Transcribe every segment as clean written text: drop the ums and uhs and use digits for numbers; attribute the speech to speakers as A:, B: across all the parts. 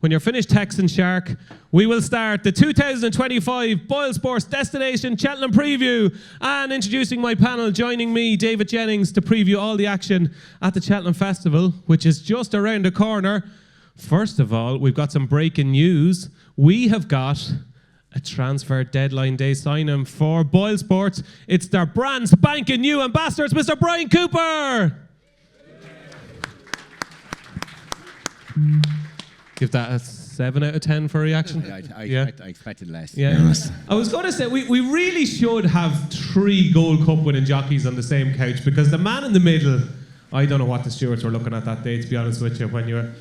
A: when you're finished texting Shark, we will start the 2025 Boyle Sports Destination Cheltenham Preview. And introducing my panel, joining me, David Jennings, to preview all the action at the Cheltenham Festival, which is just around the corner. First of all, we've got some breaking news. We have got a transfer deadline day signing for Boyle Sports. It's their brand spanking new ambassador. It's Mr. Bryan Cooper. Give that a 7 out of 10 for a reaction.
B: I expected less.
A: Yeah. I was going to say, we really should have 3 Gold Cup winning jockeys on the same couch, because the man in the middle, I don't know what the stewards were looking at that day, to be honest with you, when you were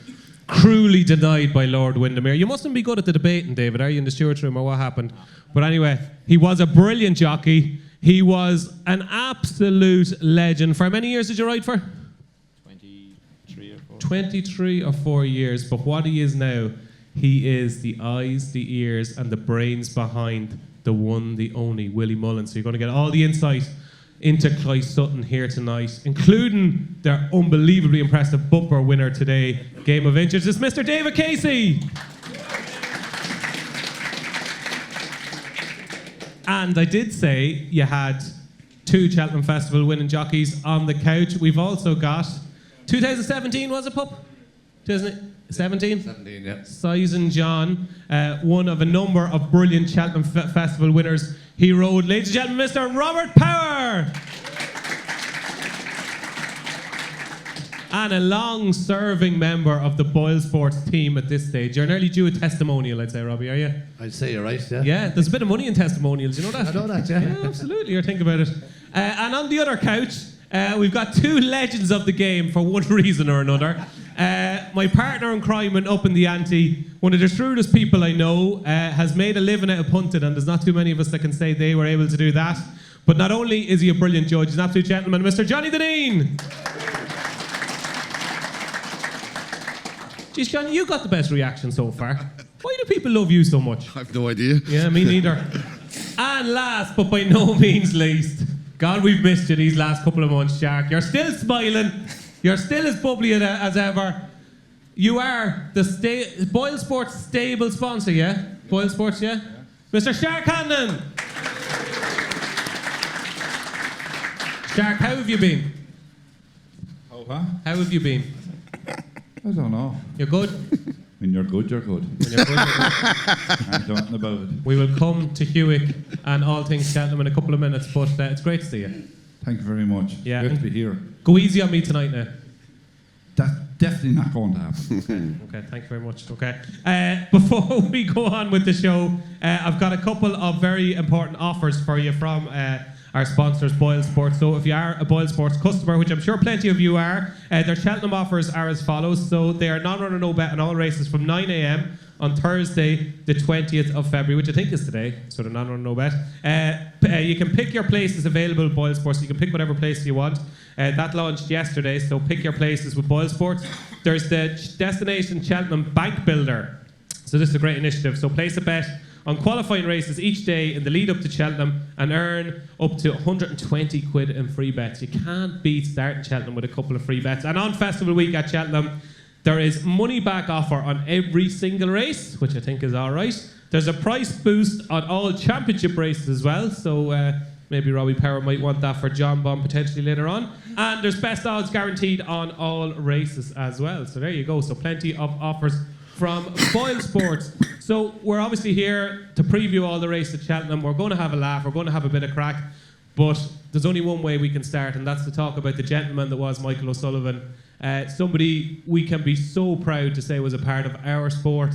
A: cruelly denied by Lord Windermere. You mustn't be good at the debating, David, are you, in the stewards room, or what happened? But anyway, he was a brilliant jockey. He was an absolute legend. For how many years did you ride for? 23 or 4 years. But what he is now, he is the eyes, the ears, and the brains behind the one, the only Willie Mullins. So you're going to get all the insight into Clyde Sutton here tonight, including their unbelievably impressive bumper winner today, Game of Inches. It's Mr. David Casey. And I did say you had 2 Cheltenham Festival winning jockeys on the couch. We've also got 2017, was it, Pup? 2017?
C: 17, yeah.
A: Sizen John, one of a number of brilliant Cheltenham Festival winners. He rode, ladies and gentlemen, Mr. Robert Power. And a long-serving member of the Boyle Sports team at this stage. You're nearly due a testimonial, I'd say, Robbie, are you?
C: I'd say you're right, yeah.
A: Yeah, there's a bit of money in testimonials, you know that?
C: I know that, yeah.
A: Yeah, absolutely, you're thinking about it. And on the other couch, we've got 2 legends of the game for one reason or another. My partner in crime and up in the ante, one of the shrewdest people I know, has made a living out of punting, and there's not too many of us that can say they were able to do that. But not only is he a brilliant judge, he's an absolute gentleman, Mr. Jonny Dineen. Geez, John, you got the best reaction so far. Why do people love you so much?
D: I have no idea.
A: Yeah, me neither. And last, but by no means least, God, we've missed you these last couple of months, Shark. You're still smiling. You're still as bubbly as ever. You are the Boyle Sports stable sponsor, yeah? Boyle Sports, yeah? Mr. Shark Hanlon. Shark, how have you been?
E: Oh, huh?
A: How have you been?
E: I don't know.
A: You're good?
E: When you're good, you're good.
A: When you're good, you're good.
E: I'm talking about it.
A: We will come to Hewick and all things Cheltenham in a couple of minutes, but it's great to see you.
E: Thank you very much.
A: Yeah.
E: Good to be here.
A: Go easy on me tonight now.
E: That's definitely not going to happen.
A: Okay, thank you very much. Okay. Before we go on with the show, I've got a couple of very important offers for you from our sponsors, Boyle Sports. So if you are a Boyle Sports customer, which I'm sure plenty of you are, their Cheltenham offers are as follows. So they are non-run or no bet on all races from 9 a.m. on Thursday, the 20th of February, which I think is today, so they're non-run no bet. You can pick your places available at Boyle Sports. You can pick whatever place you want. That launched yesterday, so pick your places with Boyle Sports. There's the Destination Cheltenham Bank Builder. So this is a great initiative. So place a bet on qualifying races each day in the lead up to Cheltenham and earn up to 120 quid in free bets. You can't beat starting Cheltenham with a couple of free bets. And on Festival Week at Cheltenham, there is money back offer on every single race, which I think is all right. There's a price boost on all championship races as well, so maybe Robbie Power might want that for John Bomb potentially later on. And there's best odds guaranteed on all races as well. So there you go. So plenty of offers from Boyle Sports. So we're obviously here to preview all the races at Cheltenham. We're going to have a laugh. We're going to have a bit of crack. But there's only one way we can start, and that's to talk about the gentleman that was Michael O'Sullivan. Somebody we can be so proud to say was a part of our sport.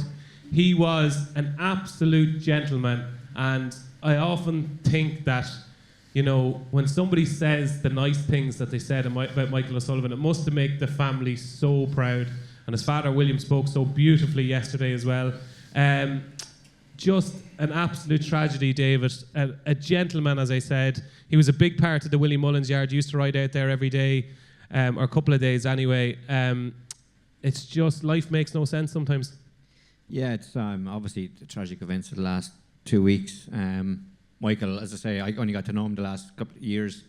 A: He was an absolute gentleman, and I often think that, you know, when somebody says the nice things that they said about Michael O'Sullivan, it must make the family so proud. And his father, William, spoke so beautifully yesterday as well. Just an absolute tragedy, David. A gentleman, as I said. He was a big part of the Willie Mullins yard. Used to ride out there every day, or a couple of days anyway. It's just, life makes no sense sometimes.
F: Yeah, it's obviously the tragic events of the last 2 weeks. Michael, as I say, I only got to know him the last couple of years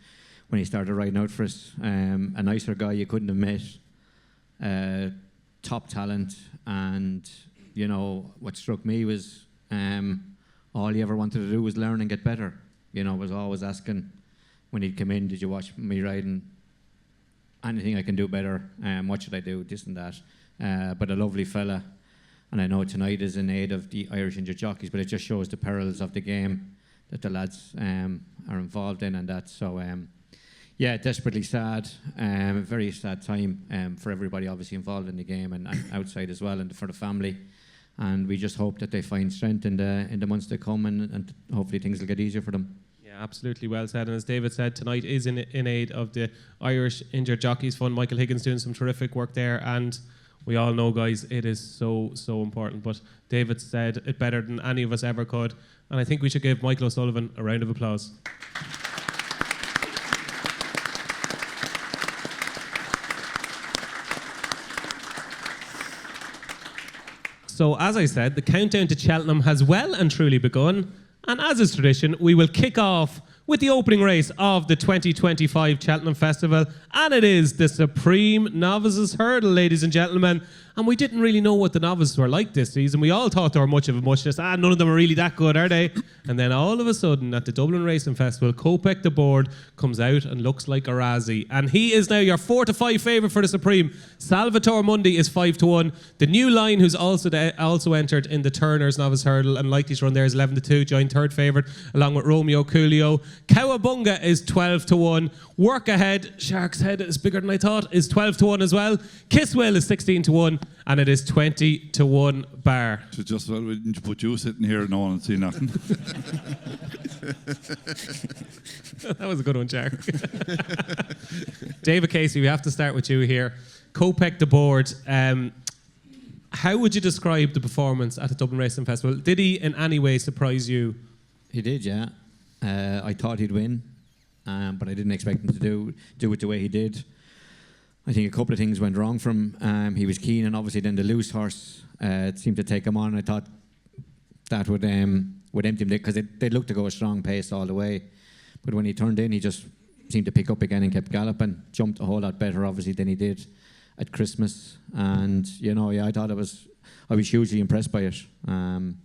F: when he started riding out for us. A nicer guy you couldn't have met. Top talent, and what struck me was all he ever wanted to do was learn and get better. Was always asking when he'd come in, did you watch me riding? Anything I can do better? What should I do? This and that. But a lovely fella. And I know tonight is in aid of the Irish Injured Jockeys, but it just shows the perils of the game that the lads are involved in and that. So, desperately sad. Very sad time for everybody obviously involved in the game and outside as well, and for the family. And we just hope that they find strength in the months to come, and hopefully things will get easier for them.
A: Yeah, absolutely well said. And as David said, tonight is in aid of the Irish Injured Jockeys Fund. Michael Higgins doing some terrific work there, and we all know, guys, it is so important. But David said it better than any of us ever could, and I think we should give Michael O'Sullivan a round of applause. So, as I said, the countdown to Cheltenham has well and truly begun. And as is tradition, we will kick off with the opening race of the 2025 Cheltenham Festival. And it is the Supreme Novices Hurdle, ladies and gentlemen. And we didn't really know what the novices were like this season. We all thought they were much of a muchness. None of them are really that good, are they? And then all of a sudden, at the Dublin Racing Festival, Kopek the board comes out and looks like a Razzie. And he is now your 4-5 favourite for the Supreme. Salvatore Mundi is 5-1. The new line, who's also entered in the Turner's Novice Hurdle and likely to run there, is 11-2, joined third favourite, along with Romeo Coolio. Cowabunga is 12-1. Work Ahead, Shark's Head is bigger than I thought, is 12-1 as well. Kisswell is 16-1. And it is 20-1 bar.
E: So just well, we didn't put you sitting here and no one would see nothing.
A: That was a good one, Shark. David Casey, we have to start with you here. Kopek the board. How would you describe the performance at the Dublin Racing Festival? Did he in any way surprise you?
F: He did, yeah. I thought he'd win, but I didn't expect him to do it the way he did. I think a couple of things went wrong for him. He was keen, and obviously then the loose horse seemed to take him on. I thought that would empty him, because they looked to go a strong pace all the way. But when he turned in, he just seemed to pick up again and kept galloping. Jumped a whole lot better, obviously, than he did at Christmas. And I thought I was hugely impressed by it. And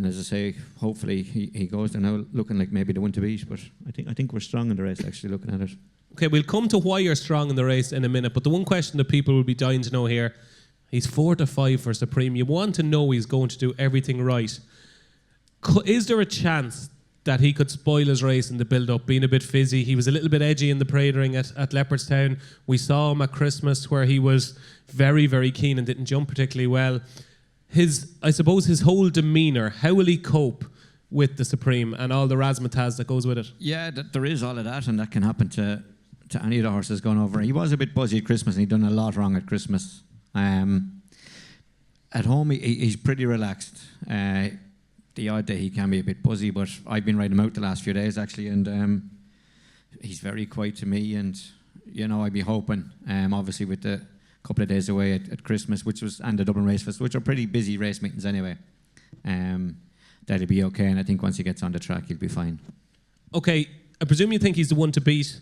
F: as I say, hopefully he goes there now looking like maybe the one to beat. But I think we're strong in the race, actually, looking at it.
A: Okay, we'll come to why you're strong in the race in a minute, but the one question that people will be dying to know here, he's 4-5 for Supreme. You want to know he's going to do everything right. Is there a chance that he could spoil his race in the build-up, being a bit fizzy? He was a little bit edgy in the parade ring at Leopardstown. We saw him at Christmas where he was very, very keen and didn't jump particularly well. I suppose his whole demeanour, how will he cope with the Supreme and all the razzmatazz that goes with it?
F: Yeah, there is all of that, and that can happen to any of the horses going over. He was a bit buzzy at Christmas, and he'd done a lot wrong at Christmas. At home, he's pretty relaxed. The odd day he can be a bit buzzy, but I've been riding him out the last few days, actually, and he's very quiet to me. And I'd be hoping, obviously, with the couple of days away at Christmas, and the Dublin Race Festival, which are pretty busy race meetings anyway, that'll be okay. And I think once he gets on the track, he'll be fine.
A: Okay, I presume you think he's the one to beat.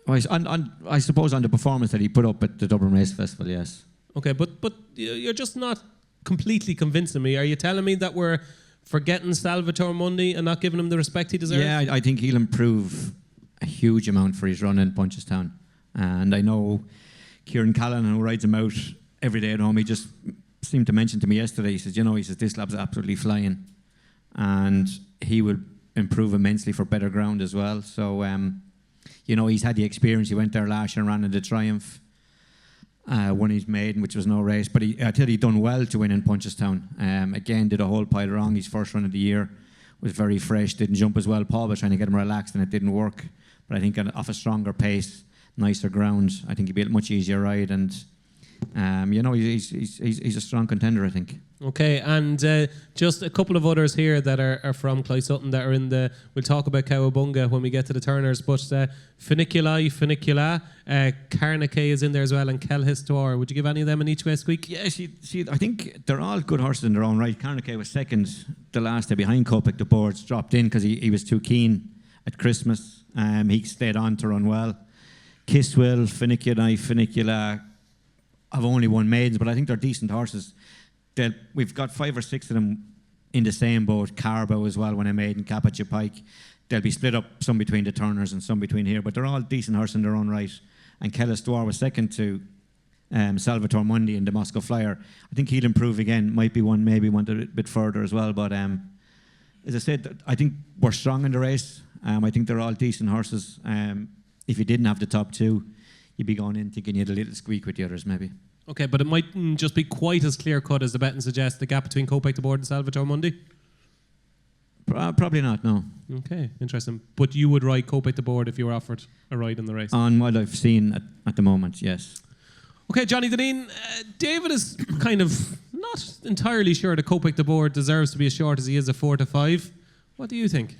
F: I suppose on the performance that he put up at the Dublin Race Festival, yes.
A: Okay, but you're just not completely convincing me. Are you telling me that we're forgetting Salvatore Mundi and not giving him the respect he deserves?
F: Yeah, I think he'll improve a huge amount for his run in Punchestown. And I know Kieran Callan, who rides him out every day at home, he just seemed to mention to me yesterday, he says, this lab's absolutely flying. And he will improve immensely for better ground as well. So, he's had the experience. He went there last year and ran in the Triumph. Won his maiden, which was no race. But I tell you, he done well to win in Punchestown. Again, did a whole pile wrong. His first run of the year was very fresh, didn't jump as well. Paul was trying to get him relaxed and it didn't work. But I think off a stronger pace, nicer ground, I think he'd be a much easier ride. And, he's a strong contender, I think.
A: Okay, and just a couple of others here that are from Clysutton that are we'll talk about Cowabunga when we get to the Turners, but Funicula, Carnaque is in there as well, and Kel Histoire. Would you give any of them an each way squeak?
F: Yeah, see, I think they're all good horses in their own right. Carnaque was second the last day behind Kopek. The boards dropped in because he was too keen at Christmas. He stayed on to run well. Kisswell, Funicula, have only won maidens, but I think they're decent horses. We've got 5 or 6 of them in the same boat. Carbo as well, when I maiden, Capaccia Pike. They'll be split up, some between the Turners and some between here, but they're all decent horses in their own right. And Kellisdwar was second to Salvatore Mundi in the Moscow Flyer. I think he'll improve again. Might be one, maybe went a bit further as well. But as I said, I think we're strong in the race. I think they're all decent horses. If you didn't have the top 2, you'd be going in thinking you had a little squeak with the others, maybe.
A: Okay, but it mightn't just be quite as clear cut as the betting suggests. The gap between Kopek the Board and Salvatore Mundi.
F: Probably not, no.
A: Okay, interesting. But you would ride Kopek the Board if you were offered a ride in the race?
F: On what I've seen at the moment, yes.
A: Okay, Jonny Dineen, David is kind of not entirely sure that Kopek the Board deserves to be as short as he is at 4 to 5. What do you think?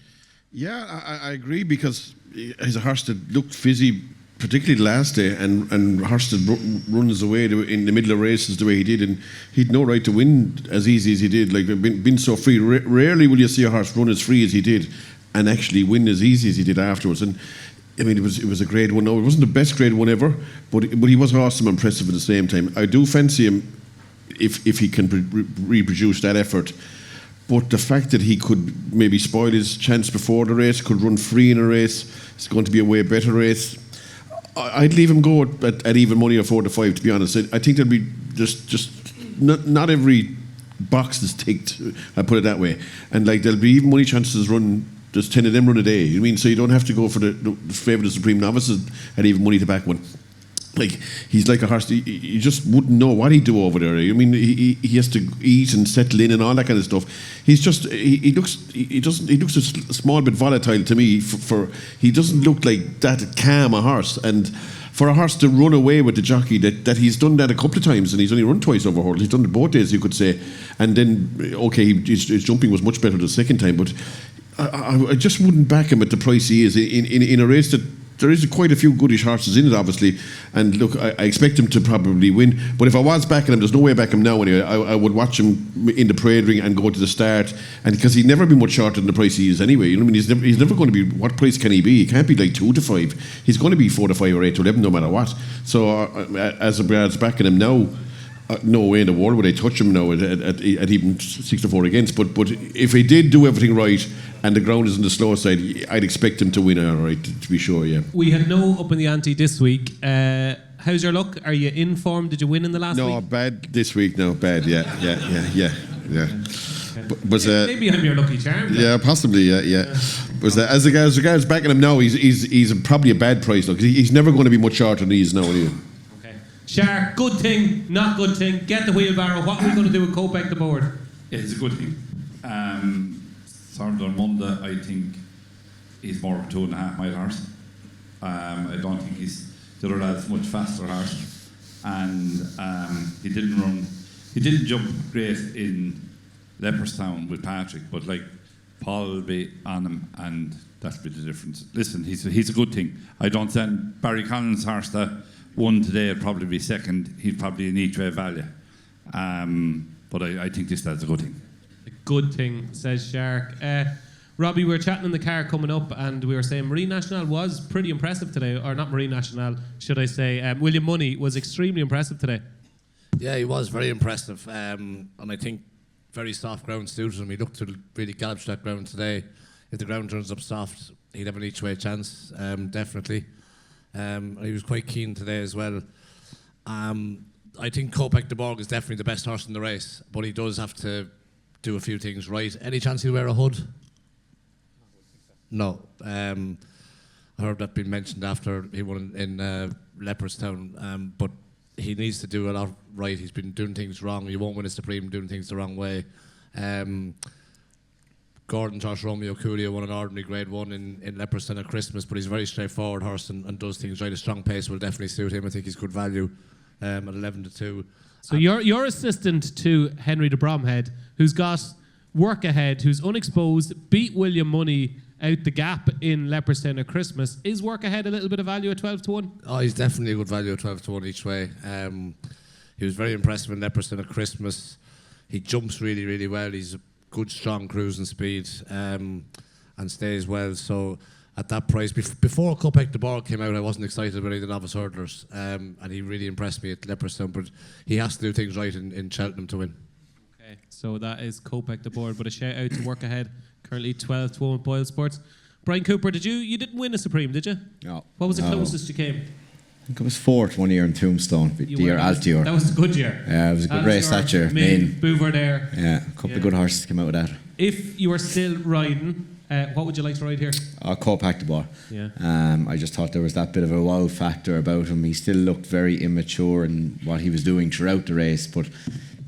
C: Yeah, I agree, because he's a horse that looked fizzy, particularly last day, and horse that runs away in the middle of races the way he did, and he'd no right to win as easy as he did. Like, been so free. Rarely will you see a horse run as free as he did and actually win as easy as he did afterwards. And I mean, it was a grade 1. No, it wasn't the best grade 1 ever, but he was awesome and impressive at the same time. I do fancy him if he can reproduce that effort. But the fact that he could maybe spoil his chance before the race, could run free in a race, it's going to be a way better race. I'd leave him go at even money of 4 to 5, to be honest. I think there'll be just not every box is ticked, I put it that way. And like, there'll be even money chances run. There's 10 of them run a day. You mean, so you don't have to go for the favour of the Supreme Novices and even money to back one. Like, he's like a horse. You just wouldn't know what he'd do over there. I mean, he has to eat and settle in and all that kind of stuff. He's just he looks a small bit volatile to me. He doesn't look like that calm a horse. And for a horse to run away with the jockey, that he's done that a couple of times, and he's only run twice over hurdle. He's done it both days, you could say. And then his jumping was much better the second time, but I just wouldn't back him at the price he is in a race that there is quite a few goodish horses in it, obviously. And look, I expect him to probably win. But if I was backing him, there's no way I back him now anyway. I would watch him in the parade ring and go to the start. And because he'd never be much shorter than the price he is anyway. You know what I mean? He's never going to be, what price can he be? He can't be like 2 to 5. He's going to be 4 to 5 or 8 to 11 no matter what. So as regards backing him now, no way in the world would I touch him now at even 6 to 4 against. But if he did do everything right and the ground is on the slower side, I'd expect him to win, all right, to be sure, yeah.
A: We had no up in the ante this week. How's your luck? Are you in form? Did you win in the last week?
C: No, bad this week, no, bad, yeah. But,
A: maybe I'm your lucky charm.
C: Yeah, possibly, yeah. But as regards backing him now, he's probably a bad price, though, because he's never going to be much shorter than he is now, anyway.
A: Shark, good thing, not good thing. Get the wheelbarrow. What are we going to do with Kopek the Board?
E: Yeah, it's a good thing. Started on Monday, I think he's more of a 2.5 mile horse. I don't think he's the other lad's much faster horse. And he didn't jump great in Leopardstown with Patrick, but like, Paul will be on him, and that's a bit the difference. Listen, he's a good thing. I don't send Barry Collins' horse that won today, would probably be second. He'd probably an each way value. But I think this lad's a good thing.
A: A good thing, says Shark. Robbie, we were chatting in the car coming up, and we were saying Marine National was pretty impressive today, or not Marine National, should I say. William Money was extremely impressive today.
D: Yeah, he was very impressive, and I think very soft ground suited him. He looked to really gallop that ground today. If the ground turns up soft, he'd have an each way chance, definitely. He was quite keen today as well. I think Kopek de Borg is definitely the best horse in the race, but he does have to do a few things right. Any chance he'll wear a hood? No. I heard that being mentioned after he won in Leopardstown, but he needs to do a lot right. He's been doing things wrong. He won't win a Supreme doing things the wrong way. Gordon Josh Romeo Coolio won an ordinary grade 1 in Leopardstown at Christmas, but he's a very straightforward horse and does things right. A strong pace will definitely suit him. I think he's good value at 11 to 2.
A: So you're assistant to Henry de Bromhead, who's got work ahead, who's unexposed, beat William Money out the gap in Leopardstown at Christmas. Is work ahead a little bit of value at 12 to 1?
D: Oh, he's definitely a good value at 12 to 1 each way. He was very impressive in Leopardstown at Christmas. He jumps really, really well. He's a good, strong cruising speed and stays well. So at that price. Before Kopek the Ball came out, I wasn't excited about any of the novice hurdlers, and he really impressed me at Leopardstown. But he has to do things right in Cheltenham to win.
A: Okay, so that is Kopek the board, but a shout out to Work Ahead, currently 12-1 with Boyle Sports. Brian Cooper, you didn't win a Supreme, did you?
B: No.
A: What was the
B: No.
A: closest you came?
B: I think I was fourth one year in Tombstone, the year Altior.
A: That was a good year.
B: Yeah, it was a good race that year.
A: Main, Boover there.
B: Yeah, a couple of good horses came out of that.
A: If you were still riding, what would you like to ride here?
B: Kopek the Bar.
A: Yeah.
B: I just thought there was that bit of a wow factor about him. He still looked very immature in what he was doing throughout the race, but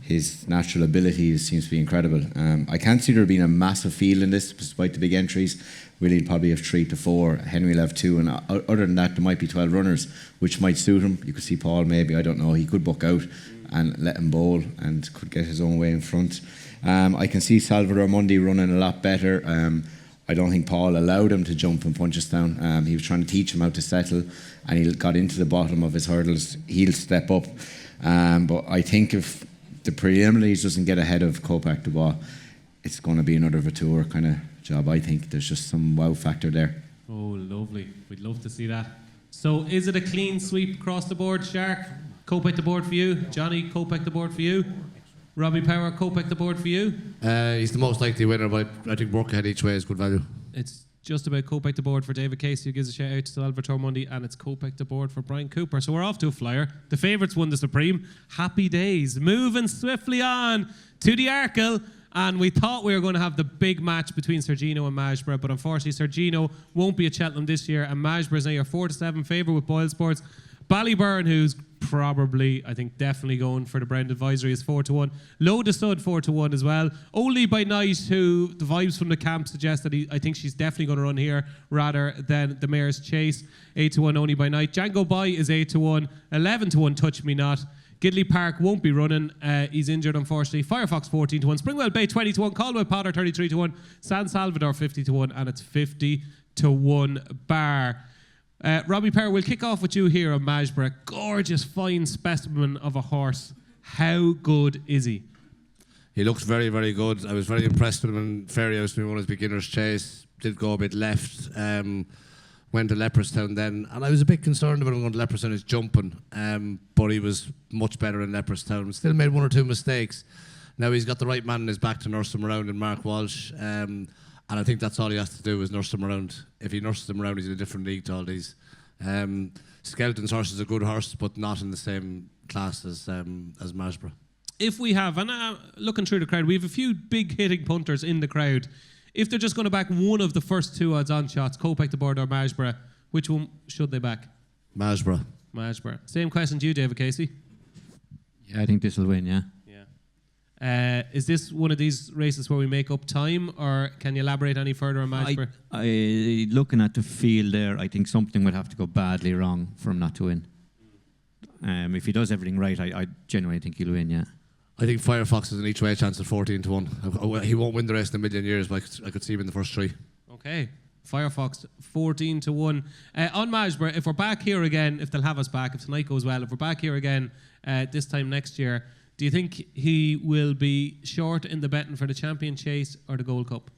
B: his natural abilities seems to be incredible. I can't see there being a massive field in this, despite the big entries. Willie'll probably have 3 to 4. Henry will have 2, and other than that, there might be 12 runners, which might suit him. You could see Paul maybe, I don't know. He could buck out and let him bowl and could get his own way in front. I can see Salvador Mundi running a lot better. I don't think Paul allowed him to jump in Punchestown. He was trying to teach him how to settle, and he got into the bottom of his hurdles. He'll step up. But I think if the preliminaries doesn't get ahead of Kopek du Bois, it's going to be another Vautour kind of job. I think there's just some wow factor there.
A: Oh, lovely. We'd love to see that. So is it a clean sweep across the board? Shark, Kopek the board for you. Jonny, Kopek the board for you. Robbie Power, Kopek the board for you.
D: He's the most likely winner, but I think Work Ahead each way is good value.
A: It's just about Kopek the board for David Casey, who gives a shout out to Salvatore Mundi, and it's Kopek the board for Brian Cooper. So we're off to a flyer. The favourites won the Supreme. Happy days. Moving swiftly on to the Arkle. And we thought we were going to have the big match between Sergino and Magsborough, but unfortunately Sergino won't be at Cheltenham this year, and Magsborough is now your 4-7 favourite with Boyle Sports. Ballyburn, who's probably, I think, definitely going for the Brown Advisory, is 4-1. Low to Stud 4-1 as well. Only by Night, who the vibes from the camp suggest that I think she's definitely going to run here rather than the Mayor's Chase. 8-1 Only by Night. Django Boy is 8-1. 11-1 Touch Me Not. Gidley Park won't be running. He's injured, unfortunately. Firefox 14-1. Springwell Bay 20-1. Caldwell Potter 33-1. San Salvador 50-1. And it's 50-1 bar. Robbie Power, we'll kick off with you here on Magsborough. Gorgeous, fine specimen of a horse. How good is he?
D: He looks very, very good. I was very impressed with him in Fairyhouse when he won his beginner's chase. Did go a bit left. Went to Leopardstown then, and I was a bit concerned about him going to Leopardstown. He's jumping, but he was much better in Leopardstown. Still made 1 or 2 mistakes. Now he's got the right man in his back to nurse him around in Mark Walsh, and I think that's all he has to do is nurse him around. If he nurses him around, he's in a different league to all these. Skeleton's horse is a good horse, but not in the same class as Magsborough.
A: If we have, and looking through the crowd, we have a few big hitting punters in the crowd. If they're just going to back one of the first 2 odds-on shots, Kopek the board or Magsborough, which one should they back?
D: Magsborough.
A: Magsborough. Same question to you, David Casey.
F: Yeah, I think this will win, yeah.
A: Is this one of these races where we make up time, or can you elaborate any further on Magsborough?
F: Looking at the field there, I think something would have to go badly wrong for him not to win. If he does everything right, I genuinely think he'll win, yeah. I
D: think Firefox has an each way chance of 14-1. He won't win the race in a million years, but I could see him in the first 3.
A: Okay. Firefox 14-1. On Magsborough, if we're back here again, if they'll have us back, if tonight goes well, if we're back here again this time next year, do you think he will be short in the betting for the Champion Chase or the Gold Cup?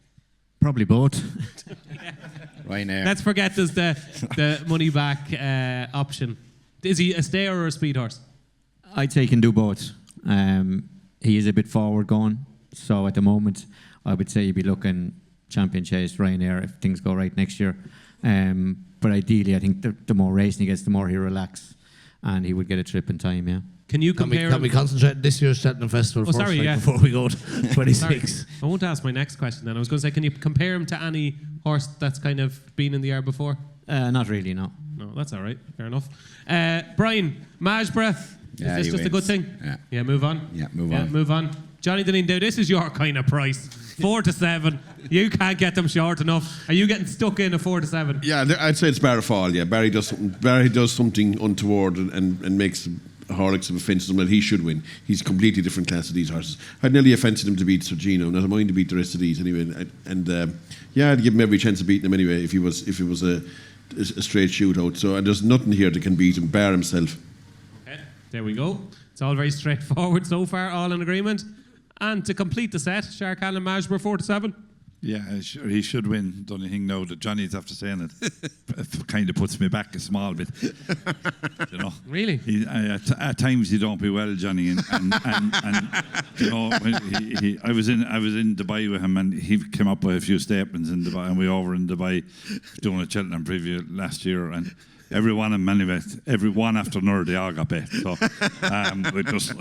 F: Probably both.
B: Ryanair.
A: Let's forget there's the money back option. Is he a stayer or a speed horse?
F: I'd say he can do both. He is a bit forward going, so at the moment I would say you'd be looking Champion Chase, Ryanair if things go right next year. But ideally I think the more racing he gets, the more he'll relax and he would get a trip in time, yeah.
A: Can you compare?
D: Can we concentrate this year's Cheltenham Festival first before we go to 26?
A: I won't ask my next question then. I was going to say, can you compare him to any horse that's kind of been in the air before?
F: Not really, no.
A: No, that's all right. Fair enough. Brian, Magsborough.
B: Yeah,
A: is this just a good thing?
B: Yeah.
A: Move on.
B: Yeah, move on.
A: Jonny Dineen, now this is your kind of price. 4-7. You can't get them short enough. Are you getting stuck in a 4-7?
C: Yeah, I'd say it's Barry Fall. Yeah, Barry does something untoward and makes Horlicks of a fence that he should win. He's a completely different class of these horses. I'd nearly offended him to beat Sergino, not a mind to beat the rest of these anyway. I'd give him every chance of beating him anyway if it was a straight shootout. So there's nothing here that can beat him, bar himself.
A: Okay, there we go. It's all very straightforward so far, all in agreement. And to complete the set, Shark Hanlon Magsborough 4-7.
E: Yeah, sure, he should win. The only thing now that Johnny's after saying it kind of puts me back a small bit. You know,
A: Really?
E: At times he don't be well, Johnny, and you know, I was in Dubai with him, and he came up with a few statements in Dubai, and we were over in Dubai doing a Cheltenham Preview last year, and every one after another, they all got bet. So we just,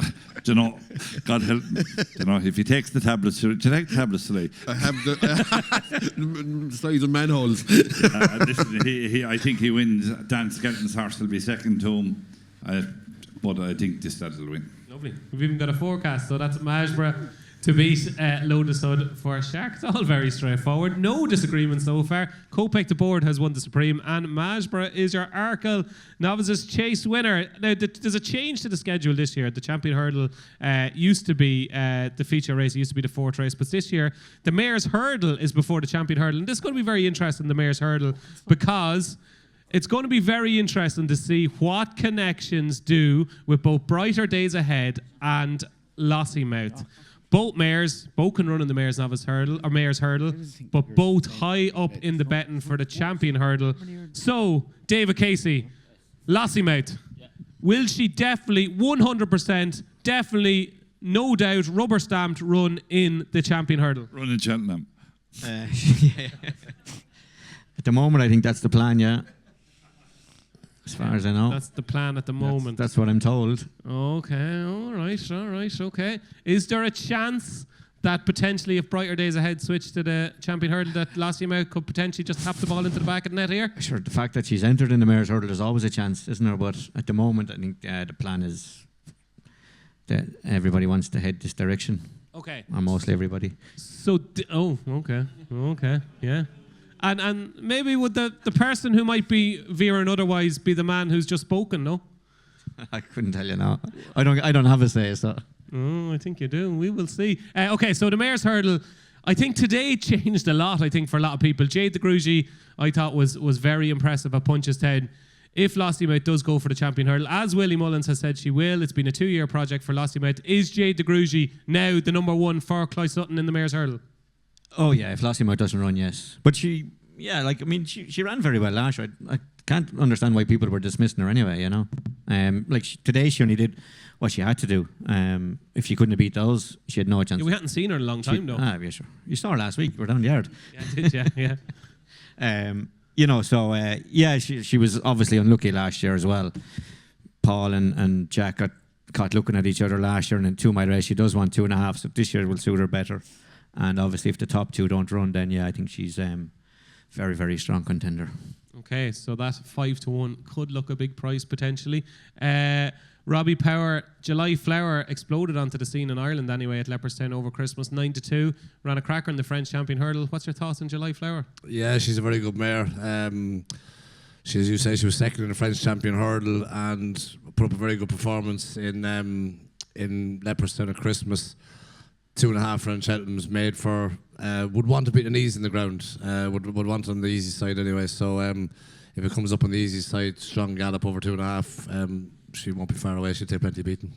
E: you know, God help me. You know, if he takes the tablets, do you take the tablets today?
C: I have the size of manholes.
E: Listen, I think he wins. Dan Skelton's horse will be second to him, but I think this stud will win.
A: Lovely. We've even got a forecast, so that's Majborough to beat Lotus Hood for Shark. It's all very straightforward. No disagreement so far. Kopek the board has won the Supreme, and Majborough is your Arkle Novices Chase winner. Now, there's a change to the schedule this year. The Champion Hurdle used to be the feature race, it used to be the fourth race, but this year the Mayor's Hurdle is before the Champion Hurdle, and this is going to be very interesting, the Mayor's Hurdle, because it's going to be very interesting to see what connections do with both Brighter Days Ahead and Lossiemouth. Both mares, both can run in the Mayor's Novice Hurdle, or Mayor's Hurdle, but both high up in the betting for the Champion Hurdle. So, David Casey, Lossiemouth, will she definitely, 100%, definitely, no doubt, rubber stamped run in the Champion Hurdle?
E: Run in Cheltenham.
F: Yeah. At the moment, I think that's the plan, yeah. As far as I know.
A: That's the plan at the moment.
F: That's what I'm told.
A: Okay, all right, okay. Is there a chance that potentially if Brighter Days Ahead switch to the Champion Hurdle that Lossiemouth could potentially just tap the ball into the back of the net here?
F: Sure, the fact that she's entered in the Mayor's Hurdle, there's always a chance, isn't there? But at the moment, I think the plan is that everybody wants to head this direction.
A: Okay.
F: Or mostly everybody.
A: So, okay, yeah. And maybe would the person who might be veering otherwise be the man who's just spoken, no?
F: I couldn't tell you now. I don't have a say, so.
A: Oh, I think you do. We will see. Okay, so the Mayor's Hurdle, I think today changed a lot, I think, for a lot of people. Jade de Grugy, I thought, was very impressive at Punches 10. If Lossiemouth does go for the Champion Hurdle, as Willie Mullins has said she will, it's been a 2-year project for Lossiemouth. Is Jade de Grugy now the number one for Cloy Sutton in the Mayor's Hurdle?
F: Oh, yeah, if Lossiemouth doesn't run, yes. But she ran very well last year. I can't understand why people were dismissing her anyway, you know. Today she only did what she had to do. If she couldn't have beat those, she had no chance.
A: Yeah, we hadn't seen her in a long time, though.
F: Yeah, sure. You saw her last week. We're down the yard.
A: Yeah, I did, yeah.
F: You know, so, she was obviously unlucky last year as well. Paul and Jack got caught looking at each other last year, and in 2 mile race, she does want 2.5, so this year will suit her better. And obviously, if the top two don't run, then I think she's very, very strong contender. Okay,
A: so that 5-1 could look a big price potentially. Robbie Power, July Flower exploded onto the scene in Ireland anyway at Leopardstown over Christmas, 9-2. Ran a cracker in the French Champion Hurdle. What's your thoughts on July Flower?
D: Yeah, she's a very good mare. She, as you say, she was second in the French Champion Hurdle and put up a very good performance in Leopardstown at Christmas. 2.5 round Cheltenham's made for. Would want to beat the knees in the ground. Would want it on the easy side anyway. So if it comes up on the easy side, strong gallop over 2.5. She won't be far away. She'll take plenty of beating.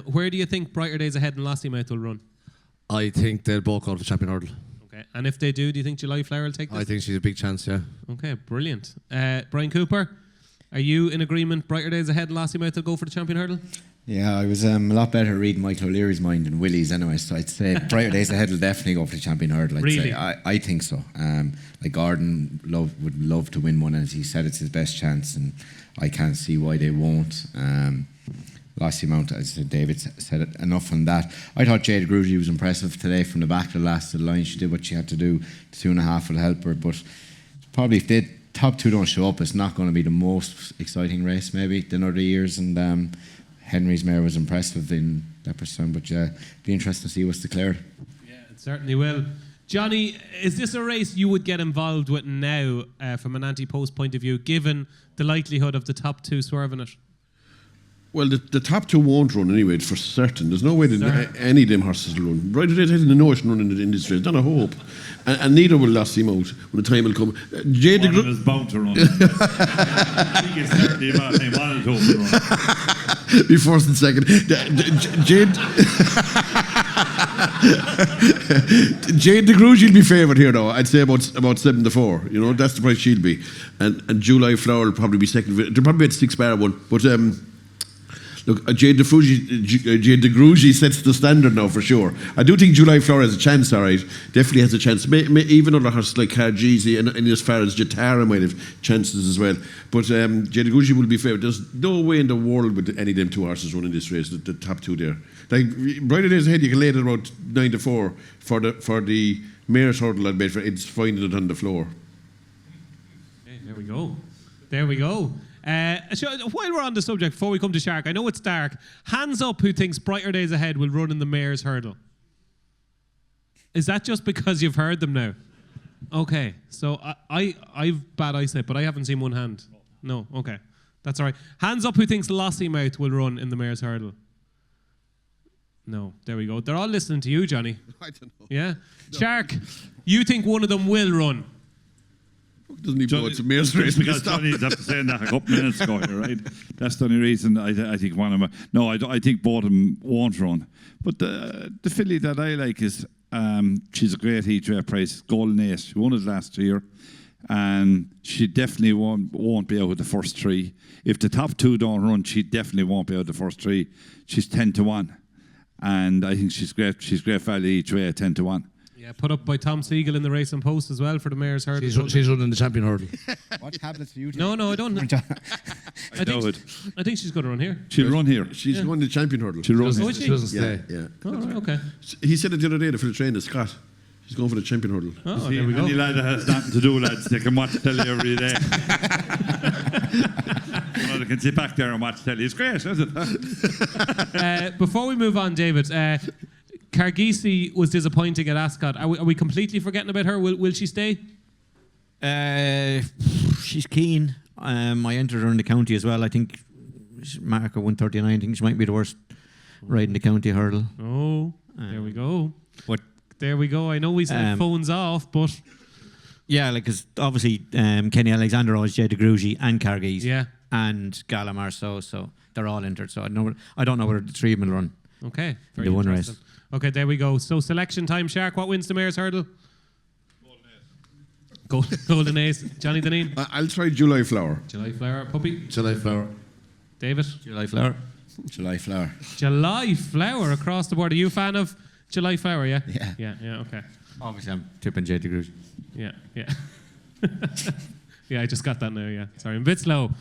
A: Where do you think Brighter Days Ahead and Lossiemouth will run?
D: I think they'll both go to the Champion Hurdle.
A: Okay, and if they do you think July Flower will take this?
D: I think she's a big chance, yeah.
A: Okay, brilliant. Brian Cooper, are you in agreement Brighter Days Ahead and Lossiemouth will go for the Champion Hurdle?
B: Yeah, I was a lot better reading Michael O'Leary's mind than Willie's anyway, so I'd say Brighter Days Ahead will definitely go for the Champion Hurdle. I'd
A: really?
B: say. I think so. Gordon would love to win one, and as he said, it's his best chance, and I can't see why they won't. Lossiemouth, as David said it, enough on that. I thought Jade Grugy was impressive today from the back to the last of the line. She did what she had to do. The 2.5 will help her, but probably if the top two don't show up, it's not going to be the most exciting race maybe than other years, and Henry's mare was impressive in Leopardstown, but be interesting to see what's declared.
A: Yeah, it certainly will. Jonny, is this a race you would get involved with now from an anti-post point of view, given the likelihood of the top two swerving it?
C: Well, the top two won't run anyway, for certain. There's no way that any of them horses will run. Brighter Days Ahead in the notion running in this race, not a hope. And neither will Lossiemouth when the time will come. Jade
E: One of them is bound to run. I think it's certainly about time one of them to run.
C: Be first and second. Jade... Jade DeGruge will be favoured here, though. I'd say about 7-4. You know, that's the price she'll be. And July Flower will probably be second. They'll probably be at 6-bar one. But look, Jade DeGruge sets the standard now for sure. I do think July Flower has a chance, all right. Definitely has a chance. Even other horses like Cargeezy and as far as Jatara might have chances as well. But Jade DeGruge will be favoured. There's no way in the world with any of them two horses running this race, the top two there. Like, brighter days ahead, you can lay it at about 9-4 for the mare's hurdle. I'd bet for it's finding it on the floor.
A: Okay, there we go. While we're on the subject, before we come to Shark, I know it's dark. Hands up who thinks brighter days ahead will run in the mare's hurdle. Is that just because you've heard them now? Okay, so I've bad eyesight, but I haven't seen one hand. No, okay, that's all right. Hands up who thinks Lossymouth will run in the mare's hurdle. No, there we go. They're all listening to you, Johnny.
C: I don't know.
A: Yeah? No. Shark, you think one of them will run?
C: Doesn't even know it's a mare's race.
E: Because Johnny's after saying that a couple minutes ago, right? That's the only reason I think one of them. No, I think both of them won't run. But the filly that I like is she's a great heat rate price, Golden Ace. She won it last year, and she definitely won't be out of the first three. If the top two don't run, she definitely won't be out of the first three. She's 10-1. And I think she's great value each way at 10-1.
A: Yeah, put up by Tom Siegel in the Race and Post as well for the mare's hurdle.
D: She's running the champion hurdle.
B: What tablets do you take?
A: No, I don't. I think she's going to run here.
E: She'll run here.
C: She's won the champion hurdle.
E: She'll run here.
D: She doesn't stay.
C: Yeah.
A: Oh, right, okay.
C: He said it the other day for the trainer, Scott. She's going for the champion hurdle.
A: Oh, there we go.
E: Any lad that has nothing to do, lads, they can watch telly every day. They can sit back there and watch telly. It's great, isn't it?
A: Before we move on, David, Cargeezy was disappointing at Ascot. Are we completely forgetting about her? Will she stay?
F: She's keen. I entered her in the county as well. I think marker 139. I think she might be the worst riding the county hurdle.
A: Oh, there we go.
F: But
A: there we go. I know we said phones off, but
F: yeah, like because obviously Kenny Alexander owes Jade DeGruge and Cargeezy,
A: yeah,
F: and Gallimar, so they're all entered. So I don't know whether the three of them will run.
A: Okay, very
F: the one
A: interesting.
F: race.
A: Okay, there we go. So selection time, Shark. What wins the mare's hurdle? Golden Ace. Johnny Dineen.
C: I'll try July Flower.
A: July Flower. Puppy.
D: July Flower.
A: David.
F: July Flower.
B: July Flower.
A: July Flower across the board. Are you a fan of July Flower? Yeah.
B: Yeah.
A: Yeah. Okay.
F: Obviously, I'm tipping Jade DeGruge.
A: Yeah. Yeah, I just got that now, yeah. Sorry, I'm a bit slow,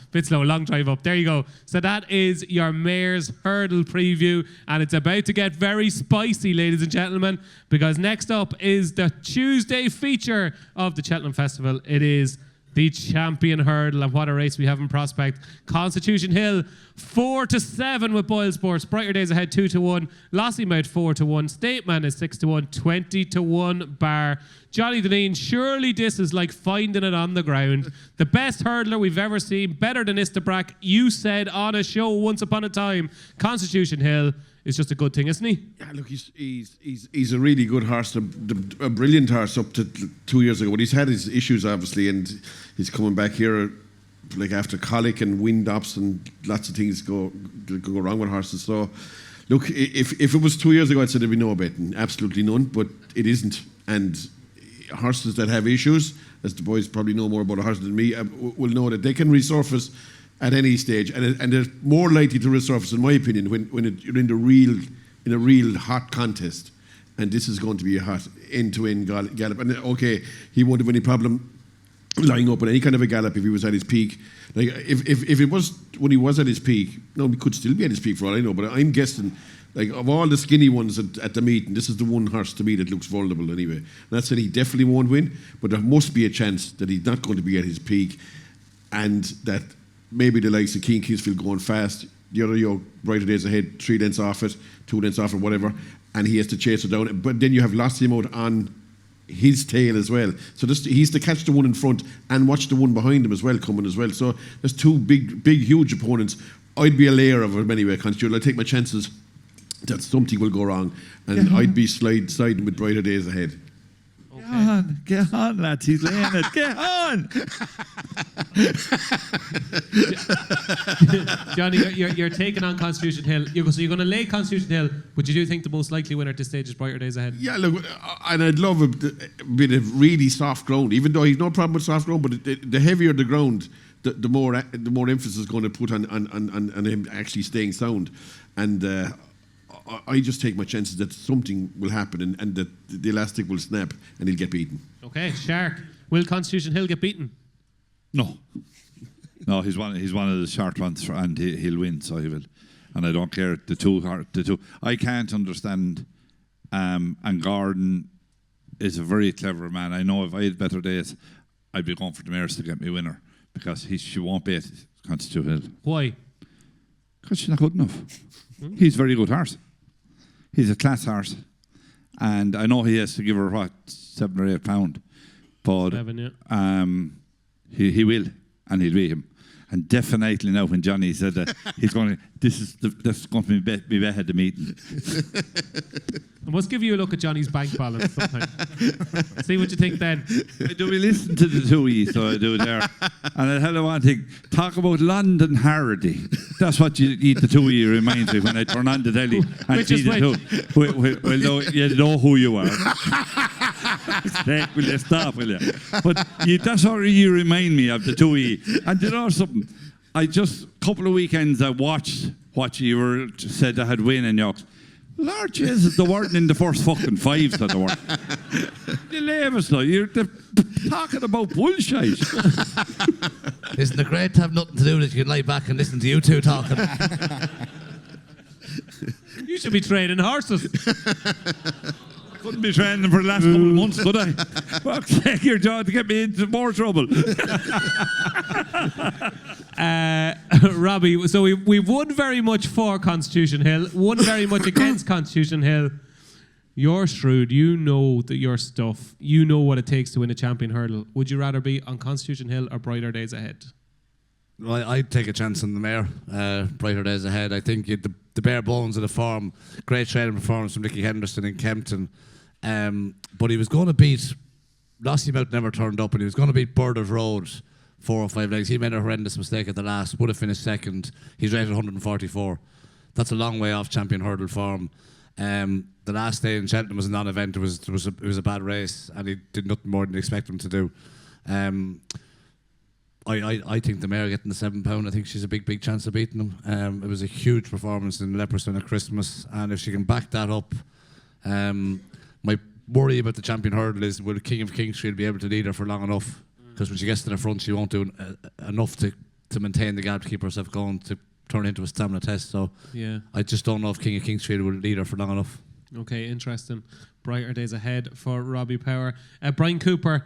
A: long drive up. There you go. So that is your mare's hurdle preview, and it's about to get very spicy, ladies and gentlemen, because next up is the Tuesday feature of the Cheltenham Festival. It is the champion hurdle, and what a race we have in prospect. Constitution Hill, 4-7 with Boyle Sports. Brighter Days Ahead, 2-1. Lossymouth, 4-1. Stateman is 6-1. 20-1 bar. Johnny Dineen, surely this is like finding it on the ground. The best hurdler we've ever seen, better than Istabrack. You said on a show once upon a time, Constitution Hill is just a good thing, isn't he?
C: Yeah, look, he's a really good horse, a brilliant horse up to 2 years ago. But he's had his issues, obviously, and he's coming back here like after colic and wind ups and lots of things go wrong with horses. So, look, if it was 2 years ago, I'd say there'd be no betting, absolutely none, but it isn't. And horses that have issues, as the boys probably know more about a horse than me, will know that they can resurface at any stage, and they're more likely to resurface, in my opinion, when you're in a real hot contest. And this is going to be a hot end-to-end gallop. And okay, he won't have any problem lining up with any kind of a gallop if he was at his peak. Like if it was when he was at his peak, no, he could still be at his peak for all I know. But I'm guessing, like of all the skinny ones at the meeting, this is the one horse to me that looks vulnerable anyway. Not saying he definitely won't win, but there must be a chance that he's not going to be at his peak, and that maybe the likes of King Kingsfield going fast, the other Brighter Days Ahead, 3 lengths off it, 2 lengths off it, whatever, and he has to chase it down. But then you have Lossymouth on his tail as well. So he's to catch the one in front and watch the one behind him as well coming as well. So there's two big, huge opponents. I'd be a layer of them anyway, Constitution. I'd take my chances that something will go wrong, and I'd be siding with Brighter Days Ahead.
E: Get on, lads. He's laying it. Get on.
A: Jonny, you're taking on Constitution Hill. So you're going to lay Constitution Hill, but you do think the most likely winner at this stage is Brighter Days Ahead?
C: Yeah, look, and I'd love a bit of really soft ground, even though he's no problem with soft ground, but the heavier the ground, the more emphasis is going to put on him actually staying sound. And I just take my chances that something will happen and that the elastic will snap and he'll get beaten.
A: Okay, Shark. Will Constitution Hill get beaten?
E: No, he's one of the short ones, and he'll win. So he will, and I don't care the two. I can't understand. And Gordon is a very clever man. I know if I had better days, I'd be going for the mares to get me winner because she won't beat Constitution Hill.
A: Why?
E: Because she's not good enough. He's a very good horse. He's a class horse, and I know he has to give her what £7 or £8, but
A: 7, yeah.
E: He will, and he'll beat him. And definitely now, when Jonny said that, he's going to. This is going to be better the meeting.
A: I must give you a look at Johnny's bank balance sometime. See what you think then.
E: I do we listen to the two of you, so I do there. And I tell you one thing, talk about London Hardy. That's what the two of you remind me when I turn on the telly and see the two. Well, you know who you are. Will you stop, will you? But that's what you remind me of, the two of you. And you know something? A couple of weekends I watched what you were said I had win in York. Lord Jesus, the word in the first fucking 5 said the word. You leave us now. You're talking about bullshit.
D: Isn't it great to have nothing to do that you can lie back and listen to you two talking?
A: You should be training horses.
E: Couldn't be training for the last couple of months, could I? Well, take your job to get me into more trouble.
A: Robbie, so we've won very much for Constitution Hill, won very much against Constitution Hill. You're shrewd. You know that your stuff. You know what it takes to win a champion hurdle. Would you rather be on Constitution Hill or Brighter Days Ahead?
D: Well, I'd take a chance on the mare, Brighter Days Ahead. I think the bare bones of the form, great training performance from Nicky Henderson in Kempton. But he was going to beat, Lossiemouth never turned up, and he was going to beat Burders Road 4 or 5 legs. He made a horrendous mistake at the last, would have finished second. He's rated 144. That's a long way off champion hurdle form. The last day in Cheltenham was a non-event. It was a bad race, and he did nothing more than you expect him to do. I think the mare getting the £7, I think she's a big chance of beating him. It was a huge performance in Leopardstown at Christmas, and if she can back that up, my worry about the champion hurdle is, will King of Kings be able to lead her for long enough? Because when she gets to the front, she won't do enough to maintain the gap, to keep herself going, to turn it into a stamina test. So yeah, I just don't know if King of Kings will lead her for long enough.
A: Okay, interesting. Brighter Days Ahead for Robbie Power. Brian Cooper,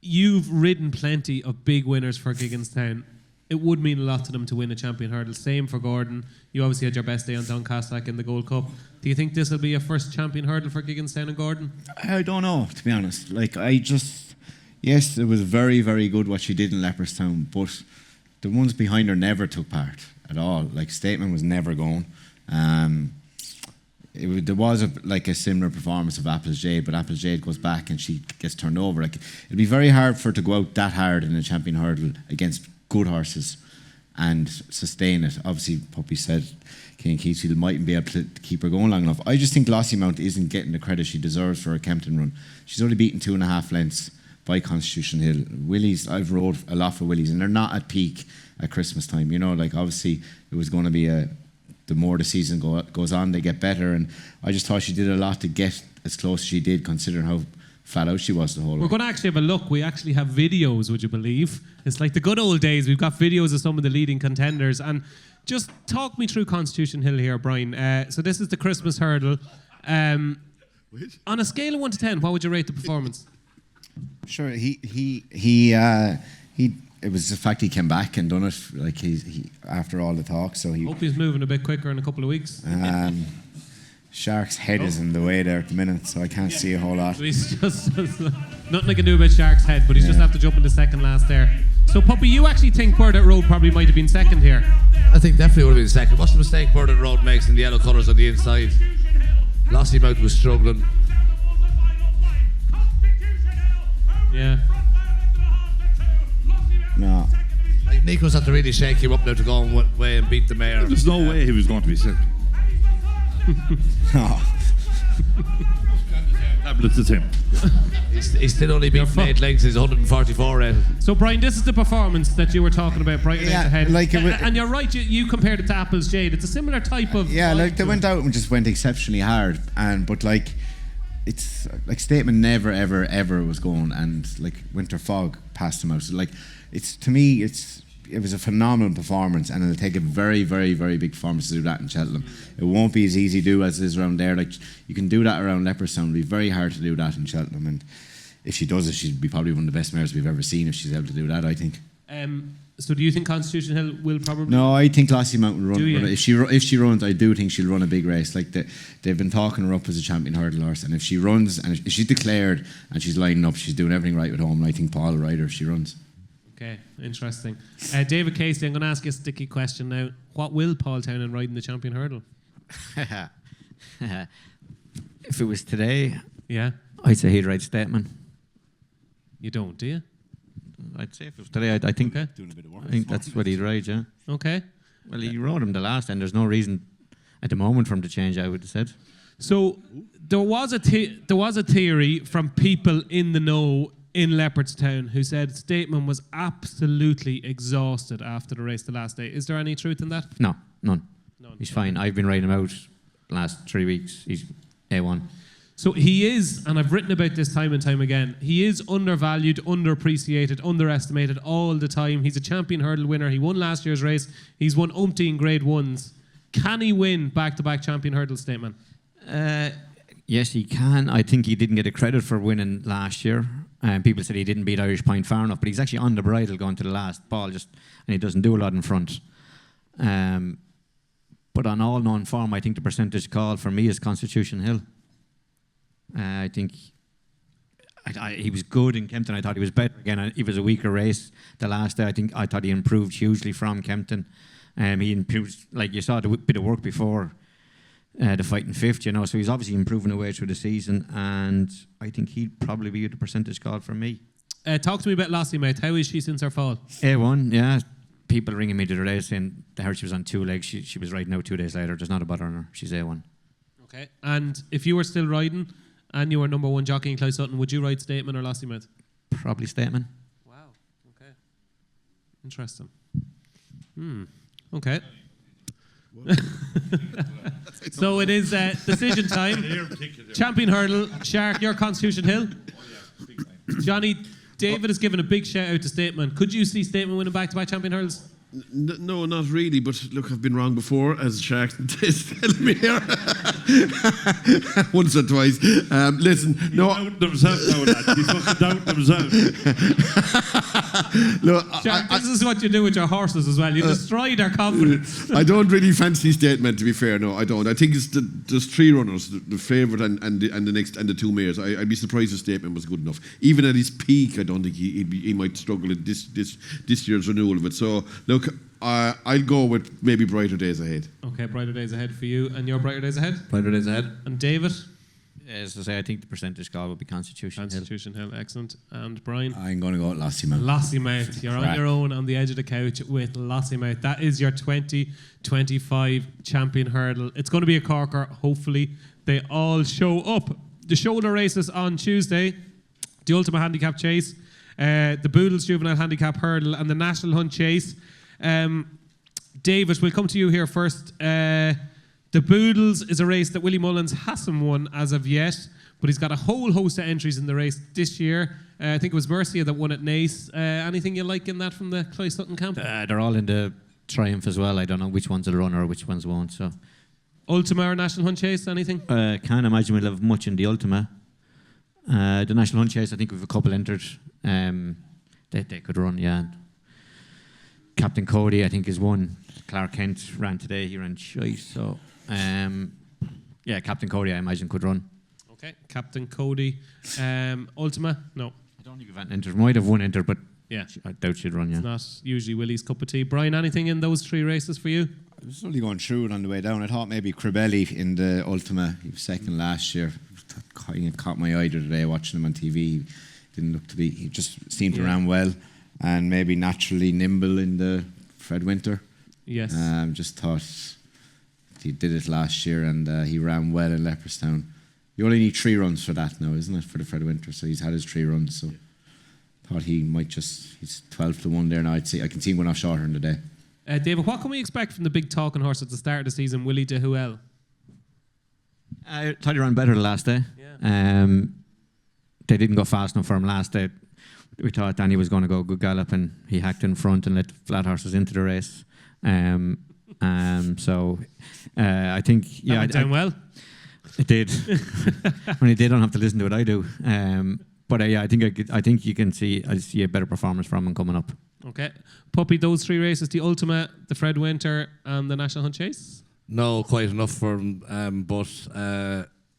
A: you've ridden plenty of big winners for Gigginstown. It would mean a lot to them to win a champion hurdle. Same for Gordon. You obviously had your best day on Doncaster in the Gold Cup. Do you think this will be a first champion hurdle for Gigginstown and Gordon?
B: I don't know, to be honest. Yes, it was very, very good what she did in Leopardstown, but the ones behind her never took part at all. Like, Statement was never going. There was a similar performance of Apple's Jade, but Apple's Jade goes back and she gets turned over. It'd be very hard for her to go out that hard in a champion hurdle against good horses and sustain it. Obviously, Puppy said King Keithfield mightn't be able to keep her going long enough. I just think Lossiemouth isn't getting the credit she deserves for her Kempton run. She's only beaten 2.5 lengths by Constitution Hill. Willies, I've rode a lot for Willies, and they're not at peak at Christmas time. Obviously, it was going to be the more the season goes on, they get better, and I just thought she did a lot to get as close as she did, considering how flat out she was the whole way.
A: We're going to actually have a look. We actually have videos, would you believe? It's like the good old days. We've got videos of some of the leading contenders. And just talk me through Constitution Hill here, Brian. So this is the Christmas hurdle. On a scale of 1 to 10, what would you rate the performance?
B: Sure, it was the fact he came back and done it, like he after all the talk. So
A: hope he's moving a bit quicker in a couple of weeks.
B: Shark's head is in the way there at the minute, so I can't see a whole lot.
A: He's just nothing I can do about Shark's head, but he's just have to jump into second last there. So, Puppy, you actually think Burdett Road probably might have been second here?
D: I think definitely would have been second. What's the mistake Burdett Road makes in the yellow colours on the inside? Lossiemouth was struggling.
A: Yeah.
B: No.
D: Like Nico's had to really shake him up now to go away and beat the mare.
E: There's no way he was going to be sick.
B: No.
E: Tablets as him.
D: He's still only beaten 8 lengths. He's 144 rated.
A: So, Brian, this is the performance that you were talking about, Brighton
B: Yeah,
A: ahead.
B: like it wa-
A: And you're right, you compared it to Apple's Jade. It's a similar type of...
B: Yeah,
A: vibe
B: like they
A: to
B: went
A: it.
B: out and just went exceptionally hard, but like it's like Statement never ever was going, and like Winter Fog passed them out. So like it's to me it was a phenomenal performance, and it'll take a very big performance to do that in Cheltenham. It won't be as easy to do as it is around there. Like you can do that around Leopardstown. It'll be very hard to do that in Cheltenham, and if she does it, she'd be probably one of the best mares we've ever seen if she's able to do that, I think.
A: So do you think Constitution Hill will probably...
B: No, I think Lassie Mount will run.
A: Do you?
B: But if she runs, I do think she'll run a big race. Like they've been talking her up as a champion hurdle horse, and if she runs and if she's declared and she's lining up, she's doing everything right at home. And I think Paul will ride her if she runs.
A: Okay, interesting. David Casey, I'm going to ask you a sticky question now. What will Paul Townend ride in the champion hurdle?
F: If it was today,
A: Yeah,
F: I'd say he'd ride Statement.
A: you don't, do you?
F: I'd say if it was today, I think
A: Okay.
B: Doing a bit of work.
F: I think that's what he'd ride, yeah.
A: Okay.
F: Well, he rode him the last, and there's no reason at the moment for him to change, I would have said.
A: So there was a theory from people in the know in Leopardstown who said Statement was absolutely exhausted after the race the last day. Is there any truth in that?
F: No, none.
A: None.
F: He's fine. I've been riding him out the last 3 weeks. He's A1.
A: So he is, and I've written about this time and time again, he is undervalued, underappreciated, underestimated all the time. He's a champion hurdle winner. He won last year's race. He's won umpteen grade ones. Can he win back-to-back champion hurdle, Statement?
F: Yes, he can. I think he didn't get a credit for winning last year. People said he didn't beat Irish Point far enough, but he's actually on the bridle going to the last ball, and he doesn't do a lot in front. But on all known form, I think the percentage call for me is Constitution Hill. I think he was good in Kempton. I thought he was better again. It was a weaker race the last day. I thought he improved hugely from Kempton. He improved, like you saw, the bit of work before the fight in fifth, so he's obviously improving away through the season, and I think he'd probably be the percentage call for me.
A: Talk to me about Lassie, mate. How is she since her fall?
F: A1, yeah. People ringing me the other day saying they heard she was on 2 legs. She was riding out 2 days later. There's not a bother on her. She's A1.
A: Okay. And if you were still riding and you were number one jockey in Clyde Sutton, would you ride Statement or Lassie, mate?
F: Probably Statement.
A: Wow. Okay. Interesting. Okay. So it is decision time. Champion hurdle. Shark, your Constitution Hill. Jonny, David has given a big shout out to Statement. Could you see Statement winning back-to-back champion hurdles?
C: No, not really. But look, I've been wrong before, as Shark is telling me here. Once or twice. Listen, no.
E: Doubting themselves now, lad. He's fucking doubting himself.
C: Look,
A: Shark, this is what you do with your horses as well. You destroy their confidence.
C: I don't really fancy Statement, to be fair. No, I don't. I think it's there's 3 runners, the favourite and the next and the 2 mares. I'd be surprised if Statement was good enough. Even at his peak, I don't think he might struggle in this year's renewal of it. So look, I'll go with maybe Brighter Days Ahead.
A: Okay, Brighter Days Ahead for you. And your Brighter Days Ahead?
D: Brighter days ahead.
A: And David?
F: As I say, I think the percentage call would be Constitution Hill.
A: Constitution Hill, excellent. And Brian?
B: I'm going to go with Lassie Mount.
A: Lassie Mount. You're on your own on the edge of the couch with Lassie Mount. That is your 2025 champion hurdle. It's going to be a corker. Hopefully, they all show up. The shoulder races on Tuesday, the Ultimate Handicap Chase, the Boodles Juvenile Handicap Hurdle, and the National Hunt Chase. David, we'll come to you here first. The Boodles is a race that Willie Mullins hasn't won as of yet, but he's got a whole host of entries in the race this year. I think it was Mercia that won at Naas. Anything you like in that from the Clyde Sutton camp?
F: They're all in the Triumph as well. I don't know which ones will run or which ones won't. So,
A: Ultima or National Hunt Chase, anything?
F: Can't imagine we'll have much in the Ultima. The National Hunt Chase, I think we've a couple entered. They could run, yeah. Captain Cody, I think, is one. Clark Kent ran today. He ran shite. So, yeah, Captain Cody, I imagine, could run.
A: Okay, Captain Cody. Ultima? No.
F: I don't think we've had entered. Might have one entered, but
A: Yeah.
F: I doubt she'd run, yeah.
A: It's not usually Willie's cup of tea. Brian, anything in those 3 races for you?
B: I was only going through it on the way down. I thought maybe Cribelli in the Ultima. He was second last year. He caught my eye the other day watching him on TV. didn't look to be. He just seemed to run well, and maybe naturally nimble in the Fred Winter.
A: Yes.
B: Just thought he did it last year, and he ran well in Leopardstown. You only need 3 runs for that now, isn't it, for the Fred Winter? So he's had his 3 runs. So thought he might he's 12 to 1 there now. I can see him going off shorter in the day.
A: David, what can we expect from the big talking horse at the start of the season, Willie de Huel?
F: I thought he ran better the last day.
A: Yeah.
F: They didn't go fast enough for him last day. We thought Danny was going to go good gallop, and he hacked in front and let flat horses into the race. So I think
A: That went down well.
F: It did. Only they don't have to listen to what I do. But I think you can see a better performance from him coming up.
A: Okay, Puppy, those 3 races: the Ultima, the Fred Winter, and the National Hunt Chase.
D: No, quite enough for him. But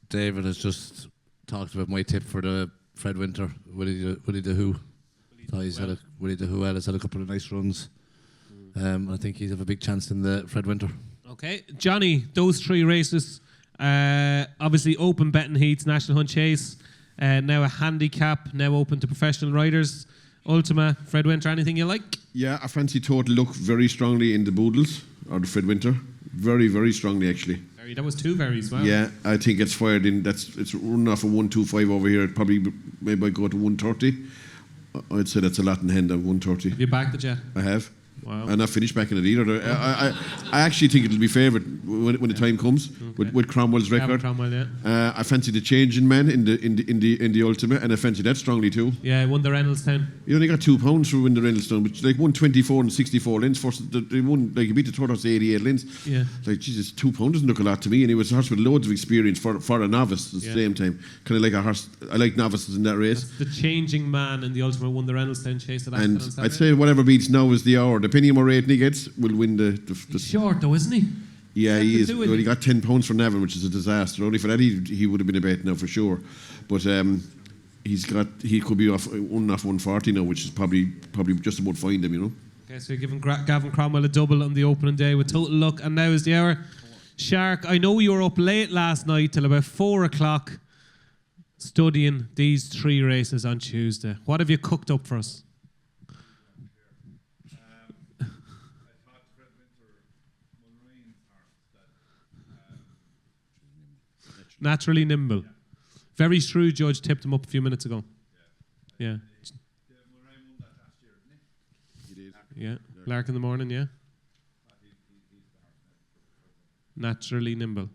D: David has just talked about my tip for the Fred Winter. Willie de Who. Willie de Huel has had a couple of nice runs. I think he'll have a big chance in the Fred Winter.
A: Okay, Jonny, those 3 races. Obviously, open betting heats, National Hunt Chase. Now a handicap, now open to professional riders. Ultima, Fred Winter, anything you like?
C: Yeah, I fancy Total Look very strongly in the Boodles, or the Fred Winter. Very, very strongly, actually.
A: That was 2 varies, wow.
C: Yeah, I think it's fired in. It's running off a 125 over here. It probably maybe I go to 130. I'd say that's a lot in hand of 130.
A: Have you backed it yet?
C: I have.
A: Wow.
C: And I finished back in it either. I actually think it'll be favoured when the time comes with Cromwell's record.
A: Cromwell, yeah.
C: I fancy the changing man in the Ultimate, and I fancy that strongly too.
A: Yeah, won the Reynoldstown.
C: You only got £2 for winning the Reynoldstown, which like 124 and 64 lengths. They won, like, you beat the third horse 88 lengths.
A: Yeah.
C: Like, Jesus, £2 doesn't look a lot to me. And he was a horse with loads of experience for a novice at the same time. Kind of like a horse. I like novices in that race.
A: That's the changing man in the Ultimate won the Reynoldstown Chase.
C: And I'd say whatever beats now is the hour. Depending on what rating he gets, will win the
A: He's short though, isn't he?
C: Yeah, he is. Well, he got £10 for Navan, which is a disaster. Only for that he would have been a bet now for sure. But he could be off 140 now, which is probably just about find him, you know.
A: Okay, so you're giving Gavin Cromwell a double on the opening day with Total Luck, and now is the hour. Shark, I know you were up late last night till about 4 o'clock studying these 3 races on Tuesday. What have you cooked up for us? Naturally nimble. Very shrewd judge tipped him up a few minutes ago. Yeah. Yeah. Lark in the morning, yeah. Naturally nimble.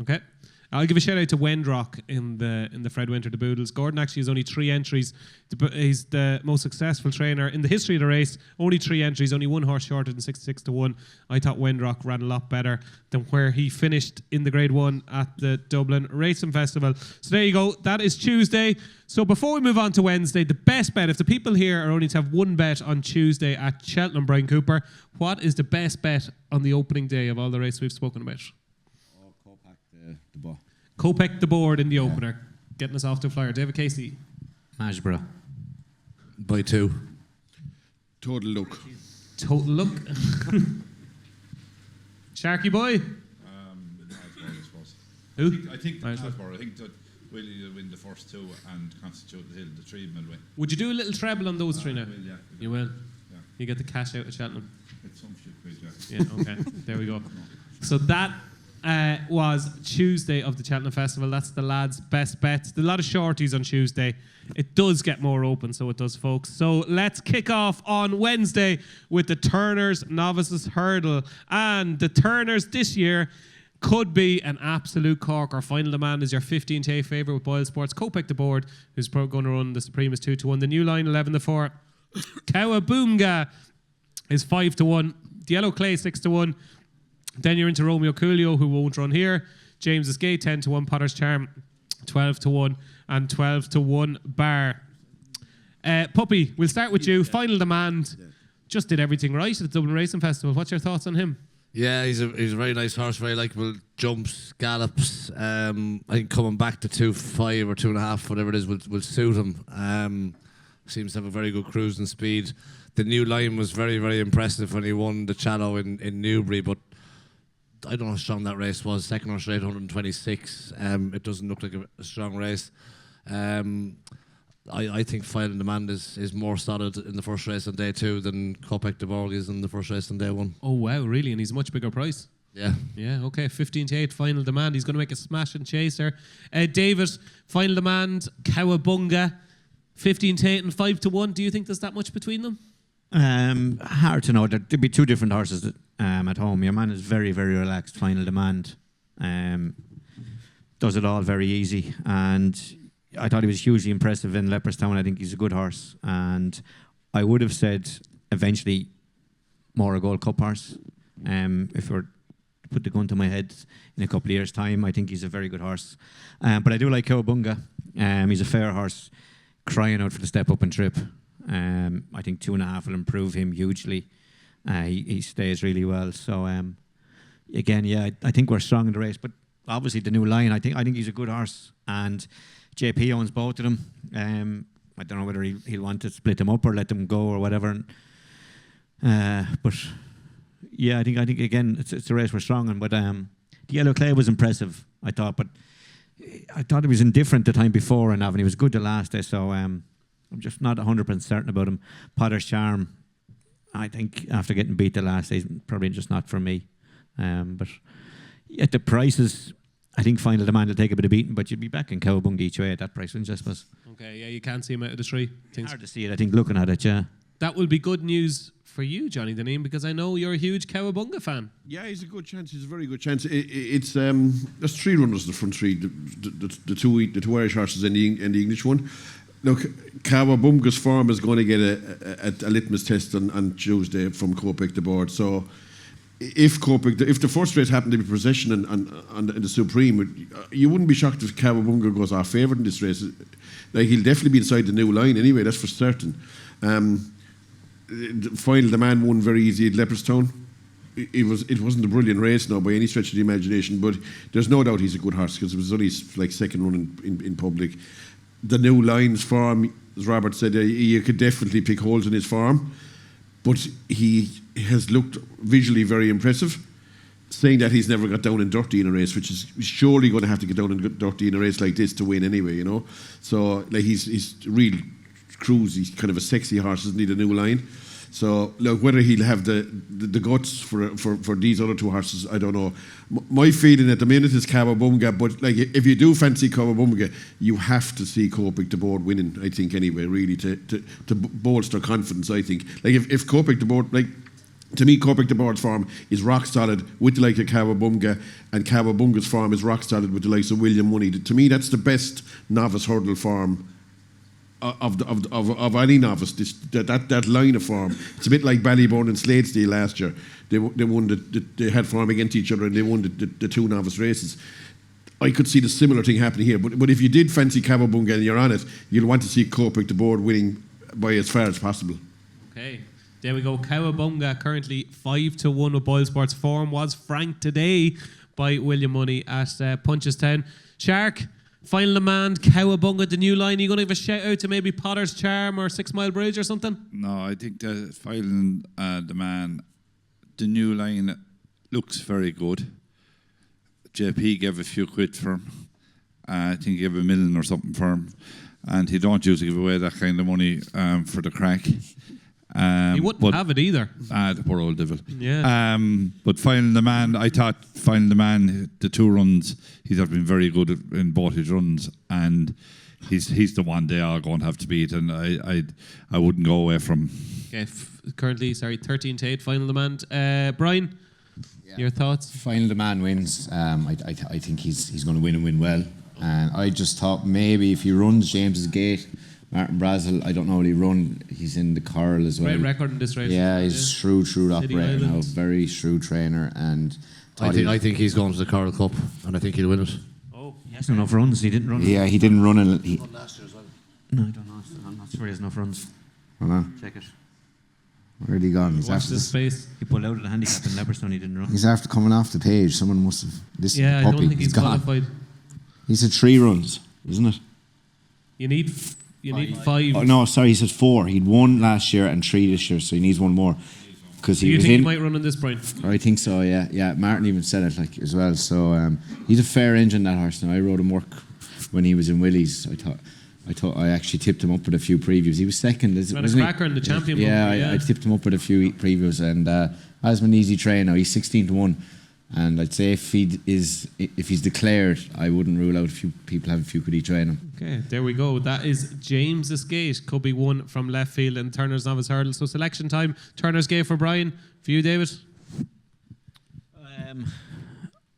A: Okay. I'll give a shout out to Wendrock in the Fred Winter, the Boodles. Gordon actually has only 3 entries. He's the most successful trainer in the history of the race. Only 3 entries, only 1 horse shorter than 66 to 1. I thought Wendrock ran a lot better than where he finished in the Grade 1 at the Dublin Racing Festival. So there you go. That is Tuesday. So before we move on to Wednesday, the best bet, if the people here are only to have 1 bet on Tuesday at Cheltenham, Brian Cooper, what is the best bet on the opening day of all the races we've spoken about?
B: The ball.
A: Kopek the board in the opener, getting us off to a flyer. David Casey.
F: Magsborough.
D: By 2.
C: Total Look.
A: Total Look. Sharky boy.
E: Masborough, I suppose.
A: Who?
E: I think
A: Masborough.
E: Masborough. I think that Willie will win the first 2 and Constitute the Hill, the 3 will win.
A: Would you do a little treble on those 3 now?
E: I will, yeah.
A: You will?
E: Yeah.
A: You get the cash out of Cheltenham.
E: It's some shit quiz, yeah.
A: Yeah, okay. There we go. So that was Tuesday of the Cheltenham Festival. That's the lads' best bets. There's a lot of shorties on Tuesday. It does get more open, so it does, folks. So let's kick off on Wednesday with the Turners Novices Hurdle. And the Turners this year could be an absolute corker. Final Demand is your 15k favourite with Boyle Sports. Kopek the board, who's going to run the Supreme, is 2 to 1. The new line 11 to 4. Kawaboomga is 5 to 1. The Yellow Clay 6 to 1. Then you're into Romeo Coolio, who won't run here. James's Gate 10 to 1. Potter's Charm 12 to 1 and 12 to 1 Bar. Puppy, we'll start with you. Final Demand just did everything right at the Dublin Racing Festival. What's your thoughts on him?
D: Yeah, he's a very nice horse, very likeable, jumps, gallops. I think coming back to 2.5 or 2.5, whatever it is, will suit him. Seems to have a very good cruising speed. The new line was very, very impressive when he won the Chalo in Newbury, but I don't know how strong that race was. Second horse rate 126. It doesn't look like a strong race. I think Final Demand is more solid in the first race on day 2 than Kopek de Borg is in the first race on day 1.
A: Oh wow, really? And he's a much bigger price.
D: Yeah.
A: Yeah, okay. 15-8 Final Demand. He's going to make a smashing chaser. David, Final Demand, Cowabunga, 15-8 and 5-1. Do you think there's that much between them?
F: Hard to know. There'd be two different horses at home. Your man is very, very relaxed. Final Demand does it all very easy, and I thought he was hugely impressive in Leopardstown. I think he's a good horse, and I would have said eventually more a Gold Cup horse. If we were to put the gun to my head in a couple of years' time, I think he's a very good horse. But I do like Cowabunga. He's a fair horse, crying out for the step up and trip. I think 2.5 will improve him hugely. He stays really well. So again, yeah, I think we're strong in the race. But obviously the new line, I think he's a good horse, and JP owns both of them. I don't know whether he'll want to split them up or let them go or whatever. But yeah, I think again it's a race we're strong in. But the Yellow Clay was impressive, I thought. But I thought he was indifferent the time before in Avon. He was good the last day. So I'm just not 100% certain about him. Potter's Charm, I think after getting beat the last day, is probably just not for me. But at the prices, I think Final Demand will take a bit of beating, but you'd be back in Cowabunga each way at that price, wouldn't you, I suppose?
A: Okay, yeah, you can't see him out of the tree.
F: Hard to see it, I think, looking at it, yeah.
A: That will be good news for you, Jonny Dineen, because I know you're a huge Cowabunga fan.
C: Yeah, he's a good chance. He's a very good chance. It's there's 3 runners in the front 3, the two Irish horses and the English one. Look, Cowabunga's form is going to get a litmus test on Tuesday from Kopek de Borg. So if the first race happened to be possession and the Supreme, you wouldn't be shocked if Cowabunga goes off favourite in this race. Like, he'll definitely be inside the new line anyway, that's for certain. Final Demand won very easy at Leopardstown. It wasn't a brilliant race now by any stretch of the imagination, but there's no doubt he's a good horse because it was only like second run in public. The new line's form, as Robert said, you could definitely pick holes in his form, but he has looked visually very impressive. Saying that, he's never got down and dirty in a race, which is surely going to have to get down and dirty in a race like this to win anyway, you know. So like he's real cruise. He's kind of a sexy horse, isn't he? The new line. So look, whether he'll have the guts for these other 2 horses, I don't know. My feeling at the minute is Cowabunga, but like if you do fancy Cowabunga, you have to see Kopek de Borg winning, I think, anyway, really, to bolster confidence, I think. Like if Kopek de Borg, like, to me, Kopek de Borg's form is rock solid with the likes of Cowabunga, and Cowabunga's form is rock solid with the likes of William Money. To me, that's the best novice hurdle form of any novice. That line of form. It's a bit like Ballybourne and Sladesdale last year. They won they had form against each other, and they won the 2 novice races. I could see the similar thing happening here. But if you did fancy Cowabunga and you're on it, you'll want to see Kopek de Borg winning by as far as possible.
A: Okay. There we go. Cowabunga currently 5-1 with Boyle Sports. Form was franked today by William Money at Punchestown. Shark, Final Demand, Cowabunga, the new line. Are you going to give a shout out to maybe Potter's Charm or 6 Mile Bridge or something?
E: No, I think the Final Demand, the new line looks very good. JP gave a few quid for him. I think he gave $1 million or something for him. And he don't usually give away that kind of money for the crack.
A: He wouldn't have it either.
E: The poor old devil.
A: Yeah.
E: But Final Demand, I thought Final Demand, the 2 runs, he's been very good in both his runs, and he's the one they are going to have to beat, and I wouldn't go away from.
A: Okay, currently, 13-8 Final Demand. Bryan, your thoughts?
B: Final Demand wins. I think he's going to win and win well. And I just thought maybe if he runs James's Gate, Martin Brazel, I don't know, will he run? He's in the Coral as well.
A: Great record in this race.
B: Yeah, he's a shrewd operator now, very shrewd trainer. And
D: I think he's going to the Coral Cup, and I think he'll win it.
A: Oh,
F: He hasn't enough runs, he didn't run.
B: Yeah, he didn't run.
D: He won last year as well.
F: No, I don't know. I'm not sure he has enough runs.
B: Hold on.
F: Check it.
B: Where had he gone?
A: watch this space.
F: He pulled out of the handicap in Leopardstown, he didn't run.
B: He's after coming off the page. Someone must have. This
A: Yeah, I
B: puppy,
A: don't think he's
B: gone.
A: qualified.
B: He said 3 runs, isn't it?
A: You need 5.
B: Oh, no, sorry, he said 4. He'd 1 last year and 3 this year, so he needs 1 more. Because
A: Do
B: he
A: you
B: was
A: think
B: in.
A: he might run on this, Bryan?
B: I think so. Yeah. Martin even said it like as well. So he's a fair engine, that horse. Now I rode him work when he was in Willys. I thought I actually tipped him up with a few previews. He was second.
A: Ran a cracker in the champion.
B: I tipped him up with a few previews, and has an easy train now. He's 16-1, and I'd say if he's declared, I wouldn't rule out a few people have a few could he train him.
A: Okay, there we go. That is James's Gate. Could be one from left field in Turner's Novice Hurdle. So selection time. Turner's Gate for Bryan. For you, David.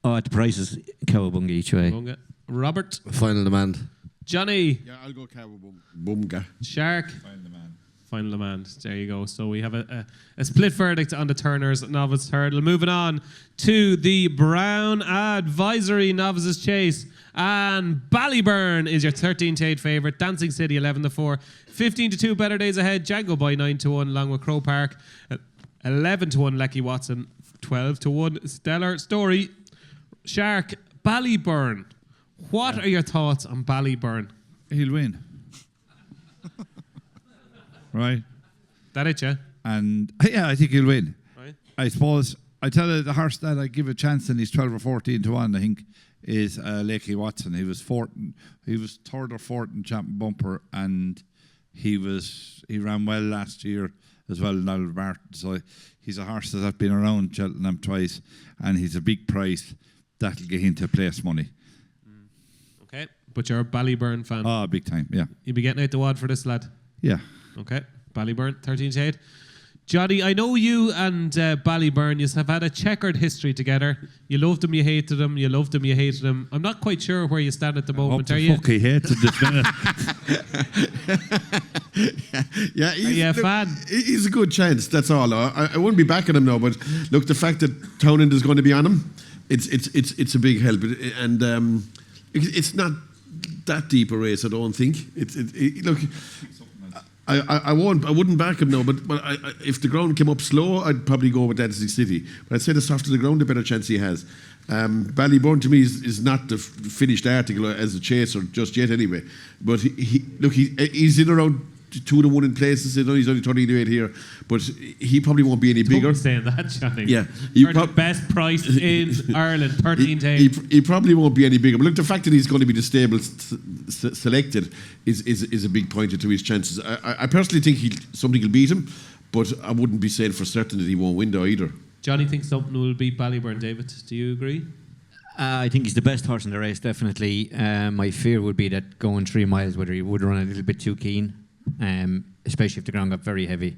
F: At the prices, Cowabunga each way.
A: Bunga. Robert.
D: Final demand.
A: Johnny.
C: Yeah, I'll go Cowabunga.
A: Shark.
E: Final demand.
A: Final demand. There you go. So we have a split verdict on the Turner's Novice Hurdle. Moving on to the Brown Advisory Novices Chase. And Ballyburn is your 13-8 favourite. Dancing City 11-4. 15-2 Better Days Ahead. Django Boy 9-1 along with Crow Park. 11-1 Lecky Watson. 12-1 Stellar Story. Shark. Ballyburn. What are your thoughts on Ballyburn?
G: He'll win. Right?
A: That it, yeah?
G: And yeah, I think he'll win.
A: Right.
G: I suppose I tell you the horse that I give a chance and he's 12 or 14-1, I think, is Lecky Watson. He was third or fourth in Champion Bumper, and he ran well last year as well in Oliver Barton. So he's a horse that I've been around Cheltenham twice, and he's a big price that'll get into place money.
A: Okay, but you're a Ballyburn fan.
G: Oh, big time, yeah.
A: You'll be getting out the wad for this lad.
G: Yeah.
A: Okay, Ballyburn, 13-8. Johnny, I know you and Ballyburn, you have had a checkered history together. You loved him, you hated him. You loved him, you hated him. I'm not quite sure where you stand at the moment.
G: Are you? Fuck, he hates it this minute.
C: Yeah,
A: are you a fan?
C: He's a good chance. That's all. I wouldn't be backing him now, but look, the fact that Townend is going to be on him, it's a big help, and it's not that deep a race. I don't think. Look. I wouldn't back him now, but if the ground came up slow, I'd probably go with Dancing City. But I'd say the softer the ground, the better chance he has. Ballyburn to me is not the finished article as a chaser just yet anyway. But he's in around 2-1 in places. I know he's only 38 here, but he probably won't be any bigger.
A: Don't be saying that, Johnny.
C: Yeah,
A: the best price in Ireland, 13-8.
C: He probably won't be any bigger. But look, the fact that he's going to be the stable selected is a big pointer to his chances. I personally think something will beat him, but I wouldn't be saying for certain that he won't win though either.
A: Johnny thinks something will beat Ballyburn. David, do you agree?
F: I think he's the best horse in the race, definitely. My fear would be that going 3 miles, whether he would run a little bit too keen. Especially if the ground got very heavy.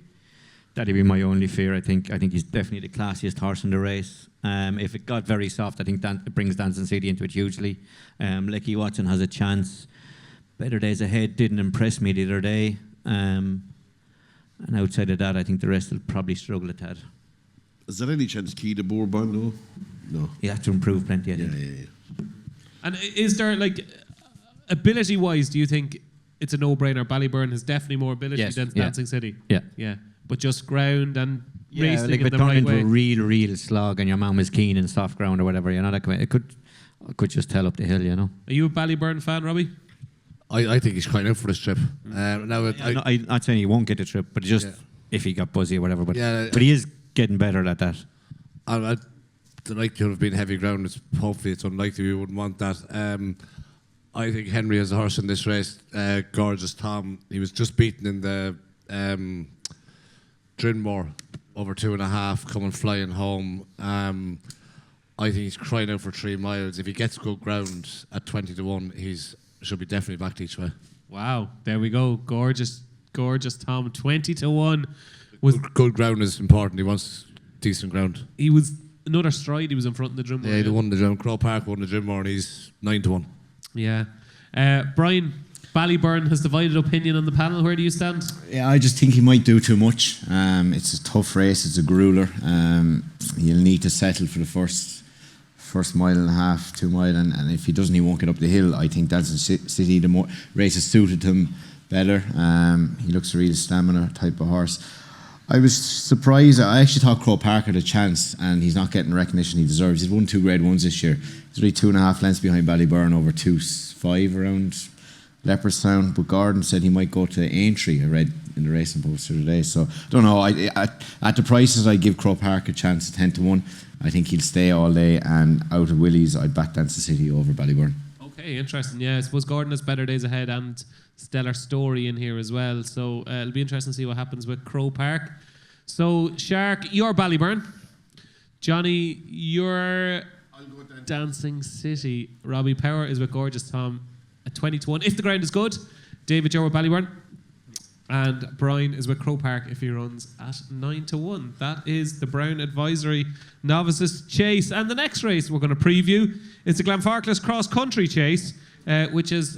F: That'd be my only fear. I think he's definitely the classiest horse in the race. If it got very soft, I think it brings Dancing City into it hugely. Lecky Watson has a chance. Better Days Ahead didn't impress me the other day. And outside of that, I think the rest will probably struggle a tad.
C: Is there any chance Key de Bourbon? No.
F: He'll have to improve plenty, I think.
C: Yeah.
A: And is there, ability-wise, do you think it's a no-brainer? Ballyburn has definitely more ability than Dancing City.
F: Yeah.
A: But just ground and racing
F: like
A: in the right
F: into
A: way.
F: a real slog, and your mum is keen and soft ground or whatever, it could just tell up the hill,
A: Are you a Ballyburn fan, Robbie?
D: I think he's crying out for this trip. I'm
F: not saying he won't get the trip, but just if he got buzzy or whatever. But he is getting better at that.
D: The likelihood of being heavy ground hopefully it's unlikely. We wouldn't want that. I think Henry has a horse in this race. Gorgeous Tom. He was just beaten in the Drinmore over 2.5, coming flying home. I think he's crying out for 3 miles. If he gets good ground at 20-1, he's should be definitely backed each way.
A: Wow, there we go. Gorgeous Tom, 20-1.
D: Good ground is important. He wants decent ground.
A: He was another stride. He was in front of the Drinmore.
D: Yeah, he won the Drinmore. Crow Park won the Drinmore, and he's 9-1.
A: Yeah. Bryan, Ballyburn has divided opinion on the panel. Where do you stand?
B: Yeah, I just think he might do too much. It's a tough race. It's a grueler. He'll need to settle for the first 1.5, 2 mile, and if he doesn't, he won't get up the hill. I think that's City. The more races suited him better. He looks a real stamina type of horse. I was surprised. I actually thought Crow Park had a chance, and he's not getting the recognition he deserves. He's won 2 Grade 1s this year. He's only 2.5 lengths behind Ballyburn over 2.5 around Leopardstown. But Gordon said he might go to Aintree. I read in the racing poster today. So I don't know. At the prices, I give Crow Park a chance at 10-1. I think he'll stay all day, and out of Willie's, I'd back Dancing City over Ballyburn.
A: Okay. Okay, interesting. Yeah, I suppose Gordon has better days ahead and Stellar Story in here as well. So it'll be interesting to see what happens with Crow Park. So Shark, you're Ballyburn. Jonny, you're Dancing City. Robbie Power is with Gorgeous Tom at 20-1. If the ground is good. David, you're with Ballyburn. And Bryan is with Crow Park if he runs at 9-1. That is the Brown Advisory Novices Chase. And the next race we're going to preview is the Glenfarclas Cross Country Chase, which has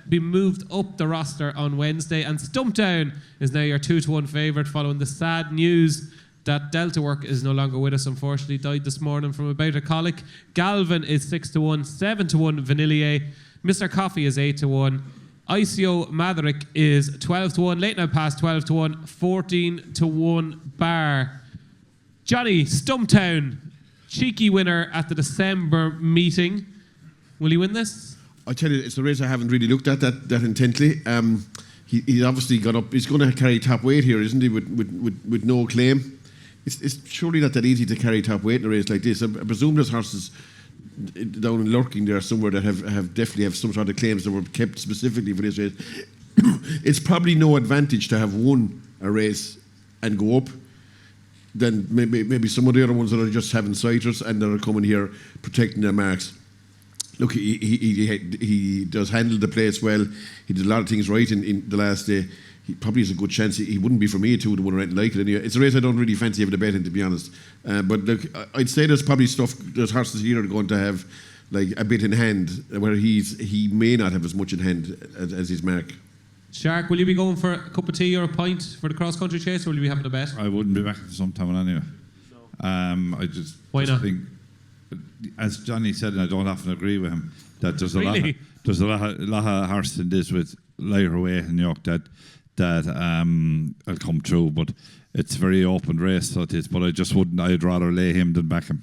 A: been moved up the roster on Wednesday. And Stumptown is now your 2-1 favourite following the sad news that Delta Work is no longer with us, unfortunately. Died this morning from a bout of colic. Galvin is 6-1, 7-1 Vanillier. Mr. Coffee is 8-1. ICO Matherick is 12-1. Late Now Pass 12-1. 14-1 Bar. Jonny, Stumptown, cheeky winner at the December meeting. Will he win this?
C: I tell you, it's the race I haven't really looked at that intently. He's obviously got up. He's going to carry top weight here, isn't he? With no claim. It's surely not that easy to carry top weight in a race like this. I presume there's horses down and lurking there somewhere that have definitely have some sort of claims that were kept specifically for this race. It's probably no advantage to have won a race and go up than maybe some of the other ones that are just having sighters and that are coming here protecting their marks. Look, he does handle the place well. He did a lot of things right in the last day. He probably has a good chance. He wouldn't be for me 2-1 or anything like it anyway. It's a race I don't really fancy having a bet in, to be honest. But look, I'd say there's probably there's horses here that are going to have like a bit in hand where he may not have as much in hand as his mark.
A: Shark, will you be going for a cup of tea or a pint for the cross country chase, or will you be having a bet?
G: I wouldn't be back at Stumptown anyway.
A: No.
G: I just
A: Why
G: just
A: not?
G: think, as Jonny said, and I don't often agree with him, that there's a lot of horses in this with lighter weight in York that will come through, but it's a very open race, so it is. But I just wouldn't. I'd rather lay him than back him.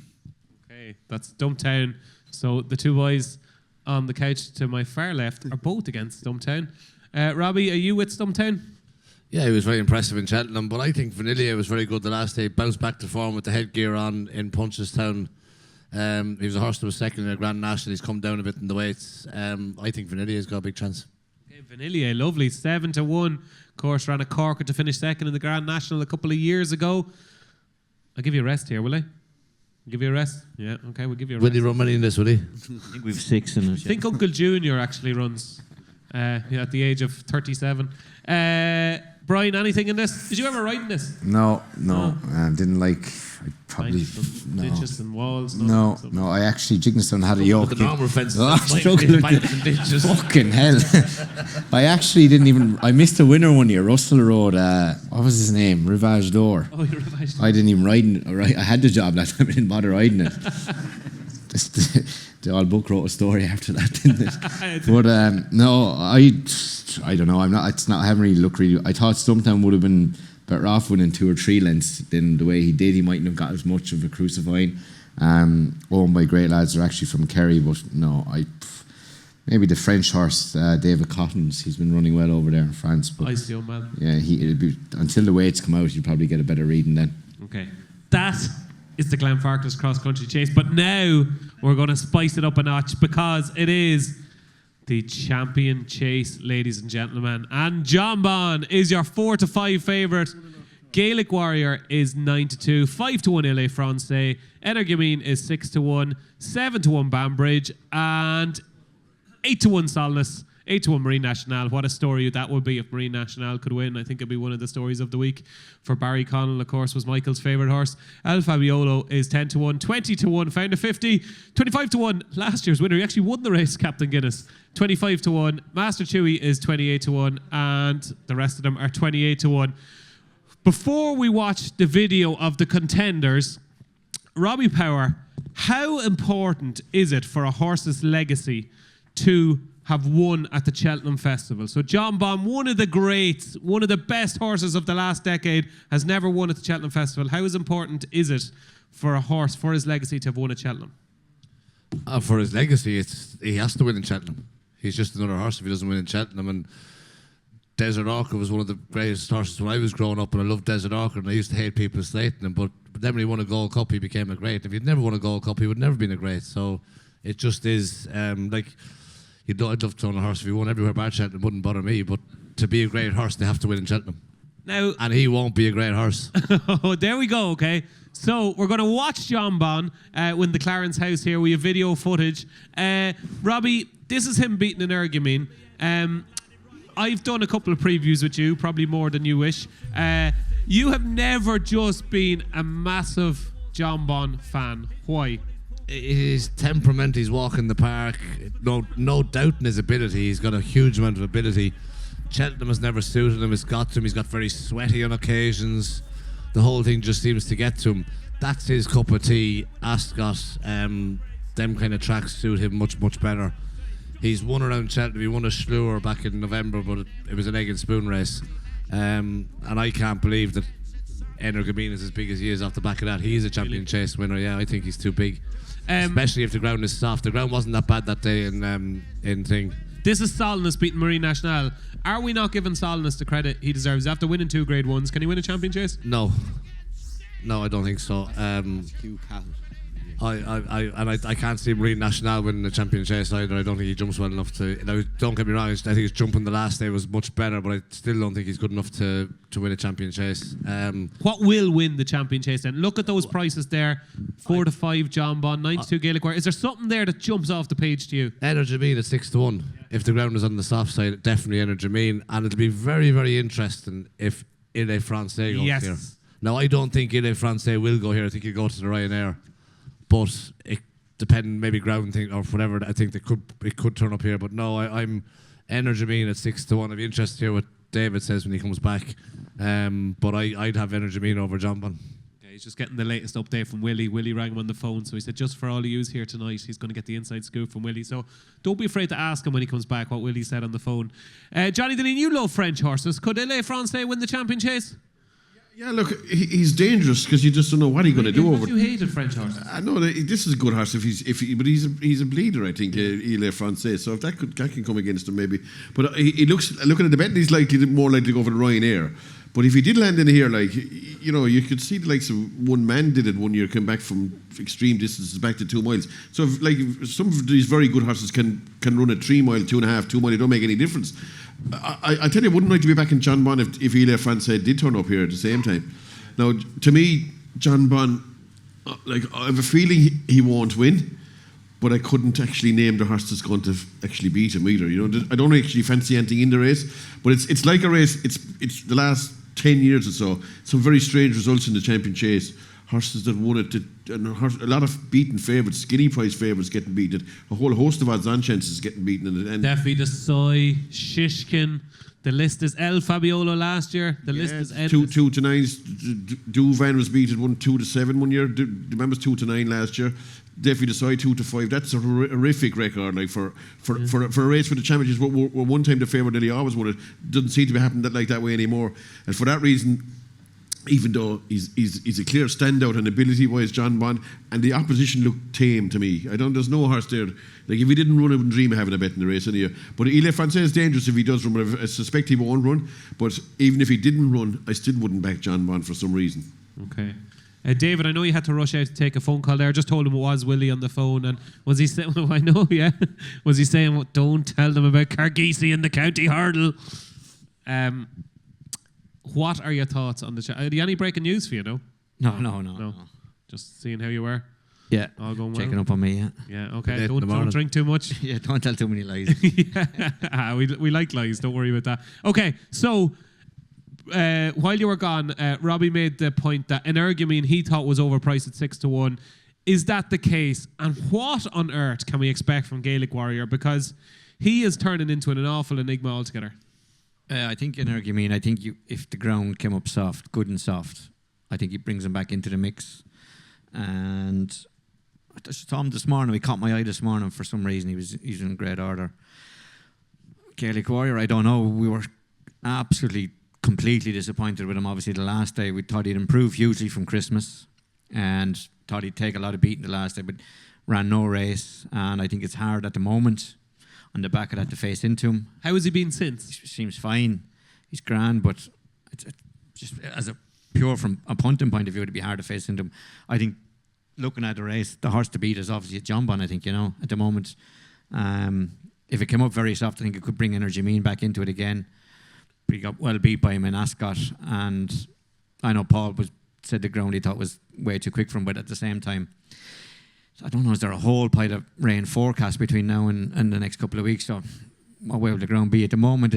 A: Okay, that's Stumptown. So the two boys on the couch to my far left are both against Stumptown. Robbie, are you with Stumptown?
D: Yeah, he was very impressive in Cheltenham, but I think Vanillier was very good the last day. Bounced back to form with the headgear on in Punchestown. He was a horse that was second in a Grand National. He's come down a bit in the weights. I think Vanillier's got a big chance.
A: Okay, Vanillier, lovely. 7-1. Of course, ran a corker to finish second in the Grand National a couple of years ago. I'll give you a rest here, will I? Give you a rest? Yeah, okay, we'll give you a rest.
D: Will he run many in this, will he?
F: I think we've 6 in it.
A: I think Uncle Junior actually runs at the age of 37. Bryan, anything in this? Did you ever ride in this?
B: No. Didn't like. I probably
A: ditches and walls.
B: No. I actually Jignestown had a yoke.
D: The normal fences.
B: I struggled with
D: ditches.
B: fucking hell. I actually didn't even. I missed a winner one year. Russell Road. What was his name? Rivage d'Or.
A: Oh, you revised.
B: I didn't even ride it. I had the job that time. I didn't bother riding it. The old book wrote a story after that, didn't it? But no, I don't know. I'm not. It's not. I haven't really looked really. I thought Stumptown would have been better off winning 2 or 3 lengths than the way he did. He mightn't have got as much of a crucifying. Owned by great lads are actually from Kerry, but no, maybe the French horse David Cotton's. He's been running well over there in France. But
A: I see, old man.
B: yeah, it'd be until the weights come out, you'll probably get a better reading then.
A: Okay, that is the Glenfarclas Cross Country Chase. But now we're going to spice it up a notch because it is the Champion Chase, ladies and gentlemen. And John Bon is your 4-5 favourite. Gaelic Warrior is 9-2, 5-1 Ile Francais. Energumene is 6-1, 7-1 Banbridge, and 8-1 Solness, 8-1 Marine National. What a story that would be if Marine National could win. I think it'd be one of the stories of the week. For Barry Connell, of course, was Michael's favourite horse. El Fabiolo is 10-1, 20-1, found a 50, 25-1. Last year's winner, he actually won the race, Captain Guinness. 25-1. Master Chewy is 28-1, and the rest of them are 28-1. Before we watch the video of the contenders, Robbie Power, how important is it for a horse's legacy to have won at the Cheltenham Festival? So John Bon, one of the greats, one of the best horses of the last decade, has never won at the Cheltenham Festival. How important is it for a horse, for his legacy, to have won at Cheltenham?
D: For his legacy, he has to win in Cheltenham. He's just another horse if he doesn't win in Cheltenham. And Desert Arkle was one of the greatest horses when I was growing up, and I loved Desert Arkle, and I used to hate people slating him, but then when he won a Gold Cup, he became a great. If he'd never won a Gold Cup, he would never been a great. So it just is I'd love to own a horse if he won everywhere bar Cheltenham. It wouldn't bother me, but to be a great horse, they have to win in Cheltenham.
A: Now,
D: And he won't be a great horse.
A: oh, there we go, okay. So we're going to watch John Bon win the Clarence House here. We have video footage. Robbie, this is him beating an Ergamine. I've done a couple of previews with you, probably more than you wish. You have never just been a massive John Bon fan. Why?
D: His temperament, he's walking the park, no doubt in his ability. He's got a huge amount of ability. Cheltenham has never suited him. It's got to him. He's got very sweaty on occasions. The whole thing just seems to get to him. That's his cup of tea. Ascot, them kind of tracks suit him much, much better. He's won around Cheltenham. He won a Schluer back in November, but it was an egg and spoon race. And I can't believe that Energamine is as big as he is off the back of that. He is a champion chase winner. Yeah, I think he's too big. Especially if the ground is soft. The ground wasn't that bad that day in thing.
A: This is Solanus beating Marine Nationale. Are we not giving Solanus the credit he deserves? After winning 2 Grade 1s, can he win a champion chase?
D: No, I don't think so. I can't see Marine Nationale winning the champion chase either. I don't think he jumps well enough to. Now, don't get me wrong. I think his jumping the last day was much better, but I still don't think he's good enough to win a champion chase.
A: What will win the champion chase then? Look at those prices there: 4 to 5 John Bon, 9 to 2 Gaelic Warrior. Is there something there that jumps off the page to you?
D: Energamine at 6 to 1. If the ground is on the soft side, definitely Energamine, and it'll be very, very interesting if Ile Francais goes here. Now, I don't think Ile Francais will go here. I think he'll go to the Ryanair. But it depending, maybe ground thing or whatever. I think it could turn up here. But no, I'm Energamine at 6 to 1. I'd be interested to hear what David says when he comes back. But I'd have Energamine over John Bon.
A: Okay, he's just getting the latest update from Willie. Willie rang him on the phone, so he said just for all of yous here tonight, he's going to get the inside scoop from Willie. So don't be afraid to ask him when he comes back what Willie said on the phone. Jonny Dineen, you love French horses. Could Ile Francais win the champion chase?
C: Yeah, look, he's dangerous because you just don't know what he's going to do over.
A: You hated French horses.
C: I know this is a good horse but he's a bleeder, I think. Ile Francais. So if that can come against him, maybe. But he looking at the bet, he's more likely to go for the Ryanair. But if he did land in here, you could see the likes of one man did it one year, come back from extreme distances back to 2 miles. So if some of these very good horses can run a 3 mile, 2.5, 2 mile, it don't make any difference. I tell you, I wouldn't like to be back in John Bon if Ile Francais did turn up here at the same time. Now, to me, John Bon, I have a feeling he won't win, but I couldn't actually name the horse that's going to actually beat him either. I don't actually fancy anything in the race, but it's like a race. It's the last 10 years or so. Some very strange results in the champion chase. Horses that won it, and a lot of beaten favourites, skinny price favourites getting beaten. A whole host of odds-on chances getting beaten. And
A: Defi, Desoy, Shishkin. The list is El Fabiolo last year. The list is El.
C: 2 to 9s. Duvan was beaten 1 2 to 7 one year. Remember 2 to 9 last year. Defi Desoy 2 to 5. That's a horrific record. For a race for the championships, where one time the favourite nearly always won it. Doesn't seem to be happening that way anymore. And for that reason, even though he's a clear standout and ability-wise, John Bon, and the opposition looked tame to me. There's no horse there. Like, if he didn't run, I wouldn't dream of having a bet in the race anyway. But Ile Francais is dangerous if he does run, but I suspect he won't run. But even if he didn't run, I still wouldn't back John Bon for some reason.
A: Okay. David, I know you had to rush out to take a phone call there. I just told him it was Willie on the phone, and was he saying, I know, yeah. Was he saying, well, don't tell them about Cargeesy and the county hurdle? What are your thoughts on the chat? Are there any breaking news for you, no?
F: No.
A: Just seeing how you were?
F: Yeah.
A: All going well?
F: Checking up on me, yeah.
A: Yeah, okay. Don't drink too much.
F: Yeah, don't tell too many lies.
A: Yeah. We like lies, don't worry about that. Okay, so while you were gone, Robbie made the point that Energamine he thought was overpriced at 6 to 1. Is that the case? And what on earth can we expect from Gaelic Warrior? Because he is turning into an awful enigma altogether.
F: I think Energamine, if the ground came up soft, good and soft, I think he brings him back into the mix. And I saw him this morning. He caught my eye this morning for some reason. He's in great order. Gaelic Warrior, I don't know. We were absolutely, completely disappointed with him. Obviously, the last day we thought he'd improve hugely from Christmas, and thought he'd take a lot of beating the last day, but ran no race. And I think it's hard at the moment on the back of that to face into him.
A: How has he been since?
F: He seems fine. He's grand, but it's just as from a punting point of view, it'd be hard to face into him. I think looking at the race, the horse to beat is obviously John Bon, I think, at the moment. if it came up very soft, I think it could bring Energy Mean back into it again. But he got well beat by him in Ascot, and I know Paul said the ground he thought was way too quick for him, but at the same time, I don't know, is there a whole pile of rain forecast between now and the next couple of weeks? So what way will the ground be? At the moment,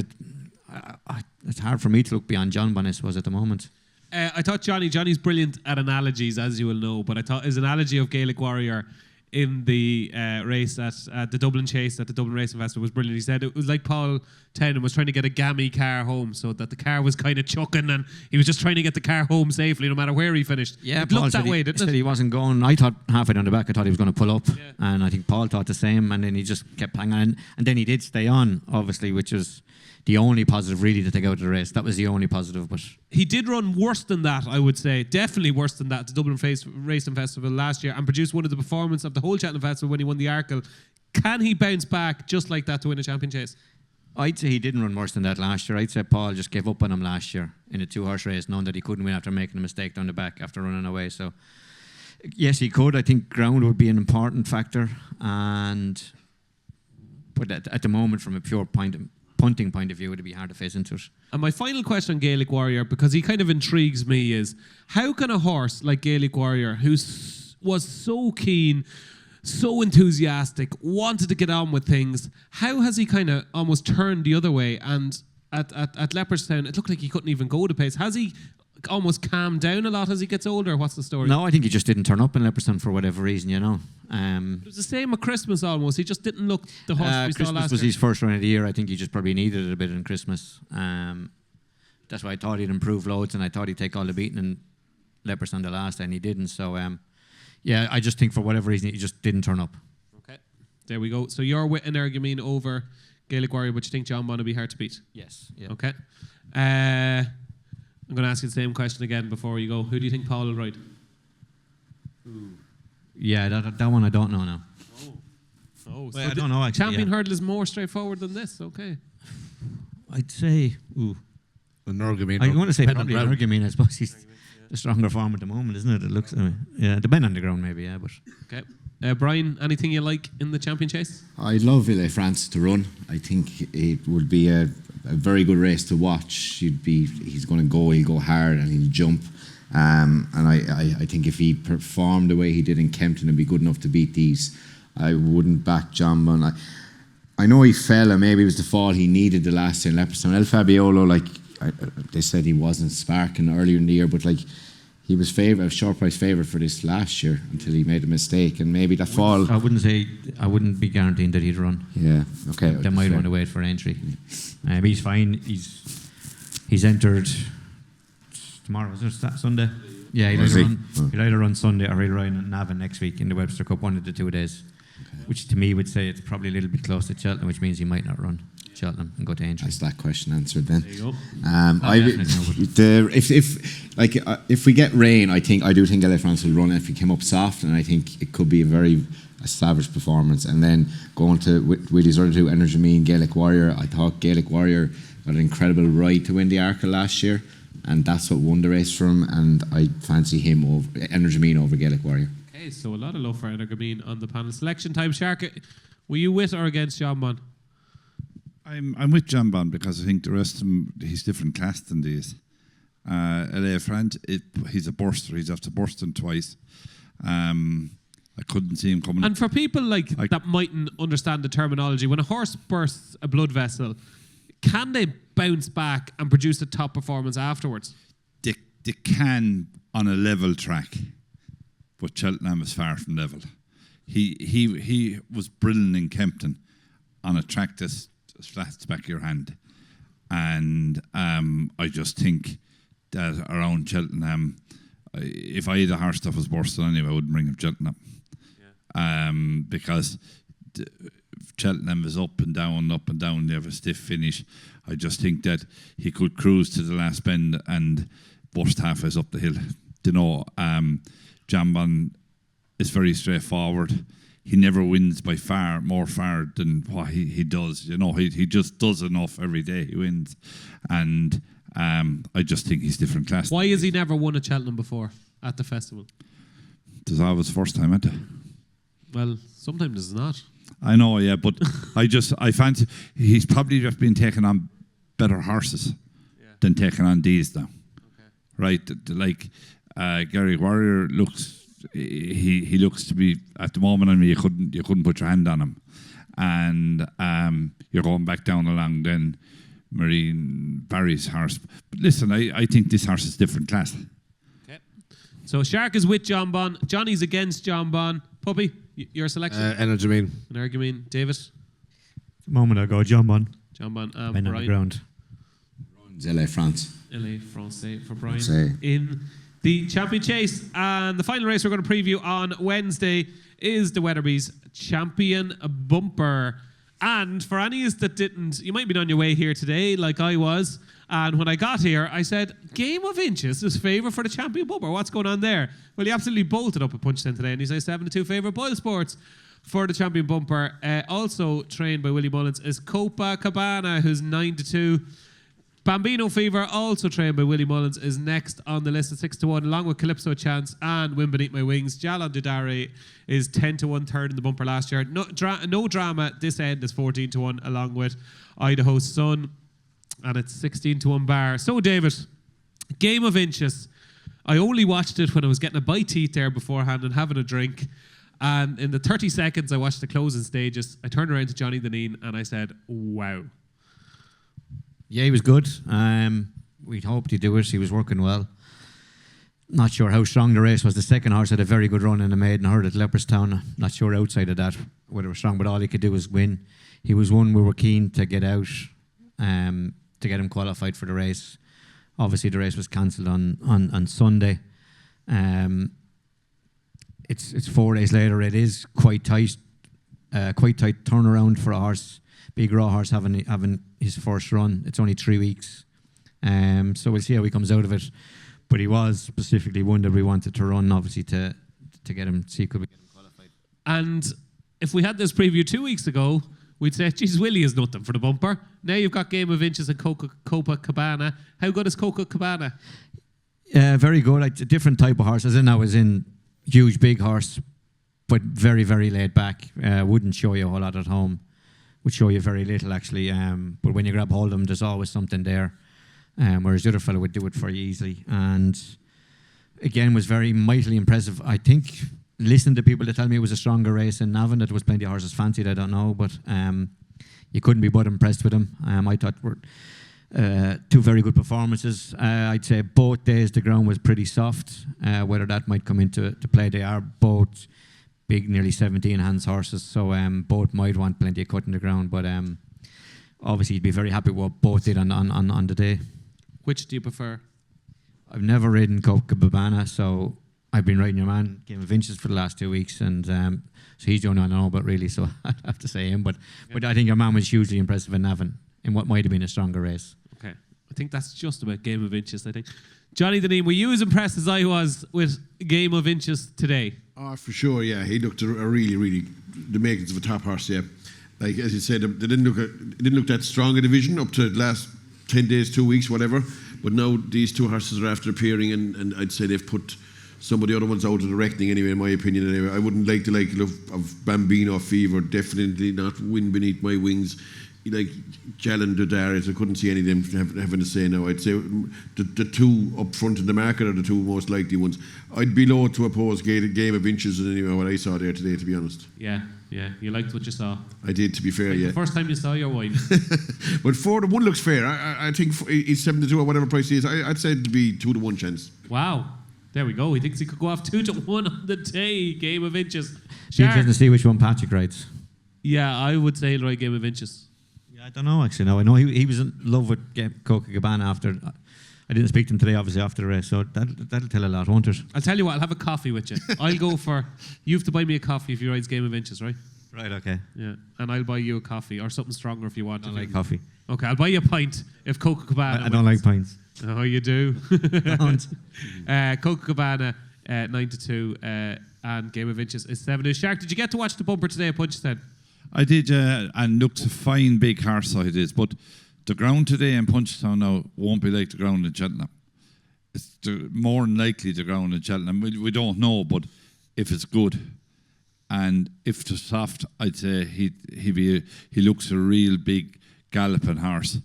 F: it's hard for me to look beyond John Bonn, I suppose, at the moment.
A: I thought Johnny's brilliant at analogies, as you will know, but I thought his analogy of Gaelic Warrior in the race at the Dublin Chase at the Dublin Racing Festival was brilliant. He said it was like Paul Tennant was trying to get a gammy car home, so that the car was kind of chucking and he was just trying to get the car home safely no matter where he finished.
F: Yeah,
A: it looked that way, didn't it?
F: Said he wasn't going. I thought halfway down the back, I thought he was going to pull up, and I think Paul thought the same, and then he just kept hanging on, and then he did stay on, obviously, which was the only positive really to take out of the race. That was the only positive. But
A: he did run worse than that, I would say. Definitely worse than that at the Dublin Racing Festival last year, and produced one of the performances of the whole Cheltenham Festival when he won the Arkle. Can he bounce back just like that to win a champion chase?
F: I'd say he didn't run worse than that last year. I'd say Paul just gave up on him last year in a 2-horse race, knowing that he couldn't win after making a mistake down the back after running away. So yes, he could. I think ground would be an important factor, but at the moment, from a pure punting point of view, it'd be hard to face into it.
A: And my final question on Gaelic Warrior, because he kind of intrigues me, is how can a horse like Gaelic Warrior, who was so keen, so enthusiastic, wanted to get on with things, how has he kind of almost turned the other way? And at Leopardstown, it looked like he couldn't even go the pace. Has he almost calmed down a lot as he gets older? What's the story?
F: No, I think he just didn't turn up in Leopardstown for whatever reason, you know.
A: It was the same at Christmas almost. He just didn't look the horse we saw
F: Christmas
A: last
F: was
A: year.
F: his first run of the year. I think he just probably needed it a bit in Christmas. That's why I thought he'd improve loads, and I thought he'd take all the beating in Leopardstown the last day, and he didn't. So, I just think for whatever reason he just didn't turn up.
A: Okay, there we go. So you're with an argument over Gaelic Warrior, but you think John Bonn will be hard to beat?
F: Yes. Yeah.
A: Okay. I'm going to ask you the same question again before you go. Who do you think Paul will ride?
F: Yeah, that one I don't know now.
A: Oh,
F: Well, I don't know, actually,
A: Champion
F: yeah.
A: hurdle is more straightforward than this. Okay.
F: I'd say,
D: An Energy
F: I'm going to say
D: depending
F: probably
D: on
F: an
D: ground.
F: Energy. I suppose he's the stronger form at the moment, isn't it? It looks, yeah, depending on the ground maybe, yeah, but.
A: Okay. Bryan, anything you like in the champion chase?
B: I'd love France to run. I think it would be a very good race to watch. He's going to go, he'll go hard and he'll jump. And I think if he performed the way he did in Kempton and be good enough to beat these, I wouldn't back John Bonn. I know he fell, and maybe it was the fall he needed the last day in Leopardstown. El Fabiolo, they said he wasn't sparking earlier in the year, but he was a short price favourite for this last year until he made a mistake, and maybe that fall.
F: I wouldn't be guaranteeing that he'd run.
B: Yeah, okay.
F: They might want to wait for entry. He's fine. He's entered tomorrow. Is it Sunday? Yeah, he'll either run Sunday or he'll ride in Navan next week in the Webster Cup, one of the 2 days. Okay. Which to me would say it's probably a little bit close to Cheltenham, which means he might not run Cheltenham and go to entry.
B: That's that question answered then.
A: There you go.
B: If we get rain, I do think LA France will run if he came up soft, and I think it could be a savage performance. And then going to Willie's other two, Energy Mean, Gaelic Warrior. I thought Gaelic Warrior got an incredible ride to win the Arkle last year, and that's what won the race for him. And I fancy him over Energy Mean over Gaelic Warrior.
A: Okay, so a lot of love for Energy Mean on the panel. Selection time, Shark. Were you with or against John Bonn?
G: I'm with John Bonn because I think the rest of him, he's different class than these. LA France, he's a burster. He's after bursting twice. I couldn't see him coming.
A: And for people that mightn't understand the terminology, when a horse bursts a blood vessel, can they bounce back and produce a top performance afterwards?
G: They can on a level track, but Cheltenham is far from level. He was brilliant in Kempton on a track that's flat to the back of your hand, and I just think that around Cheltenham, if I had a horse that was bursting anyway, I wouldn't bring him Cheltenham. Because Cheltenham is up and down. They have a stiff finish. I just think that he could cruise to the last bend and burst halfway up the hill. John Bonn is very straightforward. He never wins by more far than what he does. He just does enough every day. He wins, and I just think he's different class.
A: Why has he never won at Cheltenham before at the festival?
G: There's always first time, isn't it?
A: Well, sometimes it's not.
G: I know, yeah, but I fancy he's probably just been taking on better horses than taking on these now. Okay. Right? Like Gary Warrior looks, he looks to be at the moment. I mean, you couldn't put your hand on him, and you're going back down along then Marine Barry's horse. But listen, I think this horse is different class.
A: Okay. So Shark is with John Bon. Johnny's against John Bon. Puppy, your selection? Energumene. David?
F: A moment ago, John Bon.
A: John Bon.
F: Brian on the ground.
B: LA France.
A: LA France for Bryan
B: France.
A: In the Champion Chase. And the final race we're going to preview on Wednesday is the Weatherby's Champion Bumper. And for any of you that didn't, you might be on your way here today like I was. And when I got here, I said, Game of Inches is favourite for the Champion Bumper. What's going on there? Well, he absolutely bolted up at Punchestown today, and he's a 7-2 favourite. Boyle Sports for the Champion Bumper. Also trained by Willie Mullins is Copacabana, who's 9-2. Bambino Fever, also trained by Willie Mullins, is next on the list at 6-1, along with Calypso Chance and Wind Beneath My Wings. Jalon Dudare is 10-1, third in the bumper last year. No drama. This end is 14-1, along with Idaho Sun, and it's 16-1 bar. So, David, Game of Inches. I only watched it when I was getting a bite to eat there beforehand and having a drink. And in the 30 seconds I watched the closing stages, I turned around to Johnny Dineen and I said, wow.
F: Yeah, he was good. We'd hoped he'd do it. He was working well. Not sure how strong the race was. The second horse had a very good run in the maiden herd at Leopardstown. Not sure outside of that whether it was strong, but all he could do was win. He was one we were keen to get out, to get him qualified for the race. Obviously, the race was cancelled on Sunday. It's 4 days later. It is quite tight turnaround for a horse. Big raw horse having his first run. It's only 3 weeks. So we'll see how he comes out of it. But he was specifically one that we wanted to run, obviously, to get him, see could we get him qualified.
A: And if we had this preview 2 weeks ago, we'd say, geez, Willie is nothing for the bumper. Now you've got Game of Inches and Copacabana. How good is Copacabana?
F: Very good. A different type of horse. As in huge, big horse, but very, very laid back. Wouldn't show you a whole lot at home. Would show you very little, actually. But when you grab hold of him, there's always something there. Whereas the other fellow would do it for you easily. And again, was very mightily impressive. I think, listening to people that tell me it was a stronger race in Navan, that there was plenty of horses fancied, I don't know. But you couldn't be but impressed with him. I thought were two very good performances. I'd say both days the ground was pretty soft. Whether that might come into play, they are both big, nearly 17 hands horses, so both might want plenty of cut in the ground. But obviously, you'd be very happy with what both did on the day.
A: Which do you prefer?
F: I've never ridden Copacabana, so I've been riding your man, Game of Inches, for the last 2 weeks, and so he's the only one I know about, really, so I'd have to say him. But I think your man was hugely impressive in Navan, in what might have been a stronger race.
A: Okay. I think that's just about Game of Inches, I think. Johnny Dineen, were you as impressed as I was with Game of Inches today?
C: Oh, for sure, yeah. He looked a really, really, the makings of a top horse, yeah. Like, as you said, it didn't look that strong a division up to the last 10 days, 2 weeks, whatever. But now these two horses are after appearing, and I'd say they've put some of the other ones out of the reckoning anyway, in my opinion. Anyway, I wouldn't like the like of Bambino Fever, definitely not Wind Beneath My Wings. Like Jalon Dudare, I couldn't see any of them having a say now. I'd say the two up front in the market are the two most likely ones. I'd be low to oppose Game of Inches in anyway what I saw there today, to be honest.
A: Yeah. You liked what you saw.
C: I did, to be fair, yeah.
A: The first time you saw your wife.
C: But 4-1 looks fair. I think he's 7-2 or whatever price he is. I'd say it'd be 2-1 chance.
A: Wow. There we go. He thinks he could go off 2-1 on the day. Game of Inches.
F: Be interesting to see which one Patrick rides.
A: Yeah, I would say he'll ride Game of Inches.
F: Yeah, I don't know, actually. No, I know he was in love with Copacabana after. I didn't speak to him today, obviously, after the race, so that'll tell a lot, won't it?
A: I'll tell you what, I'll have a coffee with you. I'll go for... You have to buy me a coffee if he rides Game of Inches, right?
F: Right, okay.
A: Yeah, and I'll buy you a coffee, or something stronger if you want.
F: I don't like coffee.
A: Okay, I'll buy you a pint if Copacabana...
F: I don't like pints.
A: Oh, you do?
F: Don't.
A: Copacabana, 9-2, and Game of Inches is 7-2. Shark, did you get to watch the bumper today at Punchestown?
G: I did, and looked a fine big horse it is, but the ground today in Punchestown now won't be like the ground in Cheltenham. It's more than likely the ground in Cheltenham. We don't know, but if it's good, And if to soft, I'd say he looks a real big galloping horse.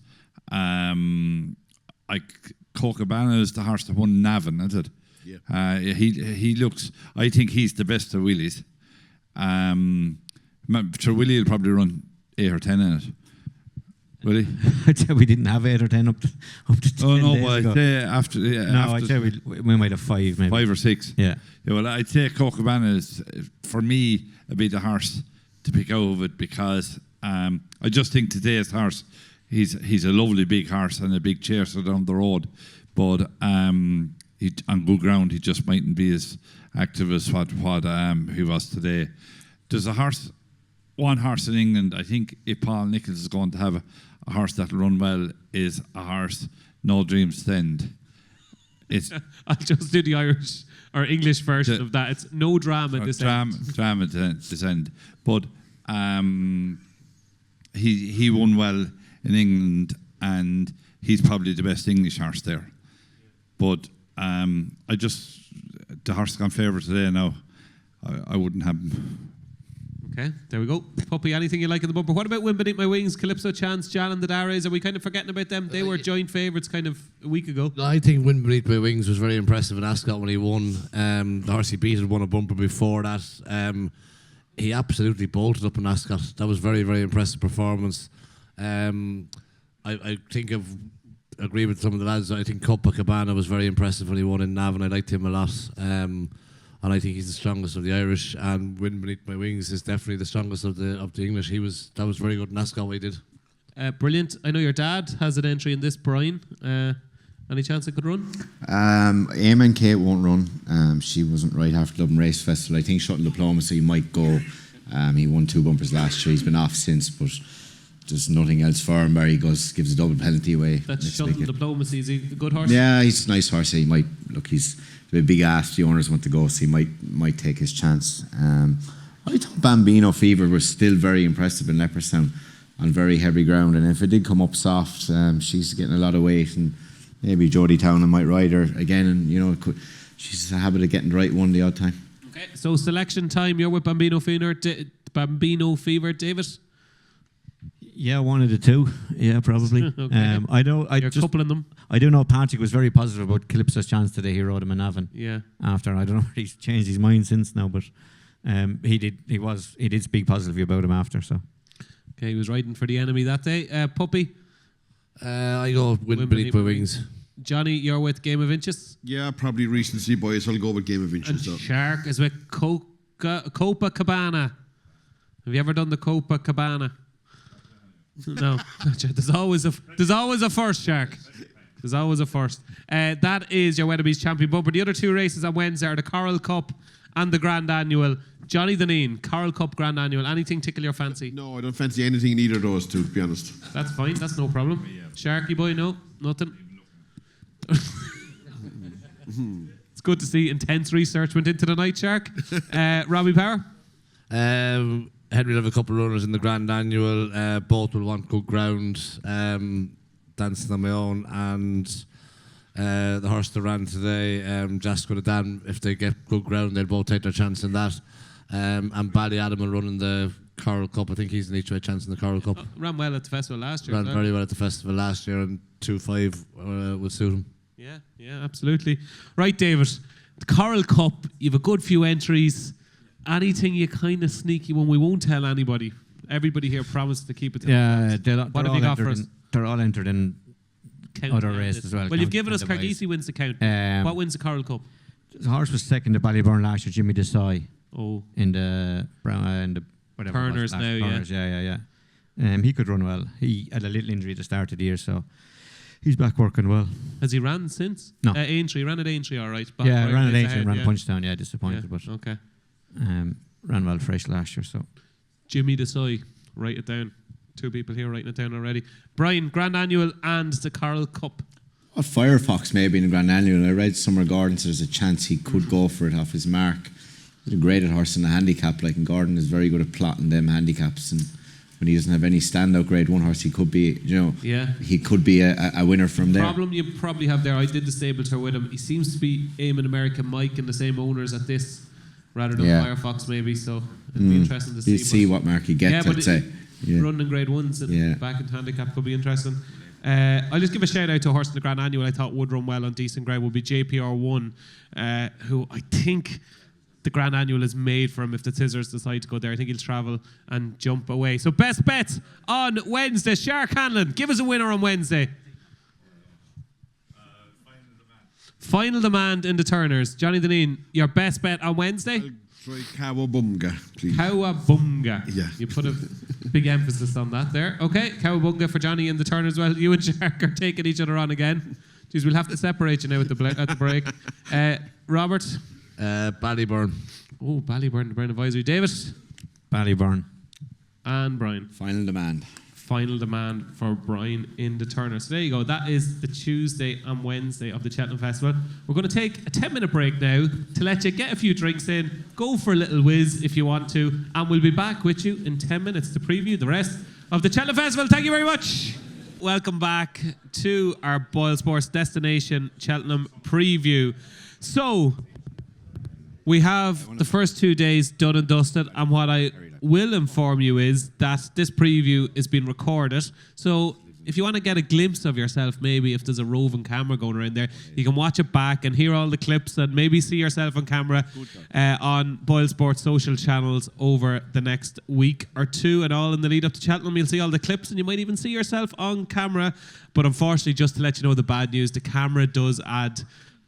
G: Cocabana is the horse that won Navan, isn't it?
C: Yeah.
G: He looks. I think he's the best of Willies. Sure, Willie will probably run 8 or 10 in it. Will he?
F: I'd say we didn't have 8 or 10 up to 10
G: Oh no,
F: days
G: well,
F: ago.
G: I'd say after.
F: I'd say we might have 5 maybe.
G: 5 or 6.
F: Yeah.
G: Well, I'd say Cocabana is, for me, a bit the horse to pick out of it because I just think today's horse, he's a lovely big horse and a big chaser down the road, but on good ground he just mightn't be as active as what he was today. There's one horse in England. I think if Paul Nicholls is going to have a horse that'll run well, is a horse No Dreams Stand. It's
A: I'll just do the Irish or English version of that. It's No Drama Descent.
G: Drama Descent. But he won well in England, and he's probably the best English horse there. But the horse gone favourite today now. I wouldn't have him.
A: Okay, there we go. Puppy, anything you like in the bumper? What about Win Beneath My Wings, Calypso Chance, Jan and the Dares? Are we kind of forgetting about them? They were joint favourites kind of a week ago.
D: I think Win Beneath My Wings was very impressive in Ascot when he won. The horse he beat had won a bumper before that. He absolutely bolted up in Ascot. That was very, very impressive performance. I think I've agreed with some of the lads. I think Copacabana was very impressive when he won in Navan. I liked him a lot. And I think he's the strongest of the Irish. And Win Beneath My Wings is definitely the strongest of the English. That was very good in Ascot what he did.
A: Brilliant. I know your dad has an entry in this, Bryan. Any chance it could run?
B: Eamon Kate won't run. She wasn't right after Dublin Race Festival. I think Shuttle Diplomacy might go. He won 2 bumpers last year. He's been off since, but there's nothing else for him. Where he gives a double penalty away.
A: That's Shuttle Diplomacy. Is he a good horse?
B: Yeah, he's a nice horse. He might look. He's a big ass. The owners want to go, so he might take his chance. I thought Bambino Fever was still very impressive in Leopardstown on very heavy ground, and if it did come up soft, she's getting a lot of weight, and maybe Jodie Townend might ride her again, and she's a habit of getting the right one the odd time.
A: Okay, so selection time. You're with Bambino Fever, David.
F: Yeah, one of the two. Yeah, probably.
A: Okay.
F: I know.
A: You're coupling them.
F: I do know Patrick was very positive about Calypso's Chance today. He rode him in Navan.
A: Yeah.
F: After, I don't know if he's changed his mind since now, but he did speak positively about him after. So.
A: Okay, he was riding for the enemy that day. Puppy.
D: I go Win Beneath My Wings.
A: Johnny, you're with Game of Inches.
C: Yeah, probably recency bias. I'll go with Game of
A: And
C: Inches.
A: Shark is with Copacabana. Have you ever done the Copacabana? No, there's always a first, Shark. There's always a first. That is your Weatherby's champion bumper. The other 2 races on Wednesday are the Coral Cup and the Grand Annual. Johnny Dineen, Coral Cup, Grand Annual. Anything tickle your fancy?
C: No, I don't fancy anything in either of those two, to be honest.
A: That's fine. That's no problem. Sharky boy, no, nothing. It's good to see intense research went into the night, Shark. Robbie Power.
D: Henry will have a couple of runners in the Grand Annual. Both will want good ground. Dancing on my own, and the horse that ran today, Jasco the Dan, if they get good ground, they'll both take their chance in that. And Ballyadam will run in the Coral Cup. I think he's an each way chance in the Coral Cup.
A: Ran well at the festival last year.
D: Ran very well at the festival last year, and 2-5 would suit him.
A: Yeah, absolutely. Right, David. The Coral Cup, you have a good few entries. Anything you kind of sneaky one, we won't tell anybody. Everybody here promised to keep it to
F: themselves.
A: What have you got for us?
F: They're all entered in other races as well.
A: Well, you've given us Cargisi wins the count. What wins the Coral Cup?
F: The horse was second to Ballyburn last year, Jimmy Desai.
A: Oh.
F: In the whatever
A: Turners
F: it was,
A: now,
F: Turners, yeah. He could run well. He had a little injury at the start of the year, so he's back working well.
A: Has he ran since?
F: No.
A: Aintree, ran at Aintree, all right.
F: Yeah, ran at Aintree and ran Punchdown, disappointed.
A: Yeah,
F: but
A: okay.
F: Ran well fresh last year, so.
A: Jimmy Desai, write it down. 2 people here writing it down already. Bryan, Grand Annual and the Coral Cup.
B: Well, Firefox maybe in the Grand Annual. I read somewhere Gordon says there's a chance he could go for it off his mark. He's a graded horse in the handicap, and Gordon is very good at plotting them handicaps, and when he doesn't have any standout grade 1 horse, he could be, he could be a winner from there.
A: The problem you probably have there, I did the stable tour with him. He seems to be aiming American Mike and the same owners at this. rather than
B: Yeah.
A: Firefox maybe. So it'd be interesting to see.
B: You'd see what mark he gets, I'd say. Yeah.
A: Running in grade ones and back into handicap could be interesting. I'll just give a shout out to a horse in the Grand Annual I thought would run well on decent ground would be JPR1, who I think the Grand Annual is made for him if the Scissors decide to go there. I think he'll travel and jump away. So best bets on Wednesday. Shark Hanlon, give us a winner on Wednesday. Final demand in the Turners. Johnny Dineen, your best bet on Wednesday?
C: I'll try Cowabunga, please.
A: Cowabunga.
C: Yeah.
A: You put a big emphasis on that there. Okay, Cowabunga for Johnny and the Turners as well. You and Shark are taking each other on again. Jeez, we'll have to separate you now at the break. Robert?
D: Ballyburn.
A: Oh, Ballyburn, the Brown Advisory. David?
F: Ballyburn.
A: And Brian.
B: Final demand.
A: Final demand for Bryan in the Turner. So there you go. That is the Tuesday and Wednesday of the Cheltenham Festival. We're going to take a 10-minute break now to let you get a few drinks in, go for a little whiz if you want to, and we'll be back with you in 10 minutes to preview the rest of the Cheltenham Festival. Thank you very much. Welcome back to our Boyle Sports Destination Cheltenham Preview. So, we have the first 2 days done and dusted, and what I will inform you is that this preview is being recorded. So if you want to get a glimpse of yourself, maybe if there's a roving camera going around there, you can watch it back and hear all the clips and maybe see yourself on camera on Boyle Sports social channels over the next week or two, and all in the lead up to Cheltenham. You'll see all the clips and you might even see yourself on camera. But unfortunately, just to let you know the bad news, the camera does add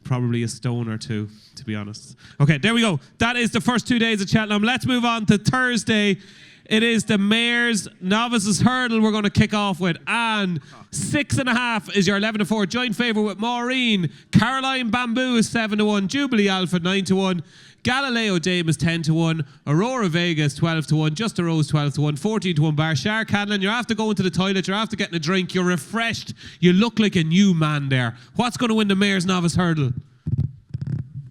A: probably a stone or two, to be honest. Okay, there we go. That is the first 2 days of Cheltenham. Let's move on to Thursday. It is the Mayor's Novices Hurdle we're going to kick off with. And 6.5 is your 11-4 joint favourite with Maureen. Caroline Bamboo is 7-1. Jubilee Alpha 9-1. Galileo Dame is 10-1. Aurora Vega is 12-1. Just a Rose 12-1. 14-1 bar. Shark Hanlon, you're after going to the toilet. You're after getting a drink. You're refreshed. You look like a new man there. What's going to win the Mayor's Novice Hurdle?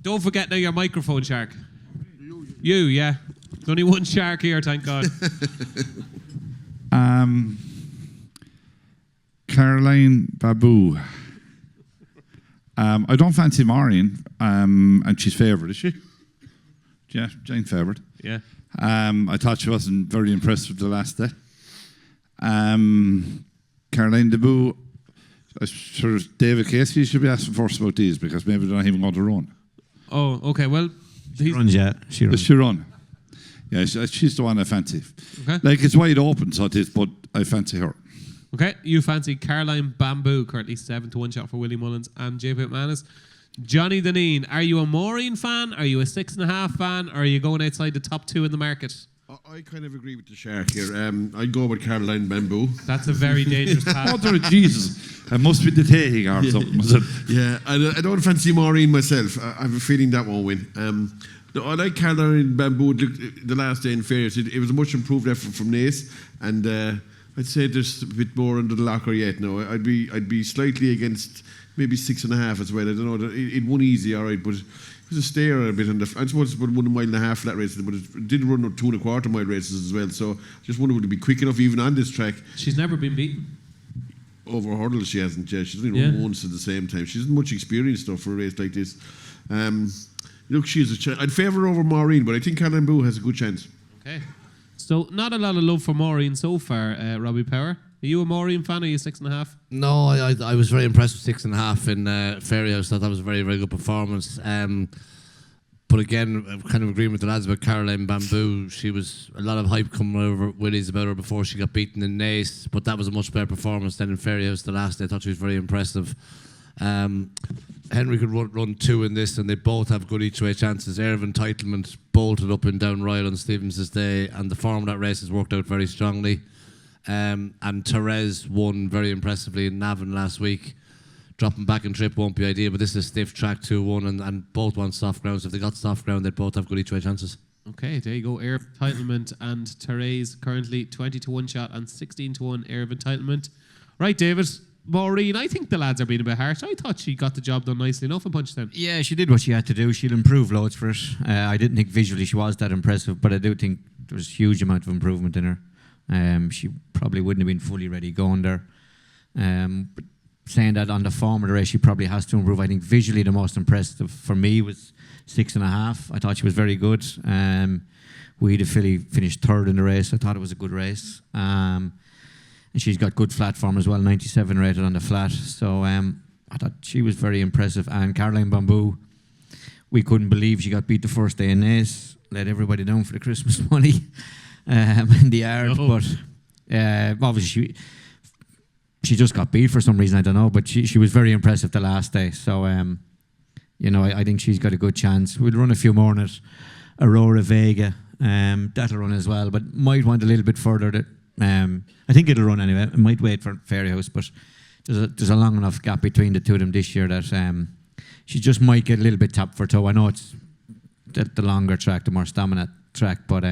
A: Don't forget now your microphone, Shark. You, yeah. There's only one Shark here, thank God.
G: Caroline Babu. I don't fancy Maureen, and she's favoured, is she? Yeah, giant favourite.
A: Yeah.
G: I thought she wasn't very impressed with the last day. Caroline Babu, sort of David Casey should be asking first about these because maybe they're not even going to run.
A: Oh, okay, well...
F: She runs, yeah. She runs.
G: Does she run? Yeah, she's the one I fancy.
A: Okay.
G: Like, it's wide open, so it is, but I fancy her.
A: Okay, you fancy Caroline Bamboo, currently 7-1 shot for Willie Mullins and J. McManus. Johnny Dineen, are you a Maureen fan? Are you a 6.5 fan? Or are you going outside the top two in the market?
C: I kind of agree with the Shark here. I'd go with Caroline Bamboo.
A: That's a very dangerous path.
G: Mother of Jesus. It must be the taking or something, was it?
C: Yeah, I don't fancy Maureen myself. I have a feeling that won't win. No, I like Caroline Bamboo. The last day in fairness, it was a much improved effort from Nace, and I'd say there's a bit more under the locker yet. No, I'd be slightly against maybe 6.5 as well. I don't know. It won easy, all right, but it was a stayer a bit. I suppose it's about 1.5 mile flat races, but it did run 2.25 mile races as well. So I just wonder would it be quick enough even on this track.
A: She's never been beaten.
C: Over hurdles she hasn't. Yeah, she's only run once at the same time. She hasn't much experience though for a race like this. Look, I'd favour her over Maureen, but I think Caroline Bamboo has a good chance.
A: Okay. So not a lot of love for Maureen so far, Robbie Power. Are you a Maureen fan? Are you 6.5?
D: No, I was very impressed with 6.5 in Fairy House. Thought that was a very, very good performance. But again, I'm kind of agreeing with the lads about Caroline Bamboo. She was a lot of hype coming over Willie's about her before she got beaten in Nace, but that was a much better performance than in Fairy House the last day. I thought she was very impressive. Henry could run two in this, and they both have good each way chances. Air of Entitlement bolted up and down Royal on Stevens' day, and the form of that race has worked out very strongly. And Therese won very impressively in Navan last week. Dropping back and trip won't be ideal, but this is a stiff track 2-1, and both want soft ground. So if they got soft ground, they'd both have good each way chances.
A: Okay, there you go. Air of Entitlement and Therese currently 20-1 shot and 16-1 Air of Entitlement. Right, David. Maureen, I think the lads are being a bit harsh. I thought she got the job done nicely enough in Punchestown.
F: Yeah, she did what she had to do. She'll improve loads for it. I didn't think visually she was that impressive, but I do think there was a huge amount of improvement in her. She probably wouldn't have been fully ready going there. But saying that on the form of the race, she probably has to improve. I think visually the most impressive for me was 6.5. I thought she was very good. We the filly finished third in the race. I thought it was a good race. And she's got good flat form as well, 97 rated on the flat. So I thought she was very impressive. And Caroline Bamboo, we couldn't believe she got beat the first day in Naas. Let everybody down for the Christmas money in the yard.
A: No.
F: But obviously she just got beat for some reason, I don't know. But she was very impressive the last day. So, I think she's got a good chance. We'll run a few more on it. Aurora Vega, that'll run as well, but might want a little bit further. I think it'll run anyway. It might wait for Fairy House, but there's a long enough gap between the two of them this year that she just might get a little bit tapped for toe. I know it's the longer track, the more stamina track, but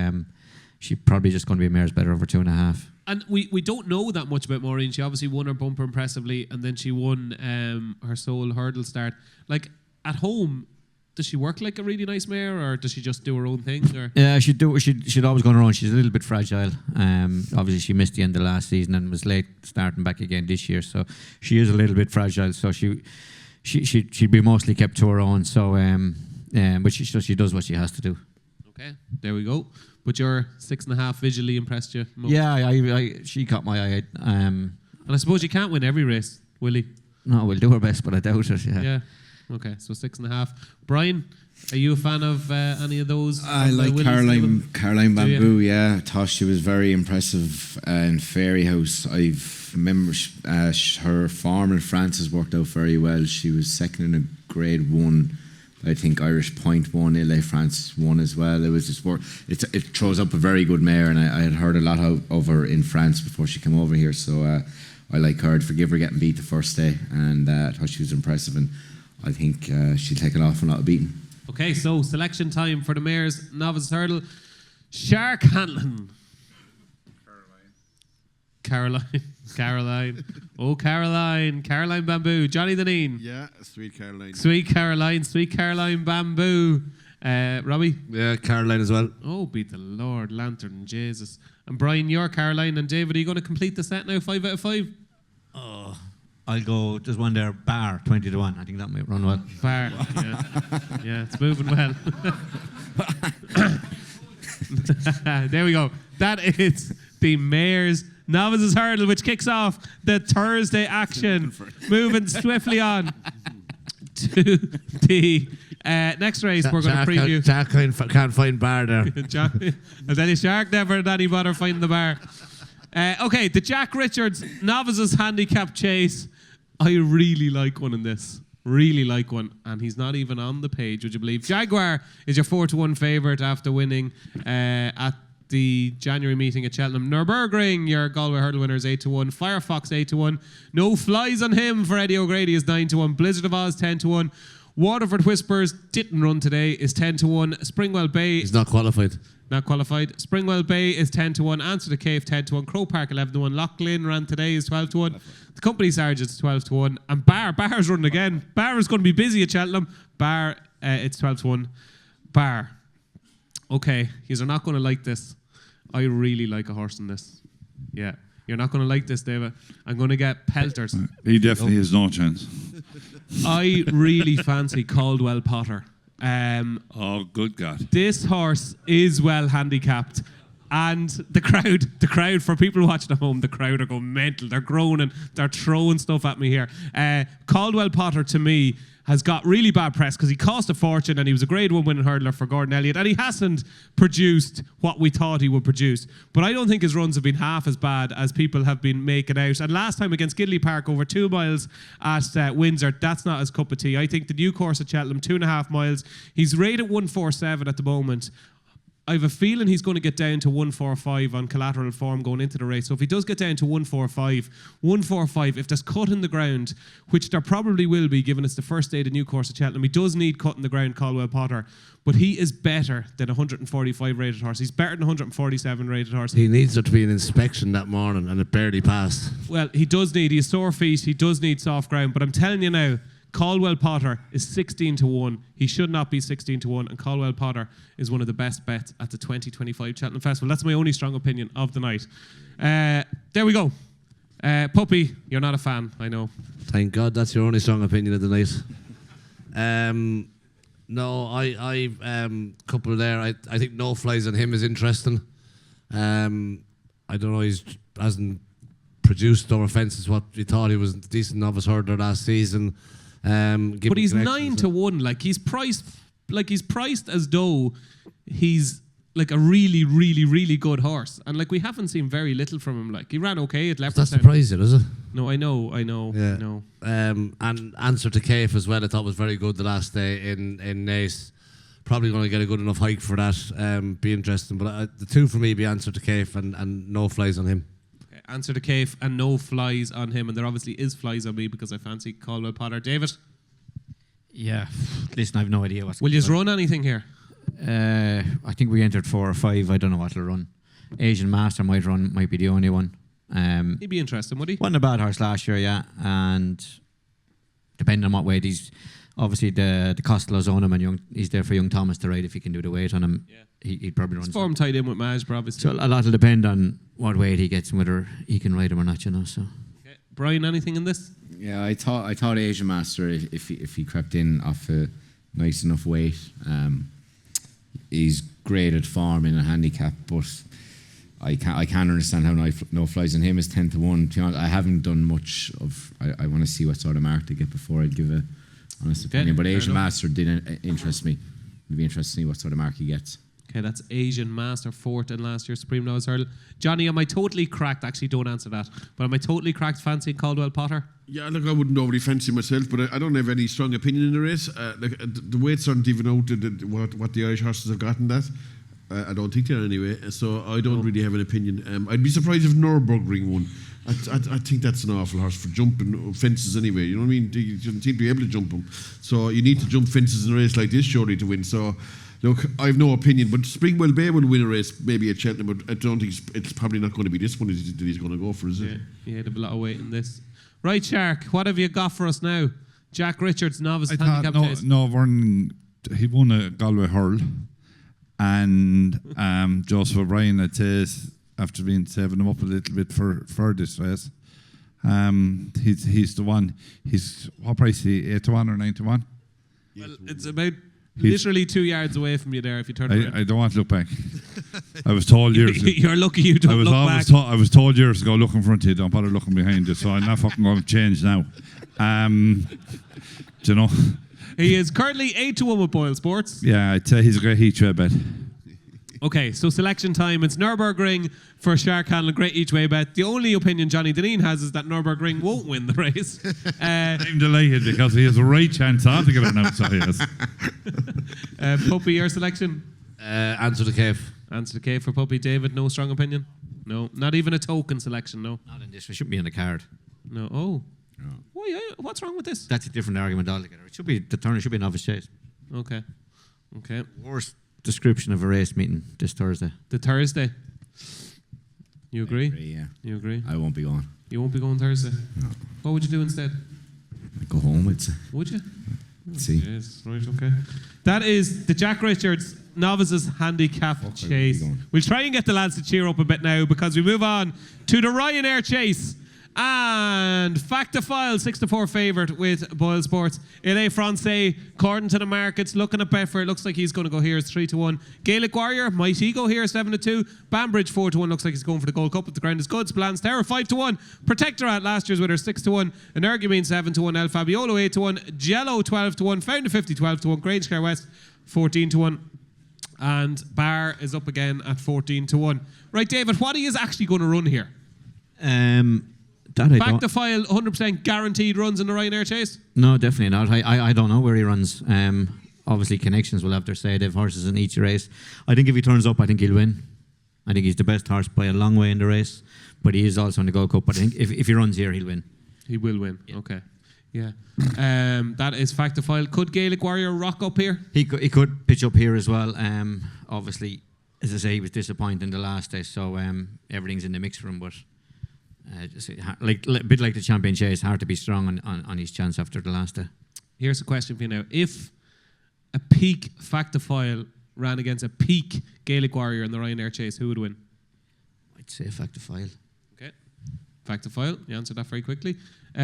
F: she probably just going to be a mare's better over 2.5.
A: And we don't know that much about Maureen. She obviously won her bumper impressively, and then she won her sole hurdle start. Like, at home, does she work like a really nice mare, or does she just do her own thing? Or?
F: Yeah, she'd always go on her own. She's a little bit fragile. Obviously, she missed the end of last season and was late starting back again this year. So she is a little bit fragile. So she'd be mostly kept to her own. So, but she does what she has to do.
A: Okay, there we go. But your 6.5 visually impressed you most?
F: Yeah, she caught my eye.
A: And I suppose you can't win every race, will he?
F: No, we'll do our best, but I doubt it. Yeah.
A: Okay, so 6.5. Brian, are you a fan of any of those?
B: I like Caroline Bamboo. Yeah, I thought she was very impressive in Fairy House. I remember her form in France has worked out very well. She was second in a Grade 1. I think Irish Point won, LA France won as well. It was just it throws up a very good mare, and I had heard a lot of her in France before she came over here. So I like her. I'd forgive her getting beat the first day, and I thought she was impressive, and I think she'll take an awful lot of beating.
A: Okay, so selection time for the mares novice hurdle. Shark Hanlon. Caroline. Oh, Caroline Bamboo. Jonny Dineen.
C: Yeah, Sweet Caroline.
A: Sweet Caroline Bamboo. Robbie?
D: Yeah, Caroline as well.
A: Oh, be the Lord, Lantern, Jesus. And Brian, you're Caroline, and David, are you going to complete the set now, 5 out of 5?
F: Oh, I'll go, there's one there, Bar, 20 to 1. I think that might run well.
A: Bar, yeah. Yeah, it's moving well. There we go. That is the mares novices hurdle, which kicks off the Thursday action. Moving swiftly on to the next race. We're going to preview.
D: Jack can't find Bar there.
A: And then Shark never did any bother finding the bar. Okay, the Jack Richards Novices Handicap Chase. I really like one in this. Really like one. And he's not even on the page, would you believe? Jaguar is your 4-1 favourite after winning at the January meeting at Cheltenham. Nürburgring, your Galway hurdle winner, is 8-1. Firefox 8-1. No flies on him for Eddie O'Grady is 9-1. Blizzard of Oz 10-1. Waterford Whispers didn't run today, is 10-1. Springwell Bay.
D: He's not qualified.
A: Springwell Bay is 10-1. Answer the Cave 10-1. Crow Park 11-1. Loch Lynn ran today is 12-1. The Company Sergeant's 12-1. And Bar's running again. Bar is going to be busy at Cheltenham. Bar, it's 12-1. Bar. Okay, you're not going to like this. I really like a horse in this. Yeah. You're not going to like this, David. I'm going to get pelters.
G: He definitely has no chance.
A: I really fancy Caldwell Potter.
G: Oh, good God.
A: This horse is well handicapped. And the crowd, for people watching at home, the crowd are going mental. They're groaning. They're throwing stuff at me here. Caldwell Potter, to me, has got really bad press because he cost a fortune and he was a Grade 1 winning hurdler for Gordon Elliott, and he hasn't produced what we thought he would produce. But I don't think his runs have been half as bad as people have been making out. And last time against Gidley Park, over 2 miles at Windsor, that's not his cup of tea. I think the new course at Cheltenham, 2.5 miles, he's rated 147 at the moment. I have a feeling he's going to get down to 145 on collateral form going into the race. So if he does get down to 145, if there's cut in the ground, which there probably will be given it's the first day of the new course at Cheltenham, he does need cut in the ground, Caldwell Potter. But he is better than a 145 rated horse. He's better than a 147 rated horse.
D: He needs there to be an inspection that morning and it barely passed.
A: Well, he has sore feet, he does need soft ground. But I'm telling you now, Caldwell Potter is 16-1. He should not be 16-1, and Caldwell Potter is one of the best bets at the 2025 Cheltenham Festival. That's my only strong opinion of the night. There we go. Puppy, you're not a fan, I know.
D: Thank God that's your only strong opinion of the night. No, I couple there. I think no flies on him is interesting. I don't know. Hasn't produced over fences what we thought. He was a decent novice hurdler last season.
A: But he's 9-1. Like he's priced as though he's like a really, really, really good horse. And like we haven't seen very little from him. Like he ran okay at Leopardstown.
D: That surprised you, does it?
A: No, I know.
D: Yeah.
A: I know.
D: And Answer to Cafe as well, I thought was very good the last day in Naas. Probably going to get a good enough hike for that. Be interesting. But the two for me be Answer to Cafe and no flies on him.
A: Okay, Answer to Cafe and no flies on him. And there obviously is flies on me because I fancy Caldwell Potter. David?
F: Yeah, listen, I have no idea what's
A: Will you run anything here?
F: I think we entered 4 or 5. I don't know what will run. Asian Master might be the only one.
A: He'd be interesting, would he?
F: Wasn't a bad horse last year, yeah. And depending on what weight he's obviously the Costello's on him, and he's there for young Thomas to ride if he can do the weight on him. Yeah. He'd probably run.
A: His form tied in with Majbra, obviously.
F: So a lot will depend on what weight he gets and whether he can ride him or not, you know. So.
A: Okay. Bryan, anything in this?
B: Yeah, I thought Asian Master, if he crept in off a nice enough weight, he's great at form in a handicap, but I can't understand how no flies on him is 10-1. To be honest, I haven't done much of. I want to see what sort of mark to get before I give a honest opinion. But Asian Master didn't interest me. It'd be interesting to see what sort of mark he gets.
A: Okay, that's Asian Master, 4th in last year's Supreme Novice Hurdle. Jonny, am I totally cracked? Actually, don't answer that. But am I totally cracked fancying Caldwell Potter?
C: Yeah, look, I wouldn't overly fancy myself, but I don't have any strong opinion in the race. The weights aren't even out what the Irish horses have gotten that. I don't think they are anyway, so I don't really have an opinion. I'd be surprised if Nürburgring won. I think that's an awful horse for jumping fences anyway. You know what I mean? You shouldn't seem to be able to jump them. So you need to jump fences in a race like this, surely, to win. So, look, I have no opinion, but Springwell Bay will win a race, maybe at Cheltenham, but I don't think it's probably not going to be this one that he's going to go for, is it?
A: Yeah, there'll be a lot of weight in this. Right, Shark, what have you got for us now? Jack Richards, novice handicap chase.
G: He won a Galway hurl, and Joseph O'Brien, I'd say, after being saving him up a little bit for this race, he's the one. He's what price? Is he 8-1 or 9-1?
A: Well, it's about literally 2 yards away from you there. If you turn around,
G: I don't want to look back. I was told years ago.
A: You're lucky you don't look back.
G: I was told years ago, look in front of you, don't bother looking behind you. So I'm not fucking going to change now. Do you know?
A: He is currently 8-1 with Boyle Sports.
G: Yeah, I'd say he's a great each way bet.
A: Okay, so selection time. It's Nürburgring for Shark Hanlon, great each way bet. The only opinion Jonny Dineen has is that Nürburgring won't win the race.
G: I'm delighted because he has a right chance on to get it now, so he is.
A: Puppy, your selection?
D: Answer to Cave.
A: Answer to Cave for Puppy. David, no strong opinion? No, not even a token selection, no?
F: Not in this. It shouldn't be on the card.
A: No. Oh. No. What's wrong with this?
F: That's a different argument altogether. It should be the turn. It should be a novice chase.
A: Okay.
F: Worst description of a race meeting this Thursday.
A: The Thursday. You agree?
B: I agree, yeah.
A: You agree?
B: I won't be going.
A: You won't be going Thursday?
B: No.
A: What would you do instead?
B: I'd go home, I'd say.
A: Would you?
B: See.
A: Yes, right, okay. That is the Jack Richards Novices Handicap Chase. We'll try and get the lads to cheer up a bit now because we move on to the Ryanair Chase. And Facta File, 6-4 favourite with Boyle Sports. Il est Francais, according to the markets, looking at Betfair, it looks like he's going to go here as 3-1. Gaelic Warrior, might he go here 7-2? Banbridge 4-1, looks like he's going for the Gold Cup if the ground is good. Spillans Terror 5-1. Protectorat, last year's winner 6-1. Energumene 7-1. El Fabiolo 8-1. Jello 12-1. Founder 50 12-1. Grangecar West 14-1. And Bar is up again at 14-1. Right, David, what he is actually going to run here? Back the file, 100% guaranteed runs in the Ryanair Chase?
F: No, definitely not. I don't know where he runs. Obviously, Connections will have their say. They have horses in each race. I think if he turns up, I think he'll win. I think he's the best horse by a long way in the race. But he is also in the Gold Cup. But I think if he runs here, he'll win.
A: He will win. Yeah. Okay. Yeah. That is Fact of File. Could Gaelic Warrior rock up here?
F: He could pitch up here as well. Obviously, as I say, he was disappointing the last day. So everything's in the mix for him. But just a bit like the Champion Chase, hard to be strong on his chance after the last day.
A: Here's a question for you now. If a peak Fact of File ran against a peak Gaelic Warrior in the Ryanair Chase, who would win?
F: I'd say Fact of File.
A: Okay. Fact of File. You answered that very quickly.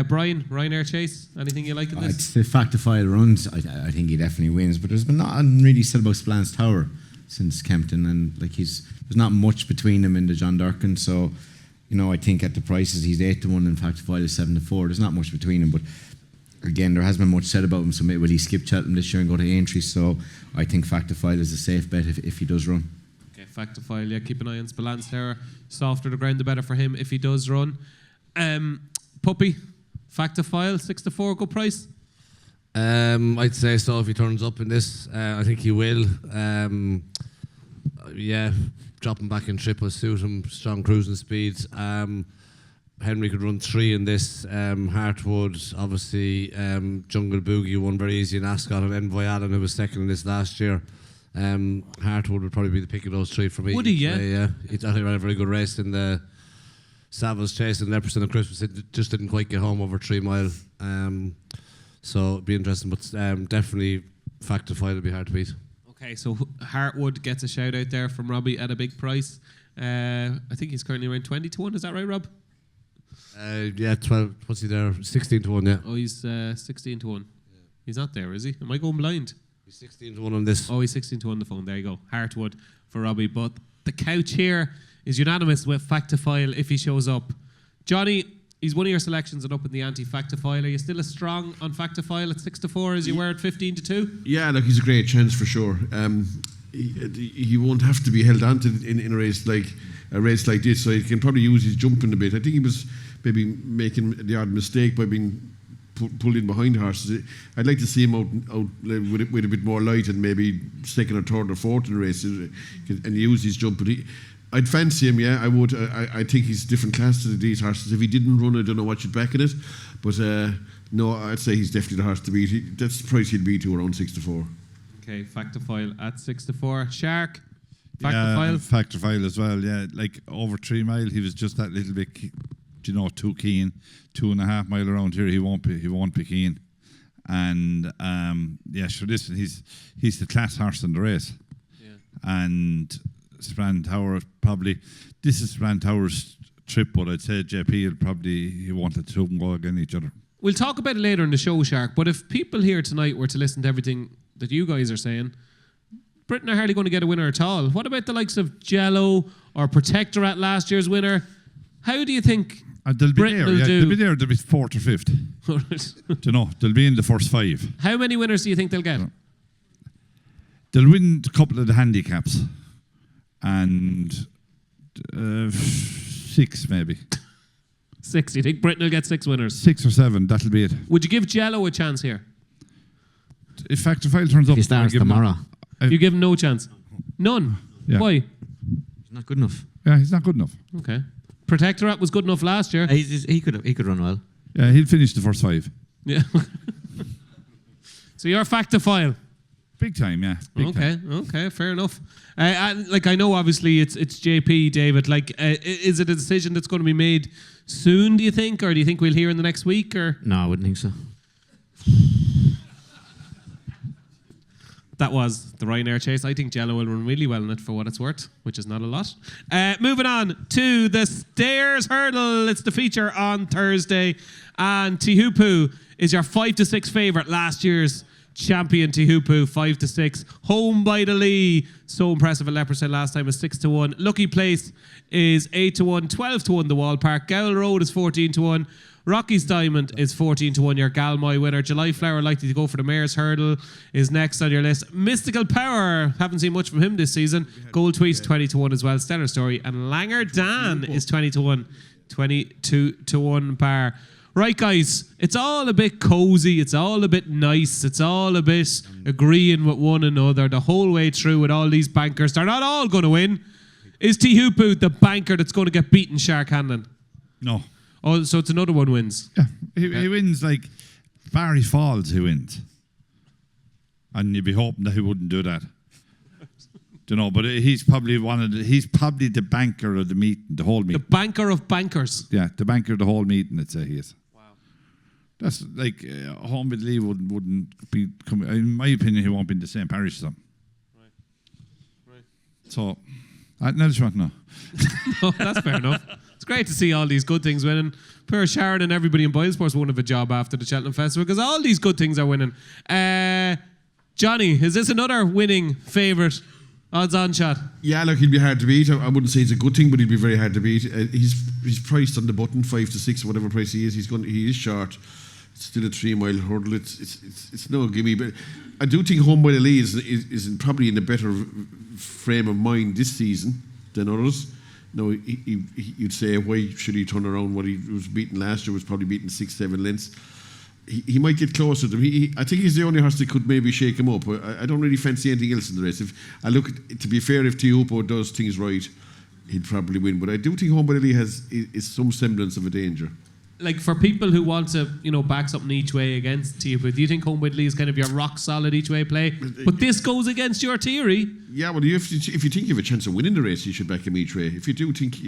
A: Bryan, Ryanair Chase, anything you like in this?
B: It's the fact of 5 runs. I think he definitely wins, but there's been nothing really said about Spillane's Tower since Kempton, and like there's not much between him and the John Durkin. So, I think at the prices he's 8-1 and fact of 5 is 7-4. There's not much between them, but again, there hasn't been much said about him. So maybe will he skip Cheltenham this year and go to Aintree? So I think fact of 5 is a safe bet if he does run.
A: Okay, fact of 5. Yeah, keep an eye on Spillane's Tower. Softer the ground, the better for him if he does run. Puppy, fact of 5, 6-4, good price.
D: I'd say so if he turns up in this. I think he will. Dropping back in trip will suit him. Strong cruising speeds. Henry could run 3 in this. Hartwood, obviously, Jungle Boogie won very easy in Ascot, and Envoy Allen, who was second in this last year. Hartwood would probably be the pick of those 3 for me.
A: Would he? Yeah.
D: Yeah. He thought he ran a very good race in the Savills Chase and Leopardson and Christmas. It just didn't quite get home over 3 mile. So it'd be interesting, but definitely fact of 5 will be hard to beat.
A: Okay, so Hartwood gets a shout out there from Robbie at a big price. I think he's currently around 20-1. Is that right, Rob?
D: 12. What's he there? 16-1. Yeah.
A: Oh, he's 16-1. Yeah. He's not there, is he? Am I going blind?
D: He's 16-1 on this.
A: Oh, he's 16-1 on the phone. There you go. Hartwood for Robbie. But the couch here is unanimous with Factifile if he shows up. Jonny, he's one of your selections and up in the anti-Factifile. Are you still as strong on Factifile at 6-4 as you were at 15-2?
C: Yeah, look, he's a great chance for sure. He won't have to be held on to in a race like this, so he can probably use his jumping a bit. I think he was maybe making the odd mistake by being pulled in behind horses. I'd like to see him out with a bit more light and maybe second or third or fourth in the race and use his jump. But I'd fancy him, yeah, I would. I think he's a different class to these horses. If he didn't run, I don't know what you'd back in it. But no, I'd say he's definitely the horse to beat. That's the price he'd be to around 6-4.
A: Okay, Factifile at 6-4. Shark,
G: Factifile?
A: Factifile?
G: Factifile as well, yeah. Like over 3 mile, he was just that little bit, too keen. 2.5 mile around here, he won't be keen. And sure, listen, he's the class horse in the race.
A: Yeah.
G: And Spillane's Tower this is Spillane's Tower's trip, but I'd say JP he wanted to go against each other.
A: We'll talk about it later in the show, Shark, but if people here tonight were to listen to everything that you guys are saying, Britain are hardly going to get a winner at all. What about the likes of Jello or Protectorat, last year's winner? How do you think
G: they'll be
A: Britain
G: there,
A: will do?
G: They'll be there, they'll be 4th or 5th. They'll be in the first 5.
A: How many winners do you think they'll get?
G: They'll win a couple of the handicaps. And 6 maybe.
A: 6. You think Britain will get 6 winners?
G: 6 or 7, that'll be it.
A: Would you give Jello a chance here?
G: If Factifile turns up,
F: He starts tomorrow.
A: You give him no chance? None?
G: Yeah.
A: Why?
F: He's not good enough.
G: Yeah, he's not good enough.
A: Okay. Protectorat was good enough last year.
F: He could run well.
G: Yeah, he'll finish the first 5.
A: Yeah. So you're Factifile.
G: Big time, yeah. Big time.
A: Okay, fair enough. I know obviously it's JP, David. Is it a decision that's going to be made soon, do you think? Or do you think we'll hear in the next week? Or
F: No, I wouldn't think so.
A: That was the Ryanair Chase. I think Jello will run really well in it for what it's worth, which is not a lot. Moving on to the Stairs Hurdle. It's the feature on Thursday. And Tihupu is your 5-6 favourite, last year's champion. Tihupu, 5-6. Home by the Lee. So impressive at Leopardstown last time was 6-1. Lucky Place is 8-1. 12-1 the Wall Park. Gowl Road is 14-1. Rocky's Diamond is 14-1, your Galmoy winner. July Flower, likely to go for the Mayor's Hurdle, is next on your list. Mystical Power, haven't seen much from him this season. Gold Tweets, 20-1 as well. Stellar Story. And Langer Dan is 20-1. 22-1 par. Right, guys, it's all a bit cozy. It's all a bit nice. It's all a bit agreeing with one another the whole way through with all these bankers. They're not all going to win. Is Tihupu the banker that's going to get beaten, Shark Hanlon?
G: No.
A: Oh, so it's another one wins.
G: Yeah, he wins like Barry Falls. He wins, and you'd be hoping that he wouldn't do that. But he's probably he's probably the banker of the meeting, the whole meeting.
A: The banker of bankers.
G: Yeah, the banker of the whole meeting. I'd say he is.
A: Wow.
G: That's like Home with Lee wouldn't be coming. In my opinion, he won't be in the same parish as them. Right. So, I just want to know.
A: No, that's fair enough. It's great to see all these good things winning. Poor Sharon and everybody in Boyle Sports won't have a job after the Cheltenham Festival because all these good things are winning. Jonny, is this another winning favourite? Odds on shot.
C: Yeah, look, he'll be hard to beat. I wouldn't say it's a good thing, but he'll be very hard to beat. He's priced on the button 5 to 6, whatever price he is. He is short. It's still a 3-mile hurdle. It's no gimme, but I do think Home by the Lee is probably in a better frame of mind this season than others. No, you'd say why should he turn around? What he was beaten last year was probably beaten 6-7 lengths. He might get closer to him. I think he's the only horse that could maybe shake him up. I don't really fancy anything else in the race. To be fair, if Tiupo does things right, he'd probably win. But I do think Home by the Lee is some semblance of a danger.
A: Like for people who want to, back something each way against Tiupo, do you think Home by the Lee is kind of your rock solid each way play? But this goes against your theory. Yeah, well, if you think you have a chance of winning the race, you should back him each way. If you don't think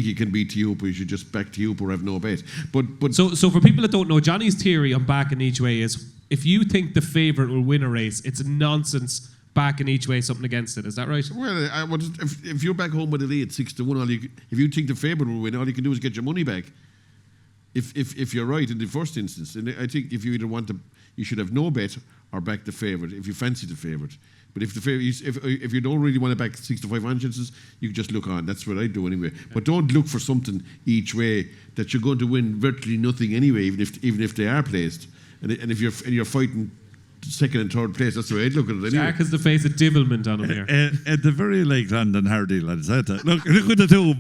A: you can beat Tiupo, you should just back Tiupo or have no bet. But so for people that don't know, Johnny's theory on backing each way is if you think the favourite will win a race, it's nonsense backing each way something against it. Is that right?
C: Well, if you're back Home by the Lee at 6 to 1, if you think the favourite will win, all you can do is get your money back. If you're right in the first instance, and I think if you either you should have no bet or back the favourite if you fancy the favourite. But if you don't really want to back 6 to 5 chances, you can just look on. That's what I do anyway. But don't look for something each way that you're going to win virtually nothing anyway, even if they are placed. And if you're fighting second and third place, that's the way I'd look at it anyway.
A: Jack has the face of divilment on him here.
G: At the very like London Hardy lads. Look at the two.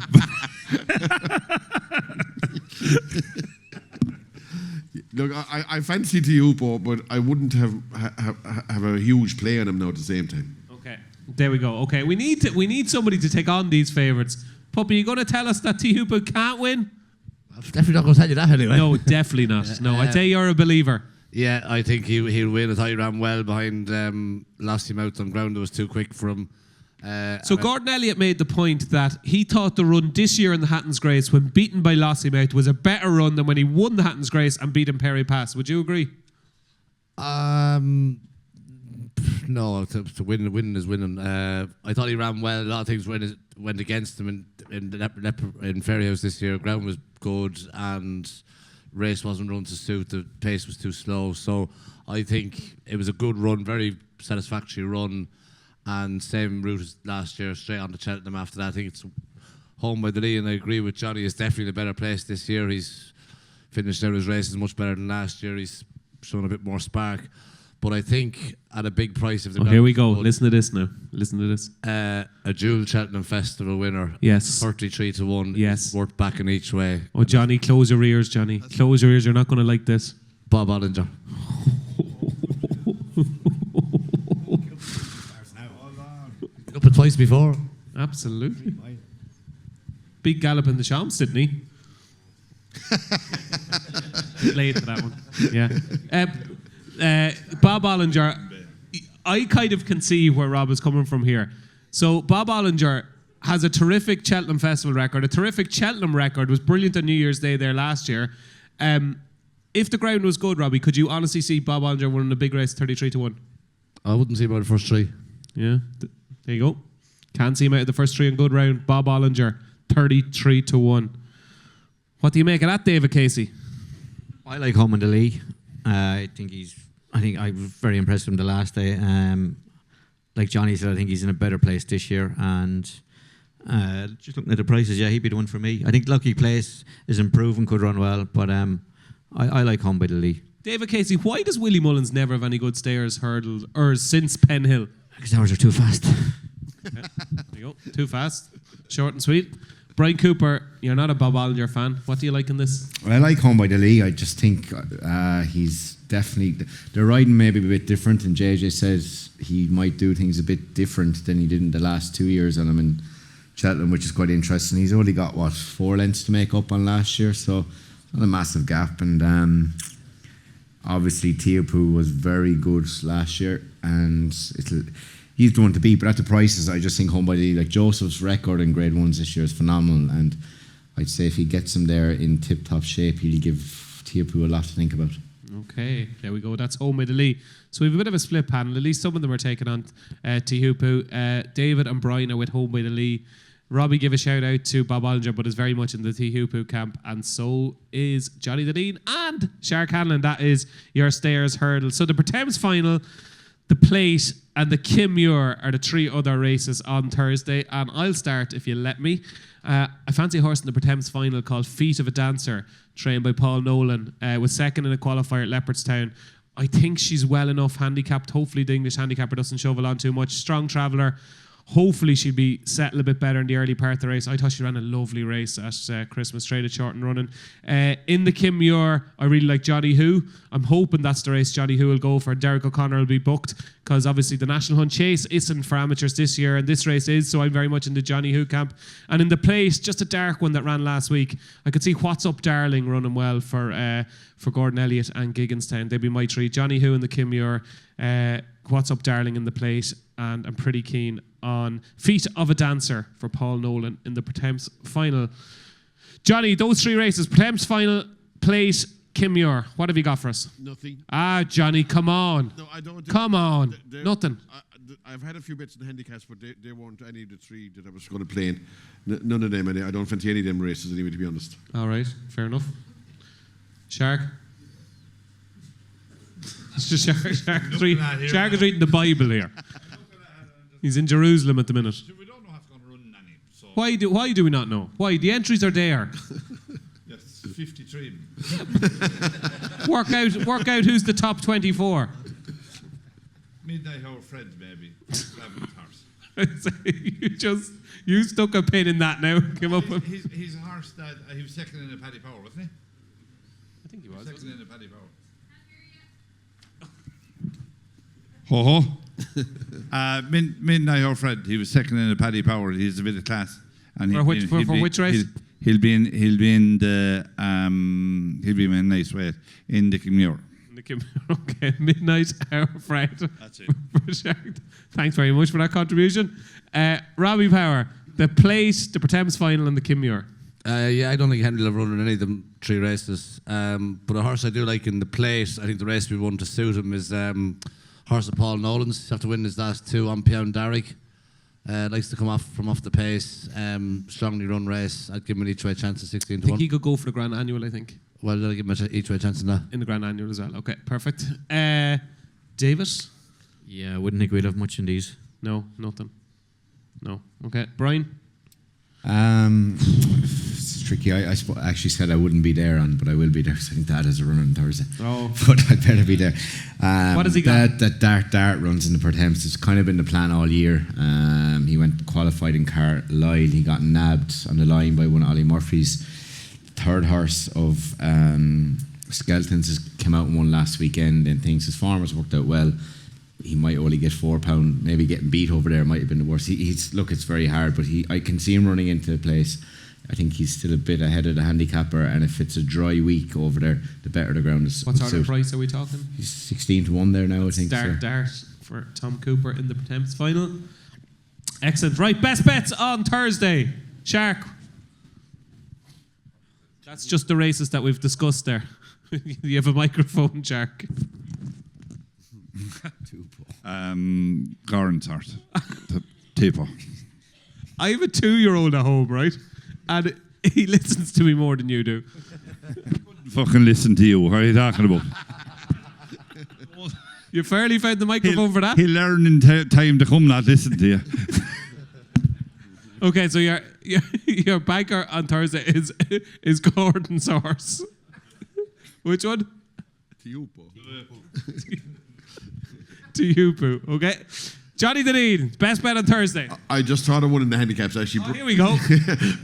C: Look, I fancy Tiupo, but I wouldn't have a huge play on him now at the same time.
A: Okay, there we go. Okay, we need somebody to take on these favourites. Puppy, you going to tell us that Tiupo can't win?
D: I'm definitely not going to tell you that anyway.
A: No, definitely not. No, I'd say you're a believer.
D: Yeah, I think he'll win. I thought he ran well behind Lost him out on ground. It was too quick for him.
A: So Gordon Elliott made the point that he thought the run this year in the Hatton's Grace when beaten by Lossiemouth was a better run than when he won the Hatton's Grace and beat Perry Pass. Would you agree?
D: No, to win is winning. I thought he ran well. A lot of things went against him in Ferryhouse this year. Ground was good and race wasn't run to suit. The pace was too slow. So I think it was a good run, very satisfactory run. And same route as last year, straight on to Cheltenham after that. I think it's Home by the Lee, and I agree with Jonny. It's definitely a better place this year. He's finished out his races much better than last year. He's shown a bit more spark. But I think at a big price, if the
A: here we go. Listen to this now. Listen to this.
D: A dual Cheltenham Festival winner.
A: Yes.
D: 33 to 1.
A: Yes.
D: Worth backing each way.
A: Oh, Jonny, close your ears, Jonny. Close your ears. You're not going to like this.
D: Bob Ollinger. Up it twice before.
A: Absolutely. Big gallop in the Champs, didn't he? Late for that one. Yeah. Bob Ollinger, I kind of can see where Rob is coming from here. So Bob Ollinger has a terrific Cheltenham Festival record, a terrific Cheltenham record, was brilliant on New Year's Day there last year. If the ground was good, Robbie, could you honestly see Bob Ollinger winning a big race 33 to 1?
D: I wouldn't see him out of the first three.
A: Yeah. There you go. Can't see him out of the first three in good round. Bob Ollinger, 33 to 1. What do you make of that, David Casey?
F: I like Home and the Lee. I think I was very impressed with him the last day. Like Jonny said, I think he's in a better place this year. And just looking at the prices, yeah, he'd be the one for me. I think Lucky Place is improving, could run well, but I like Home by the Lee.
A: David Casey, why does Willie Mullins never have any good stayers hurdles or since Penhill?
F: Because ours are too fast.
A: Okay. There you go. Too fast. Short and sweet. Brian Cooper, you're not a Bob Ollinger fan. What do you like in this?
B: I like Home by the Lee. I just think he's definitely... The riding may be a bit different, and JJ says he might do things a bit different than he did in the last 2 years on him in Cheltenham, which is quite interesting. He's only got, 4 lengths to make up on last year, so not a massive gap. And obviously Tiupo was very good last year, and he's the one to beat. But at the prices, I just think Home by the Lee, like Joseph's record in Grade 1s this year is phenomenal, and I'd say if he gets him there in tip-top shape, he'll give Tiupo a lot to think about.
A: Okay, there we go. That's Home by the Lee. So we have a bit of a split panel. At least some of them are taking on Tiupo. David and Bryan are with Home by the Lee. Robbie gave a shout out to Bob Ollinger, but is very much in the Teahupoo camp, and so is Johnny Dineen and Shark Hanlon. That is your Stayers hurdle. So the Thames final, the Plate, and the Kimmuir are the 3 other races on Thursday, and I'll start if you let me. I fancy a horse in the Thames final called Feet of a Dancer, trained by Paul Nolan, was second in a qualifier at Leopardstown. I think she's well enough handicapped. Hopefully the English handicapper doesn't shovel on too much. Strong traveller. Hopefully she'll be settled a bit better in the early part of the race. I thought she ran a lovely race at Christmas straight at short and running. In the Kimmuir, I really like Johnny Who. I'm hoping that's the race Johnny Who will go for. Derek O'Connor will be booked because obviously the National Hunt Chase isn't for amateurs this year and this race is, so I'm very much in the Johnny Who camp. And in the Plate, just a dark one that ran last week, I could see What's Up Darling running well for Gordon Elliott and Gigginstown. They'd be my 3. Johnny Who in the Kimmuir, What's Up Darling in the Plate, and I'm pretty keen on Feet of a Dancer for Paul Nolan in the Thames final. Johnny, those 3 races, Thames final, Plate, Kimmuir. What have you got for us?
C: Nothing.
A: Johnny, come on.
C: No, I don't.
A: Come on. Nothing.
C: I've had a few bits in the handicaps, but they weren't any of the 3 that I was going to play in. None of them. I don't fancy any of them races anyway, to be honest.
A: All right, fair enough. Shark? It's just Shark is reading the Bible here. He's in Jerusalem at the minute.
G: We don't know what's going to run any. So
A: Why do we not know? Why? The entries are there.
G: yes, 53.
A: Work out who's the top 24.
G: Midnight Hour Fred, maybe. 11th horse.
A: you stuck a pin in that now. Come up with.
G: He's a horse that he was second in the Paddy Power, wasn't he?
A: I think he was.
G: Second in the Paddy Power. Midnight Hour Fred. He was second in the Paddy Power. He's a bit of class. And
A: For which race?
G: He'll be in a nice weight in the Kimmuir.
A: Okay, Midnight Hour Fred.
G: That's it.
A: Thanks very much for that contribution. Robbie Power, the Plate, the Thames final, and the Kimmuir.
D: I don't think Henry will run in any of them 3 races. But a horse I do like in the Plate, I think the race we won to suit him is horse of Paul Nolan's. After winning his last 2 on Pound Darrick. Likes to come off the pace. Strongly run race. I'd give him an each way chance of 16 to 1.
A: I think he could go for the Grand Annual, I think.
D: Well, I'll give him an each way chance in that.
A: In the Grand Annual as well. Okay, perfect. David?
F: Yeah, I wouldn't think we'd have much in these.
A: No, nothing. No. Okay. Bryan?
B: It's tricky. I actually said I wouldn't be there but I will be there. So I think Dad has a run on Thursday.
A: Oh.
B: But I'd better be there.
A: What has he got?
B: That dart runs in the Thames. It's kind of been the plan all year. He went qualified in Carlisle. He got nabbed on the line by one of Ollie Murphy's. Third horse of Skeletons has come out and won last weekend and thinks his form has worked out well. He might only get £4. Maybe getting beat over there might have been the worst. Look, it's very hard, but I can see him running into the place. I think he's still a bit ahead of the handicapper, and if it's a dry week over there, the better the ground is.
A: What sort of price are we talking?
B: He's 16 to 1 there now, I think.
A: Dart for Tom Cooper in the Thames final. Excellent. Right, best bets on Thursday. Shark. That's just the races that we've discussed there. You have a microphone, Shark.
G: Goran's heart. Tipo.
A: I have a 2-year-old at home, right? And he listens to me more than you do.
G: Fucking listen to you. What are you talking about?
A: You fairly found the microphone for that?
G: He'll learn in time to come, not listen to you.
A: Okay, so your banker on Thursday is Gordon's horse. Which one? Teahupoo. Okay. Johnny Dineen, best bet on Thursday.
C: I just thought of one in the handicaps actually.
A: Here we go.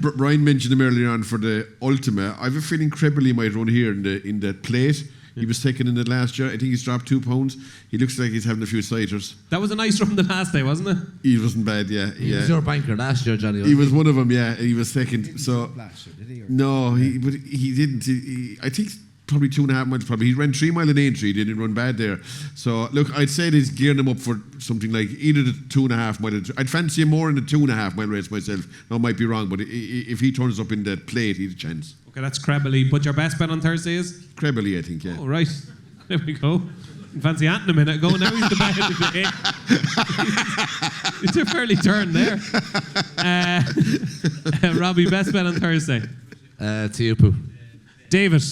C: Bryan mentioned him earlier on for the Ultima. I have a feeling Crebley might run here in the Plate. He was second in it last year. I think he's dropped £2. He looks like he's having a few sighters.
A: That was a nice run the last day, wasn't it?
C: He wasn't bad, yeah.
D: He was your banker last year, Johnny.
C: He was one of them, yeah. He was second. So
B: Last year, did he?
C: no, but he didn't. I think probably 2.5 miles. Probably he ran 3 mile in entry. He didn't run bad there. So look, I'd say he's gearing him up for something like either the 2.5 mile. I'd fancy him more in the 2.5 mile race myself. I might be wrong, but if he turns up in the Plate, he's a chance.
A: Okay, that's Crebley. But your best bet on Thursday is?
C: Crebley, I think, yeah.
A: Oh, right. There we go. Fancy Anton a minute ago. Now he's the bet of the day. It's a fairly turn there. Robbie, best bet on Thursday.
D: Tiupu.
A: David.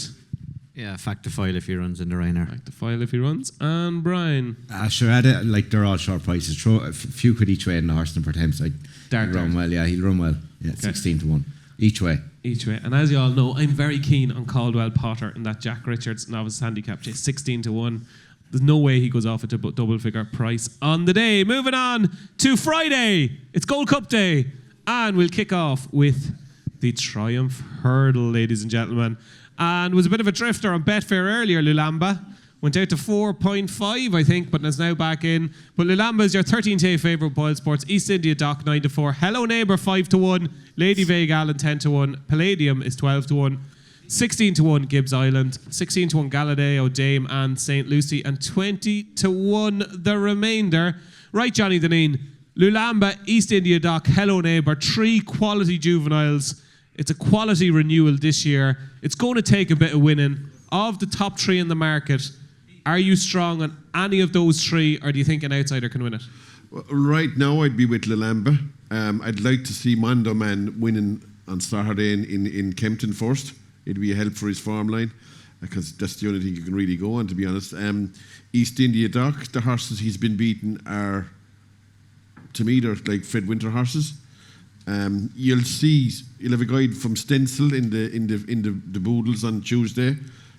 F: Yeah, Factifile if he runs in the Ryanair.
A: Back to file if he runs. And Bryan.
B: Sure, like they're all short prices. Throw a few quid each way in the Horston per temps. He'll run well. Yeah, he'll run well. Yeah, 16-1 each way.
A: Each way. And as you all know, I'm very keen on Caldwell Potter in that Jack Richards Novice Handicap Chase. 16-1. There's no way he goes off at a double figure price on the day. Moving on to Friday. It's Gold Cup Day. And we'll kick off with the Triumph Hurdle, ladies and gentlemen. And was a bit of a drifter on Betfair earlier, Lulamba. Went out to 4.5, I think, but is now back in. But Lulamba is your 13th favourite, Boyle Sports. East India Dock 9-4. Hello Neighbour 5-1. Lady Vague Allen 10-1. Palladium is 12-1. 16-1 Gibbs Island. 16-1 Galileo, Dame and St. Lucy. And 20-1 the remainder. Right, Jonny Dineen. Lulamba, East India Dock, Hello Neighbour. 3 quality juveniles. It's a quality renewal this year. It's going to take a bit of winning. Of the top 3 in the market, are you strong on any of those 3, or do you think an outsider can win it?
C: Well, right now, I'd be with Lulamba. I'd like to see Mondo Man winning on Saturday in Kempton first. It'd be a help for his farm line, because that's the only thing you can really go on, to be honest. East India Dock, the horses he's been beaten are, to me, they're like Fred Winter horses. You'll have a guide from Stencil in the Boodles on Tuesday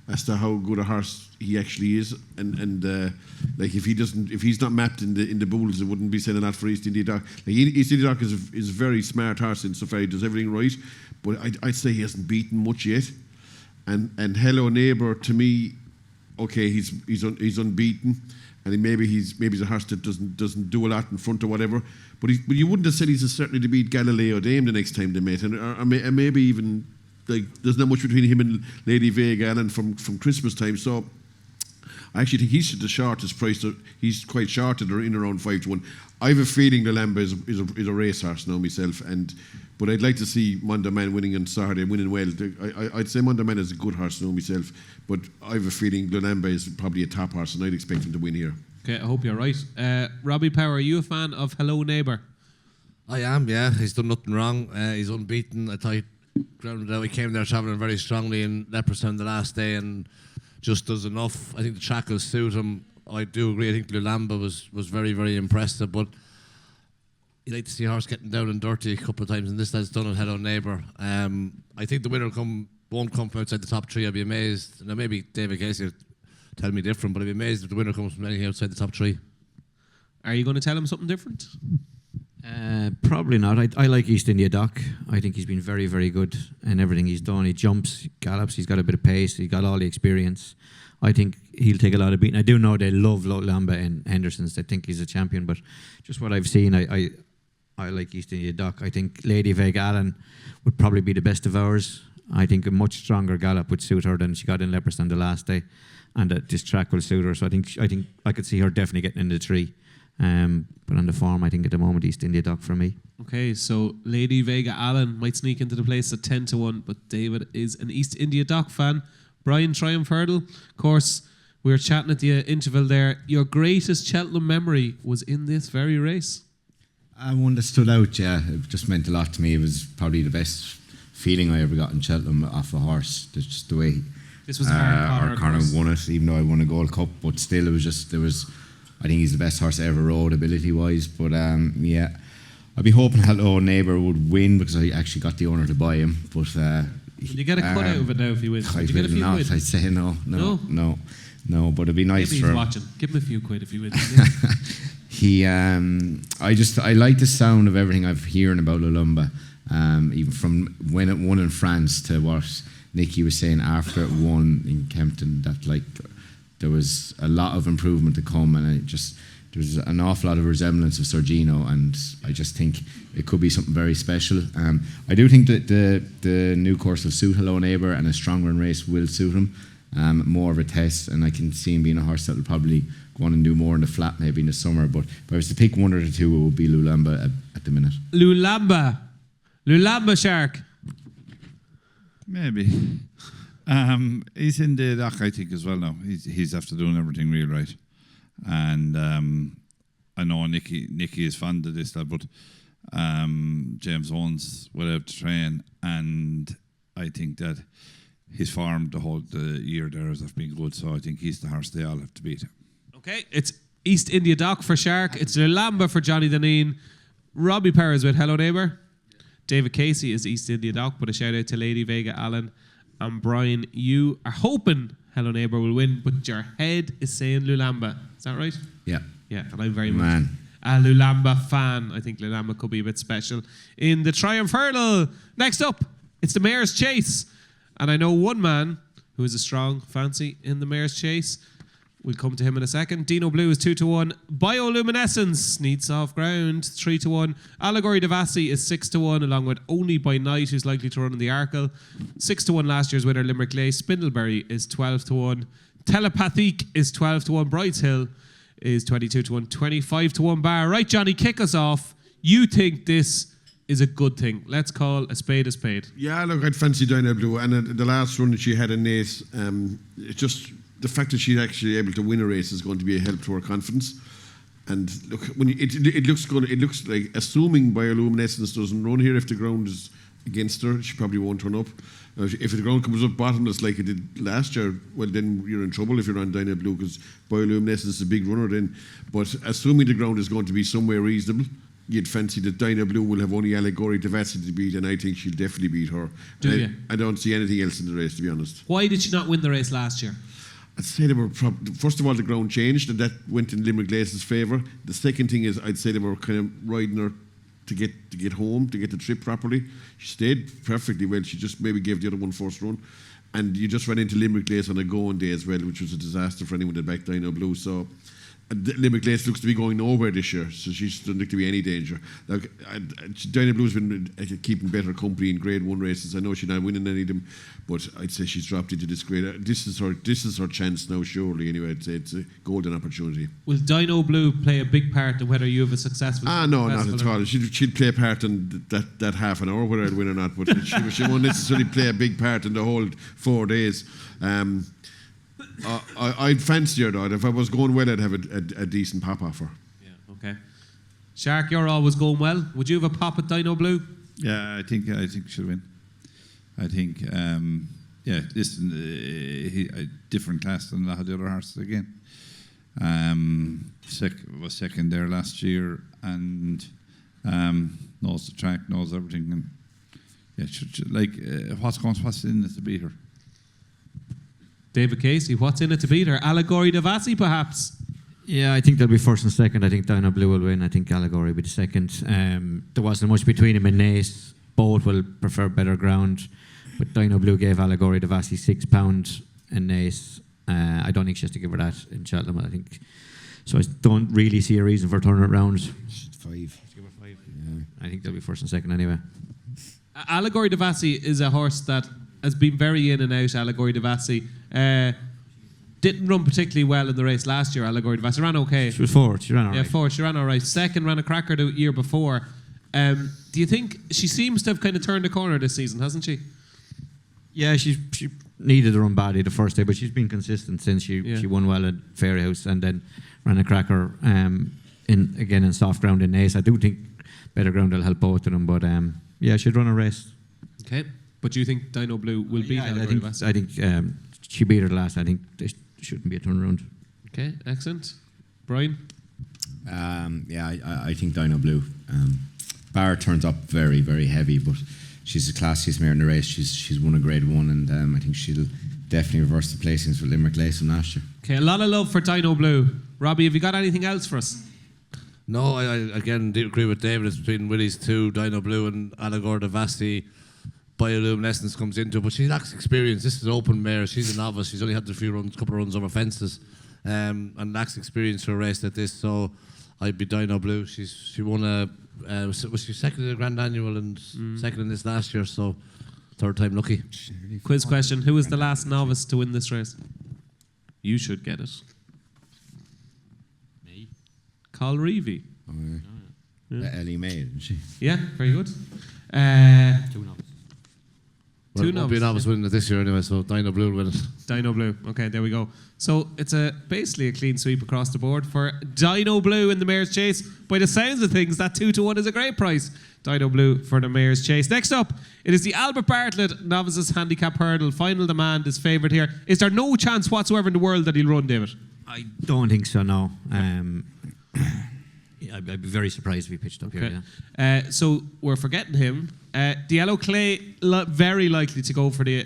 C: as to how good a horse he actually is, and like if he's not mapped in the Boodles, it wouldn't be saying a lot for East India Dock. Like East India Dock is a very smart horse in so far he does everything right, but I'd say he hasn't beaten much yet. And Hello Neighbour, to me, okay, he's unbeaten. And maybe he's a horse that doesn't do a lot in front or whatever, but you wouldn't have said he's certainly to beat Galileo Dame the next time they met, and maybe even like there's not much between him and Lady Vega Allen from Christmas time. So I actually think he's the shortest price. He's quite short, they're in around 5-1. I have a feeling the Lamba is a racehorse now myself, but I'd like to see Mondo Man winning on Saturday, winning well. I'd say Mondo Man is a good horse now myself, but I have a feeling Lulamba is probably a top horse, and I'd expect him to win here.
A: Okay, I hope you're right. Robbie Power, are you a fan of Hello Neighbour?
D: I am, yeah. He's done nothing wrong. He's unbeaten. I thought he grounded out. He came there travelling very strongly in Leopardstown the last day and just does enough. I think the track will suit him. I do agree. I think Lulamba was very, very impressive, but you like to see a horse getting down and dirty a couple of times, and this lad's done it. Hello Neighbour. I think the winner won't come from outside the top 3. I'd be amazed. Now maybe David Casey will tell me different, but I'd be amazed if the winner comes from anything outside the top 3.
A: Are you going to tell him something different?
F: Probably not. I like East India Dock. I think he's been very, very good in everything he's done. He jumps, gallops, he's got a bit of pace, he's got all the experience. I think he'll take a lot of beating. I do know they love Lamba and Henderson's. They think he's a champion, but just what I've seen, I like East India Dock. I think Lady Vague Allen would probably be the best of ours. I think a much stronger gallop would suit her than she got in Leopardstown the last day, and this track will suit her. So I think I could see her definitely getting into the 3. But on the form, I think at the moment East India Dock for me.
A: Okay, so Lady Vega Allen might sneak into the place at 10-1, but David is an East India Dock fan. Bryan, Triumph Hurdle. Of course, we were chatting at the interval there. Your greatest Cheltenham memory was in this very race.
B: One that stood out, yeah. It just meant a lot to me. It was probably the best feeling I ever got in Cheltenham off a horse. Just the way
A: this was Arkle
B: won it, even though I won a Gold Cup, but still I think he's the best horse I ever rode ability wise. But yeah, I'd be hoping Hello Neighbour would win because I actually got the owner to buy him. But
A: will you get a cut out of it now if he wins?
B: I will not. I'd say no. But it'd be nice.
A: Maybe
B: for
A: he's watching. Give him a few quid if he wins.
B: I like the sound of everything I've hearing about Lulamba, even from when it won in France to what Nicky was saying after it won in Kempton, that like there was a lot of improvement to come, and there's an awful lot of resemblance of Sorgino, and I just think it could be something very special. I do think that the new course will suit Hello Neighbour, and a strong run race will suit him. More of a test, and I can see him being a horse that will probably go on and do more in the flat maybe in the summer. But if I was to pick one or the 2, it would be Lulamba at the minute. Lulamba
A: Shark.
G: Maybe. He's in the Dock, I think, as well now. He's after doing everything real right. And I know Nicky is fond of this, but James Owens will have to train, and I think that his form the year there has been good, so I think he's the horse they all have to beat.
A: Okay, it's East India Dock for Shark. It's Lulamba for Johnny Dineen. Robbie Powers with Hello Neighbour. David Casey is East India Dock, but a shout out to Lady Vega Allen. And Bryan, you are hoping Hello Neighbour will win, but your head is saying Lulamba. Is that right?
B: Yeah.
A: Yeah, and I'm very much
B: Man.
A: a Lulamba fan. I think Lulamba could be a bit special. In the Triumph Hurdle, next up, it's the Mayor's Chase. And I know one man who is a strong fancy in the Mayor's Chase. We'll come to him in a second. Dino Blue is 2-1. Bioluminescence needs soft ground, 3-1. Allegory Devassi is 6-1, along with Only by Night, who's likely to run in the Arkle. 6-1 last year's winner, Limerick Racecourse. Spindleberry is 12-1. Telepathique is 12-1. Brights Hill is 22-1. 25-1 bar. Right, Johnny, kick us off. You think this is a good thing? Let's call a spade a spade.
C: Yeah, look, I'd fancy Dinah Blue, and the last run that she had in Naas, it's just the fact that she's actually able to win a race is going to be a help to her confidence. And look, when it looks like, assuming Bioluminescence doesn't run here, if the ground is against her, she probably won't turn up. If the ground comes up bottomless like it did last year, well, then you're in trouble if you're on Dinah Blue, because Bioluminescence is a big runner then. But assuming the ground is going to be somewhere reasonable, you'd fancy that Dinah Blue will have only Allegory Devassi to beat, and I think she'll definitely beat her. I don't see anything else in the race, to be honest.
A: Why did she not win the race last year?
C: I'd say they were first of all, the ground changed, and that went in Limerick Race's favour. The second thing is, I'd say they were kind of riding her to get home, to get the trip properly. She stayed perfectly well. She just maybe gave the other one first run, and you just ran into Limerick Race on a going day as well, which was a disaster for anyone that backed Dinah Blue. So Limerick Race looks to be going nowhere this year, so she doesn't look to be any danger. Like, Dinah Blue's been keeping better company in Grade 1 races. I know she's not winning any of them, but I'd say she's dropped into this grade. This is her chance now, surely. Anyway, I'd say it's a golden opportunity.
A: Will Dino Blue play a big part in whether you have a successful
C: no, not at all. She'd play a part in that half an hour, whether I'd win or not, but she won't necessarily play a big part in the whole 4 days. I'd fancy her though. If I was going well, I'd have a decent pop off her.
A: Yeah, okay. Shark, you're always going well. Would you have a pop at Dino Blue?
G: Yeah, I think she'll win. I think, listen, a different class than a lot of the other horses again. Was second there last year, and knows the track, knows everything, and what's in it to beat her?
A: David Casey, what's in it to beat her? Allegory Devassi, perhaps?
F: Yeah, I think they'll be first and second. I think Dino Blue will win. I think Allegory will be the second. There wasn't much between him and Naas. Both will prefer better ground. But Dino Blue gave Allegory Devassi £6 in Naas. I don't think she has to give her that in Cheltenham, I think. So I don't really see a reason for turning it round.
B: 5.
F: Give her 5. Yeah. I think they'll be first and second anyway.
A: Allegory Devassi is a horse that has been very in and out. Allegory Devassi didn't run particularly well in the race last year. Allegory Devassi ran okay.
F: She was fourth. She ran all right.
A: Yeah, fourth. She ran all right. Second, ran a cracker the year before. Do you think she seems to have kind of turned the corner this season, hasn't she?
F: Yeah, she needed to run badly the first day, but she's been consistent since she won well at Fairyhouse and then ran a cracker in soft ground in Naas. I do think better ground will help both of them, but she'd run a race.
A: Okay. But do you think Dino Blue will beat Allegory Devassi?
F: I think she beat her last. I think there shouldn't be a turnaround.
A: Okay, excellent. Bryan?
B: I think Dino Blue. Bar turns up very, very heavy, but she's the classiest mare in the race. She's won a Grade 1, and I think she'll definitely reverse the placings with Limerick Race from last year. Okay,
A: a lot of love for Dino Blue. Robbie, have you got anything else for us?
D: No, I again do agree with David. It's between Willie's two, Dino Blue and Allegory Devassi. Bioluminescence comes into it, but she lacks experience. This is an open mare. She's a novice. She's only had a couple of runs over fences, and lacks experience for a race like this. So I'd be Dino Blue. She won was she second in the Grand Annual and second in this last year, so third time lucky.
A: Quiz question: who was the last novice to win this race? You should get it.
F: Me.
A: Carl Reevy.
B: Oh, yeah. Ellie May, didn't she?
A: Yeah, very good.
F: Two novices.
D: Well,
A: Two
D: won't be a novice winning it this year anyway, so Dino Blue will win it.
A: Dino Blue. Okay, there we go. So it's basically a clean sweep across the board for Dino Blue in the Mayor's Chase. By the sounds of things, that 2-1 is a great price. Dino Blue for the Mayor's Chase. Next up, it is the Albert Bartlett Novices Handicap Hurdle. Final Demand is favoured here. Is there no chance whatsoever in the world that he'll run, David?
F: I don't think so, no. I'd be very surprised if he pitched up here. Yeah.
A: So we're forgetting him. The Yellow Clay, very likely to go for the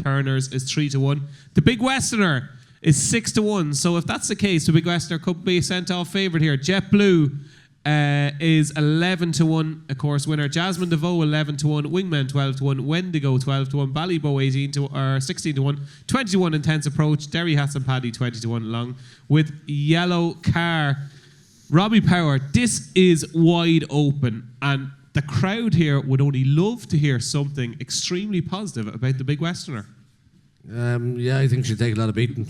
A: Turners, is 3-1. The Big Westerner is 6-1. So if that's the case, the Big Westerner could be sent off favourite here. Jet Blue is 11-1, of course, winner. Jasmine DeVoe 11-1, Wingman 12-1, Wendigo 12-1, Ballybow 16-1, 20-1 Intense Approach, Derry Hats and Paddy 20-1 along with Yellow Car. Robbie Power, this is wide open, and the crowd here would only love to hear something extremely positive about the Big Westerner.
D: Yeah, I think she'd take a lot of beating.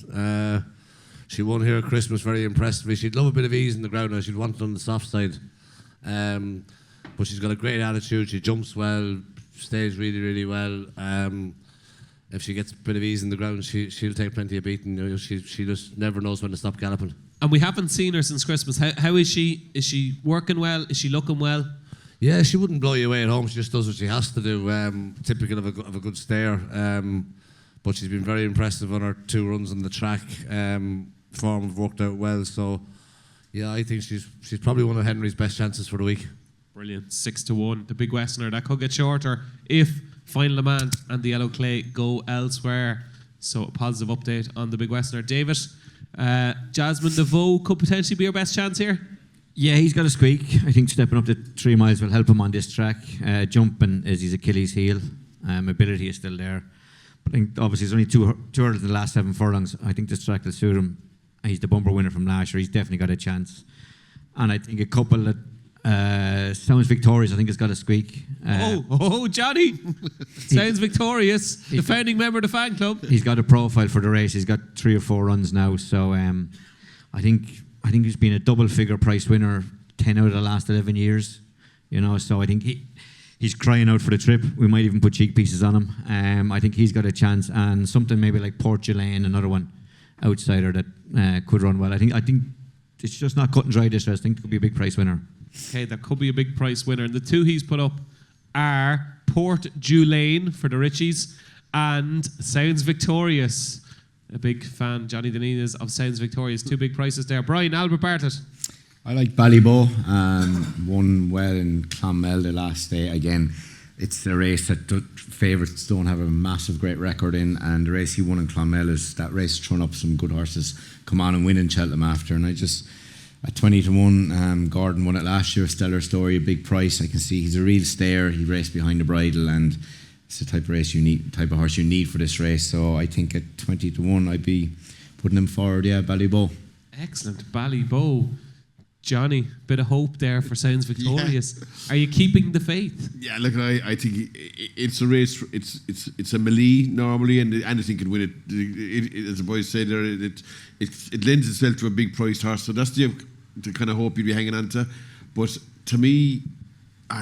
D: She won here at Christmas very impressively. She'd love a bit of ease in the ground now. She'd want it on the soft side. But she's got a great attitude. She jumps well, stays really, really well. If she gets a bit of ease in the ground, she'll take plenty of beating. You know, she just never knows when to stop galloping.
A: And we haven't seen her since Christmas. How is she? Is she working well? Is she looking well?
D: Yeah, she wouldn't blow you away at home. She just does what she has to do. Typical of a good stayer. But she's been very impressive on her 2 runs on the track. Form have worked out well. So, yeah, I think she's probably one of Henry's best chances for the week.
A: Brilliant. 6-1. The Big Westerner. That could get shorter if Final Demand and the Yellow Clay go elsewhere. So a positive update on the Big Westerner. David, Jasmine DeVoe could potentially be your best chance here.
F: Yeah, he's got a squeak. I think stepping up to 3 miles will help him on this track. Jumping is his Achilles heel. Ability is still there. But I think obviously there's only two hurdles in the last 7 furlongs. I think this track will suit him. He's the bumper winner from last year. He's definitely got a chance. And I think a couple that Sounds Victorious, I think, has got a squeak.
A: Jonny! Sounds Victorious, the founding member of the fan club.
F: He's got a profile for the race. He's got 3 or 4 runs now. So I think he's been a double-figure price winner 10 out of the last 11 years. You know, so I think he's crying out for the trip. We might even put cheek pieces on him. I think he's got a chance, and something maybe like Port Gillane, another one outsider that could run well. I think it's just not cut and dry this race. I think it could be a big price winner.
A: Okay, that could be a big price winner. And the 2 he's put up are Port Gillane for the Richies and Sounds Victorious. A big fan, Johnny Dineen, is of Sounds Victorious. 2 big prices there. Bryan, Albert Bartlett.
B: I like Ballybow. Won well in Clonmel the last day. Again, it's a race that favourites don't have a massive great record in, and the race he won in Clonmel is that race thrown up some good horses come on and win in Cheltenham after. And I just, at 20-1, Gordon won it last year. Stellar Story, a big price. I can see he's a real stayer. He raced behind the bridle, and it's the type of race you need, type of horse you need for this race. So I think at 20-1, I'd be putting him forward. Yeah, Ballybow.
A: Excellent, Ballybow. Johnny, bit of hope there for Sounds Victorious. Yeah. Are you keeping the faith?
C: Yeah, look, I think it's a race. It's a melee normally, and anything can win it. As the boys say there, it lends itself to a big priced horse. So that's the kind of hope you'd be hanging on to. But to me,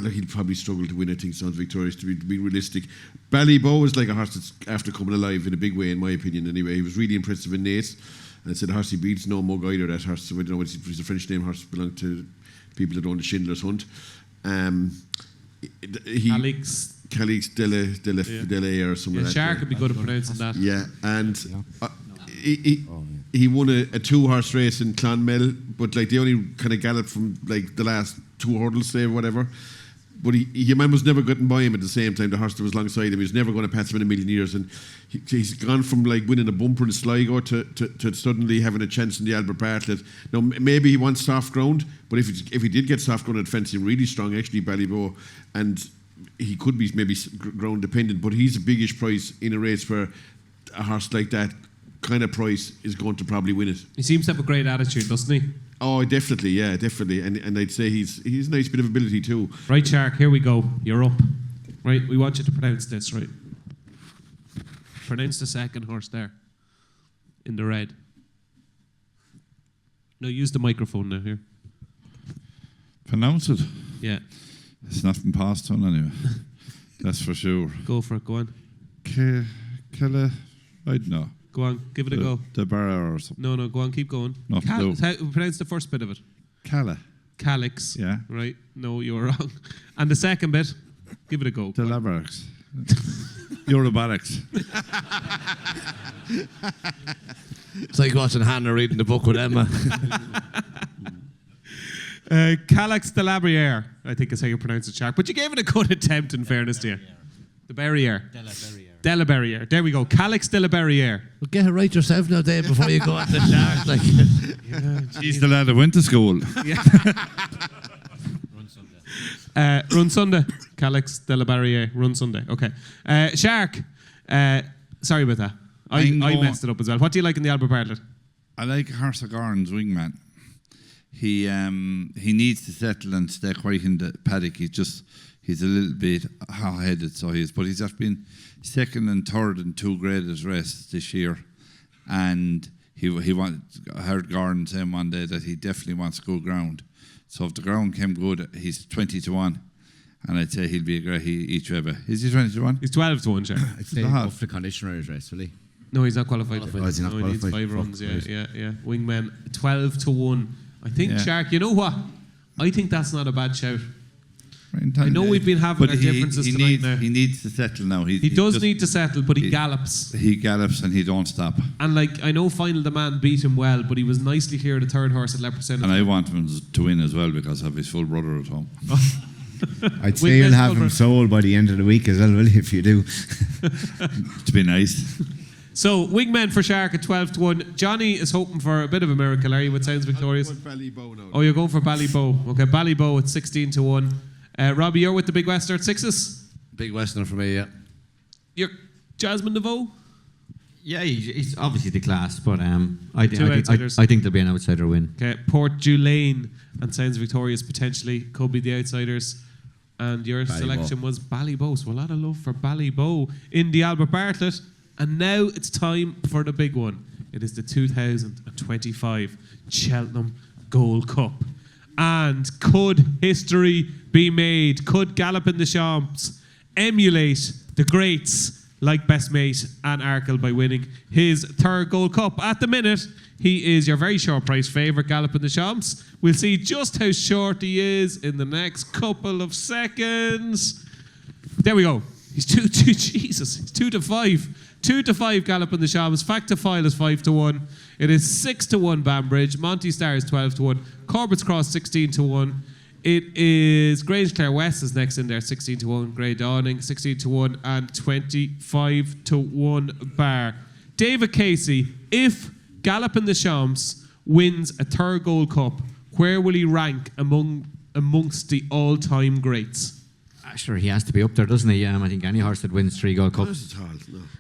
C: look, he'd probably struggle to win. I think Sounds Victorious, to be realistic. Ballybow is like a horse that's after coming alive in a big way, in my opinion. Anyway, he was really impressive in Naas. And I said, horse he beats no mug either. That horse, I don't know, it's a French name. Horse belonged to people that own the Schindler's Hunt. Calix Dele or something like that.
A: Shark would be good at pronouncing that.
C: Yeah, and he won a 2-horse race in Clonmel, but like they only kind of galloped from like the last 2 hurdles, say, or whatever. But your man was never getting by him at the same time. The horse that was alongside him, he was never going to pass him in a million years. And he's gone from like winning a bumper in Sligo to suddenly having a chance in the Albert Bartlett. Now, maybe he wants soft ground, but if he did get soft ground, I'd fancy him really strong, actually, Ballybow. And he could be maybe ground dependent, but he's a biggish price in a race where a horse like that kind of price is going to probably win it.
A: He seems to have a great attitude, doesn't he?
C: Oh, definitely, yeah, definitely. And I'd say he's a nice bit of ability too.
A: Right, Shark, here we go. You're up. Right, we want you to pronounce this, right? Pronounce the second horse there. In the red. No, use the microphone now, here.
G: Pronounce it.
A: Yeah.
G: It's not been passed on anyway. That's for sure.
A: Go for it, go on.
G: Kella, I don't know.
A: Go on, give it a go.
G: The Barra or something.
A: No, go on, keep going.
G: No, no.
A: How pronounce the first bit of it?
G: Kalla.
A: Calyx.
G: Yeah.
A: Right. No, you were wrong. And the second bit, give it a go.
G: The Labarracks. Eurobarics.
D: It's like watching Hannah reading the book with Emma.
A: Calyx de la Barrière, I think is how you pronounce it, Shark. But you gave it a good attempt, in fairness to you. The Barrière. De la Barrière. There we go. Calyx de la Barrière.
D: Well, get it right yourself now, Dave, before you go at the Shark. Like.
G: He's the lad that went to school.
A: Run Sunday. Calyx de la Barrière. Run Sunday. Okay. Shark. Sorry about that. I messed it up as well. What do you like in the Albert Bartlett?
G: I like Harsagarn's wingman. He needs to settle and stay quiet in the paddock. He's a little bit hot-headed, so he is. But he's just been second and third in 2 graded races this year, and I heard Gordon saying one day that he definitely wants to go ground. So if the ground came good, he's 20-1, and I'd say he'll be a great each ever. Is he 20-1?
A: He's 12-1, Shark.
B: I'd say off the conditioner's race, will he?
A: No, he's not qualified.
B: Oh, is he not
A: no, he needs
B: qualified?
A: 5 runs.
B: Fuck,
A: Yeah. Wingman 12-1. I think Shark. You know what? I think that's not a bad shout. I know we've been having our differences tonight now.
G: He needs to settle now.
A: He does need to settle, but he gallops.
G: He gallops and he don't stop.
A: And I know Final Demand beat him well, but he was nicely clear of the third horse at Leopard.
G: And I want him to win as well because I have his full brother at home.
B: I'd say you'll have him sold by the end of the week as well, will you, if you do?
G: To be nice.
A: So, Wingman for Shark at 12-1. Jonny is hoping for a bit of a miracle, are you? What sounds victorious? Oh, you're going for Ballybow. Okay, Ballybow at 16-1. Robbie, you're with the Big Western at 6s?
D: Big Westerner for me, yeah.
A: You're Jasmine DeVoe?
F: Yeah, he's obviously the class, but I think there'll be an outsider win.
A: Okay, Port Julane and sounds victorious potentially. Could be the outsiders. And your selection was Ballybow. So a lot of love for Ballybow in the Albert Bartlett. And now it's time for the big one. It is the 2025 Cheltenham Gold Cup. And could history be made? Could Gallop in the Champs emulate the greats like Best Mate and Arkle by winning his 3rd Gold Cup? At the minute, he is your very short price favourite, Gallop in the Champs. We'll see just how short he is in the next couple of seconds. There we go. He's 2-5. 2-5 Gallop in the Champs. Fact to File is 5-1. It is 6-1 Banbridge. Monty Star is 12-1. Corbett's Cross 16-1. It is Grange Clare West is next in there, 16-1. Grey Dawning 16-1 and 25-1 Bar. David Casey, if Gallop in the Champs wins a 3rd Gold Cup, where will he rank amongst the all-time greats?
F: Sure, he has to be up there, doesn't he? I think any horse that wins 3 Gold Cups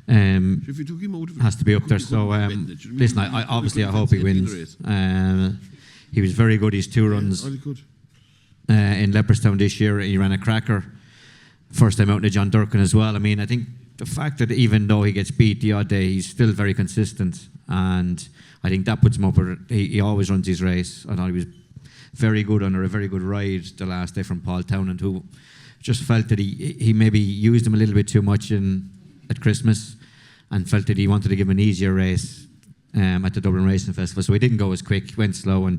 C: If you took him out of it,
F: has to be up there. So, listen, I hope he wins. He was very good. His 2 runs in Leopardstown this year. He ran a cracker. First time out in the John Durkin as well. I mean, I think the fact that even though he gets beat the odd day, he's still very consistent. And I think that puts him up. He always runs his race. I thought he was very good under a very good ride the last day from Paul Townend, who just felt that he maybe used him a little bit too much at Christmas and felt that he wanted to give him an easier race at the Dublin Racing Festival. So he didn't go as quick, he went slow,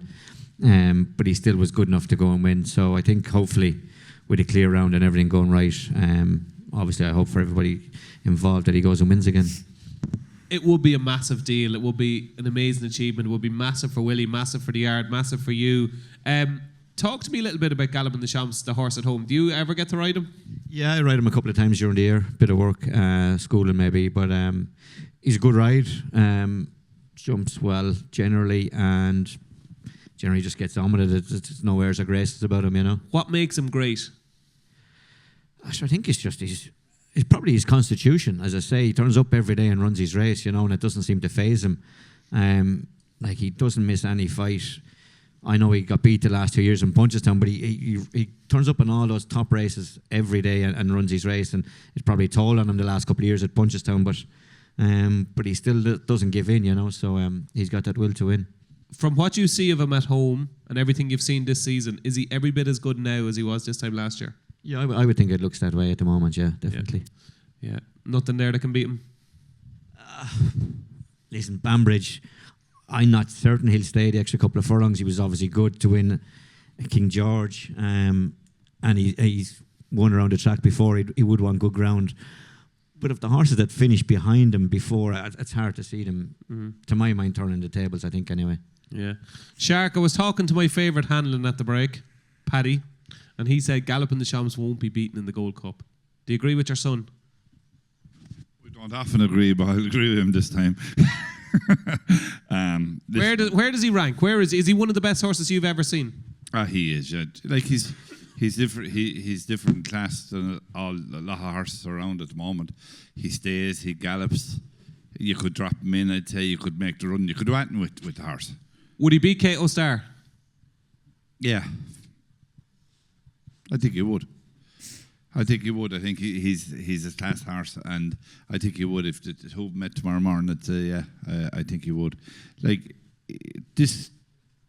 F: but he still was good enough to go and win. So I think hopefully with a clear round and everything going right, obviously I hope for everybody involved that he goes and wins again.
A: It will be a massive deal. It will be an amazing achievement. It will be massive for Willie, massive for the yard, massive for you. Talk to me a little bit about Gallop in the Champs, the horse at home. Do you ever get to ride him?
F: Yeah, I ride him a couple of times during the year. Bit of work, schooling maybe, but he's a good ride. Jumps well generally, and generally just gets on with it. There's no airs or graces about him, you know.
A: What makes him great?
F: I think it's probably his constitution. As I say, he turns up every day and runs his race, you know, and it doesn't seem to faze him. He doesn't miss any fight. I know he got beat the last 2 years in Punchestown, but he turns up in all those top races every day and runs his race, and it's probably told on him the last couple of years at Punchestown, but he still doesn't give in, you know, so he's got that will to win.
A: From what you see of him at home and everything you've seen this season, is he every bit as good now as he was this time last year?
F: Yeah, I would think it looks that way at the moment, yeah, definitely.
A: Yeah, nothing there that can beat him.
F: Listen, Banbridge, I'm not certain he'll stay the extra couple of furlongs. He was obviously good to win King George, and he's won around the track before. He would want good ground. But if the horses that finished behind him before, it's hard to see them, to my mind, turning the tables, I think, anyway.
A: Yeah. Shark, I was talking to my favourite Hanlon at the break, Paddy, and he said Galloping the Shams won't be beaten in the Gold Cup. Do you agree with your son?
G: We don't often agree, but I'll agree with him this time.
A: Where does he rank? Where is he one of the best horses you've ever seen?
G: He is. Yeah. Like he's different. He's different class than a lot of horses around at the moment. He stays. He gallops. You could drop him in. I'd say you could make the run. You could do anything with the horse.
A: Would he beat Kato Star?
G: Yeah, I think he would. I think he's a class horse, and I think he would if the two met tomorrow morning. I'd say yeah, I think he would. Like this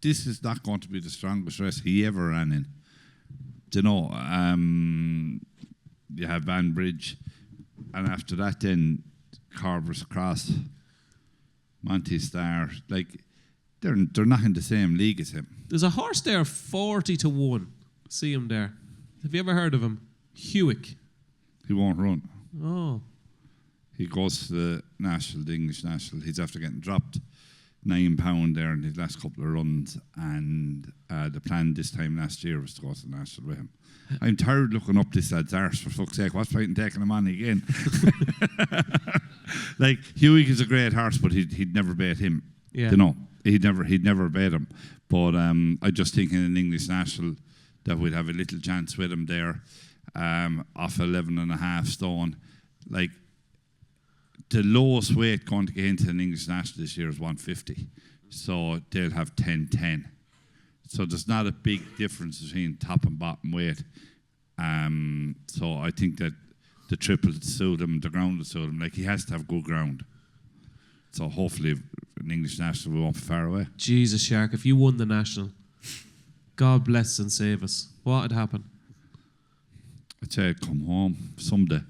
G: is not going to be the strongest race he ever ran in. Do you know? You have Banbridge, and after that, then Carver's Cross, Monty Star. Like they're not in the same league as him.
A: There's a horse there, 40-1. See him there. Have you ever heard of him? Hewick.
G: He won't run.
A: Oh.
G: He goes to the English National. He's after getting dropped £9 there in his last couple of runs, and the plan this time last year was to go to the National with him. I'm tired looking up this lad's arse, for fuck's sake. What's fighting taking him on again? Like, Hewick is a great horse, but he'd never bet him.
A: Yeah.
G: You know, he'd never bet him. But I just think in an English National that we'd have a little chance with him there, off 11.5 stone. Like, the lowest weight going to get into an English National this year is 150. So they'll have 10-10. So there's not a big difference between top and bottom weight. So I think that the triple would suit him, the ground would suit him. Like, he has to have good ground. So hopefully an English National we won't be far away.
A: Jesus, Shark, if you won the National, God bless and save us, what would happen?
G: I'd say I'd come home someday.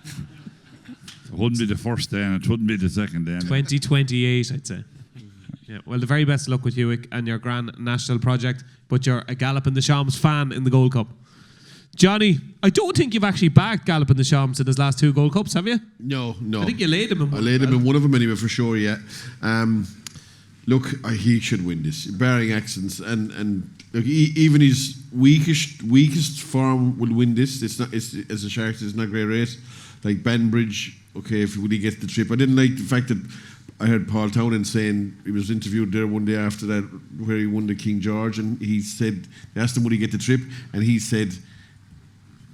G: It wouldn't be the first day and it wouldn't be the second day.
A: 2028, I'd say. Yeah. Well, the very best of luck with Hewick and your grand national project, but you're a Galloping the Shams fan in the Gold Cup. Jonny, I don't think you've actually backed Galloping the Shams in his last 2 Gold Cups, have you?
C: No.
A: I think you laid him in one.
C: I laid him in one of them anyway, for sure, yeah. Look, he should win this, barring accidents, and look, even his weakest form will win this. It's not, as a Shark, it's not a great race. Like Banbridge, okay, if he gets the trip. I didn't like the fact that I heard Paul Townend saying, he was interviewed there one day after that where he won the King George, and he said, they asked him would he get the trip, and he said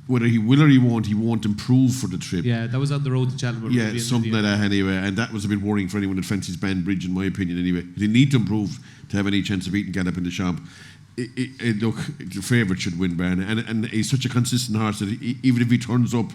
C: whether he will or he won't improve for the trip.
A: Yeah, that was on the road to Cheltenham.
C: Yeah, something like that anyway, and that was a bit worrying for anyone that fancies Banbridge, in my opinion anyway. They need to improve to have any chance of beating Galloping the Shams. Look, the favourite should win, Bryan, and he's such a consistent horse that even if he turns up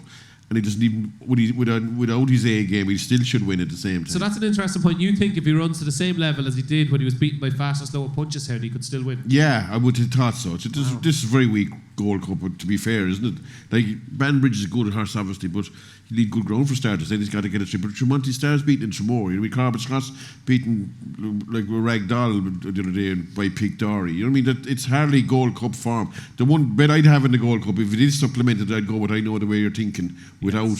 C: and he doesn't even, without his A game, he still should win at the same time.
A: So that's an interesting point. You think if he runs to the same level as he did when he was beaten by fast and slower punches here, he could still win?
C: Yeah, I would have thought so. This is very weak Gold Cup, to be fair, isn't it? Like, Banbridge is a good horse, obviously, but you need good ground for starters. Then he's got to get a trip. But Tremonti Star's beaten in Tremor. You know, Carver's Cross beaten like Ragdoll the other day by Peak Dory. You know what I mean? It's hardly Gold Cup form. The one bet I'd have in the Gold Cup, if it is supplemented, I'd go with I Know the Way You're Thinking without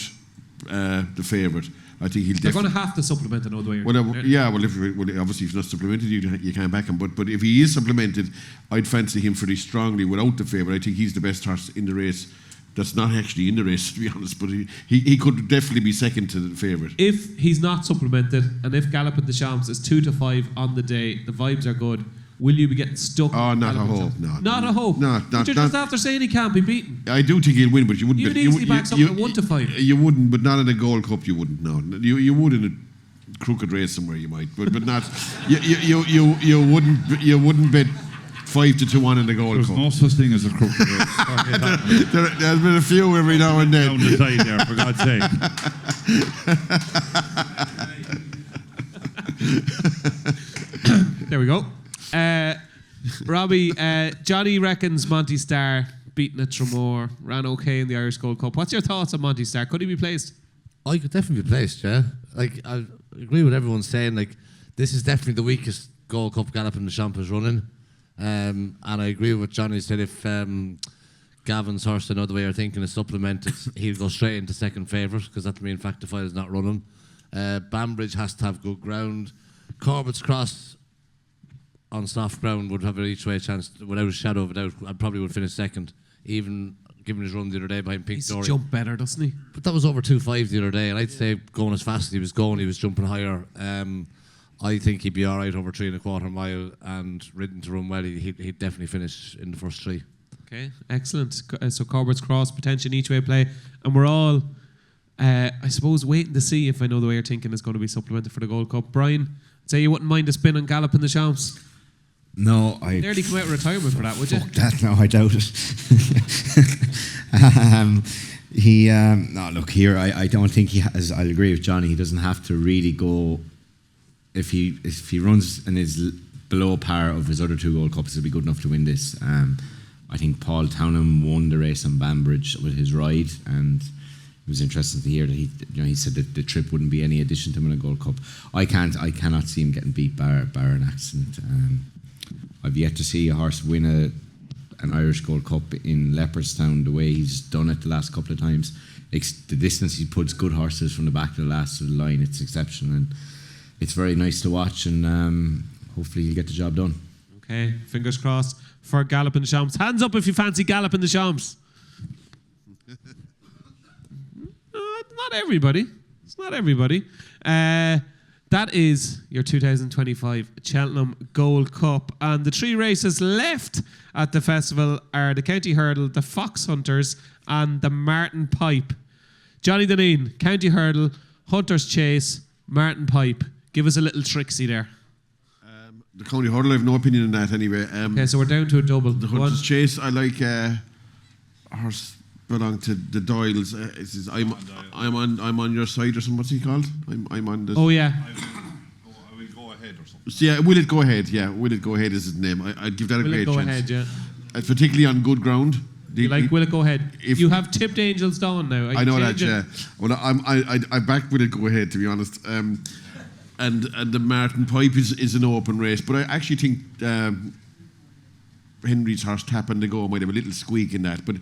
C: the favourite. I think he'll.
A: They're going to have to supplement another way.
C: Obviously, if he's not supplemented, you can't back him. But if he is supplemented, I'd fancy him pretty strongly without the favourite. I think he's the best horse in the race. That's not actually in the race, to be honest, but he could definitely be second to the favourite.
A: If he's not supplemented, and if Galloping the Shams is 2-5 on the day, the vibes are good. Will you be getting stuck?
C: Oh, not a hope. No,
A: not a hope.
C: No,
A: but you're just after saying he can't be beaten.
C: I do think he'll win, but you wouldn't.
A: You'd easily back something at 1-5.
C: You wouldn't, but not in a Gold Cup. You wouldn't. No, you would in a crooked race somewhere. You might, but not. You wouldn't bet 5-2 in the Gold Cup.
G: There's no such thing as a crooked race.
C: There's been a few every now and then.
G: Down the side there, for God's
A: sake. There we go. Robbie, Jonny reckons Monty Star beaten at Tremor, ran okay in the Irish Gold Cup. What's your thoughts on Monty Star? Could he be placed?
D: I could definitely be placed, yeah. Like, I agree with everyone saying, like, this is definitely the weakest Gold Cup gallop in the Champ is running. And I agree with what Jonny said. If Gavin's horse, I know the way you're thinking, is supplemented, he'll go straight into second favourite, because that means Factify is not running. Banbridge has to have good ground. Corbett's Cross on soft ground would have an each way chance, without a shadow of a doubt. I probably would finish second, even given his run the other day behind Pink Dory.
A: He's jump better, doesn't he?
D: But that was over 2.5 the other day, and I'd say going as fast as he was going, he was jumping higher. I think he'd be all right over 3.25 mile, and ridden to run well, he'd definitely finish in the first three.
A: Okay, excellent. So Corbett's Cross, potential each way play, and we're all, I suppose, waiting to see if I know the way you're thinking is going to be supplemented for the Gold Cup. Bryan, I'd say you wouldn't mind a spin and gallop in the Champs.
B: No, I
A: Nearly come out of retirement for that, would you?
B: fuck that. No, I doubt it. No, look here. I don't think he has. I'll agree with Jonny. He doesn't have to really go. If he runs and is below par of his other 2 Gold Cups, he'll be good enough to win this. I think Paul Townham won the race on Banbridge with his ride, and it was interesting to hear that he said that the trip wouldn't be any addition to him in a Gold Cup. I cannot see him getting beat bar an accident. I've yet to see a horse win an Irish Gold Cup in Leopardstown the way he's done it the last couple of times. The distance he puts good horses from the back to the last of the line, it's exceptional, and it's very nice to watch, and hopefully he'll get the job done.
A: Okay, fingers crossed for Gallop in the Champs. Hands up if you fancy Gallop in the Champs. Not everybody. It's not everybody. That is your 2025 Cheltenham Gold Cup. And the 3 races left at the festival are the County Hurdle, the Fox Hunters, and the Martin Pipe. Jonny Dineen, County Hurdle, Hunter's Chase, Martin Pipe. Give us a little tricksy there.
C: The County Hurdle, I have no opinion on that anyway.
A: Okay, so we're down to a double.
C: The Hunter's Chase, I like horse belong to the Doyles. I'm on your side or something. What's he called? I'm on this.
A: Oh yeah.
E: I will go ahead or something.
C: So, yeah, Will It Go Ahead? Yeah, Will It Go Ahead is his name. I'd give that a
A: Will
C: great
A: it go
C: chance.
A: ahead, yeah.
C: Particularly on good ground.
A: You like Will It Go Ahead?
C: If
A: You have tipped Angels down now.
C: I know that, yeah. Well, I back Will It Go Ahead, to be honest. And the Martin Pipe is an open race, but I actually think Henry's horse Tap and the Go might have a little squeak in that, but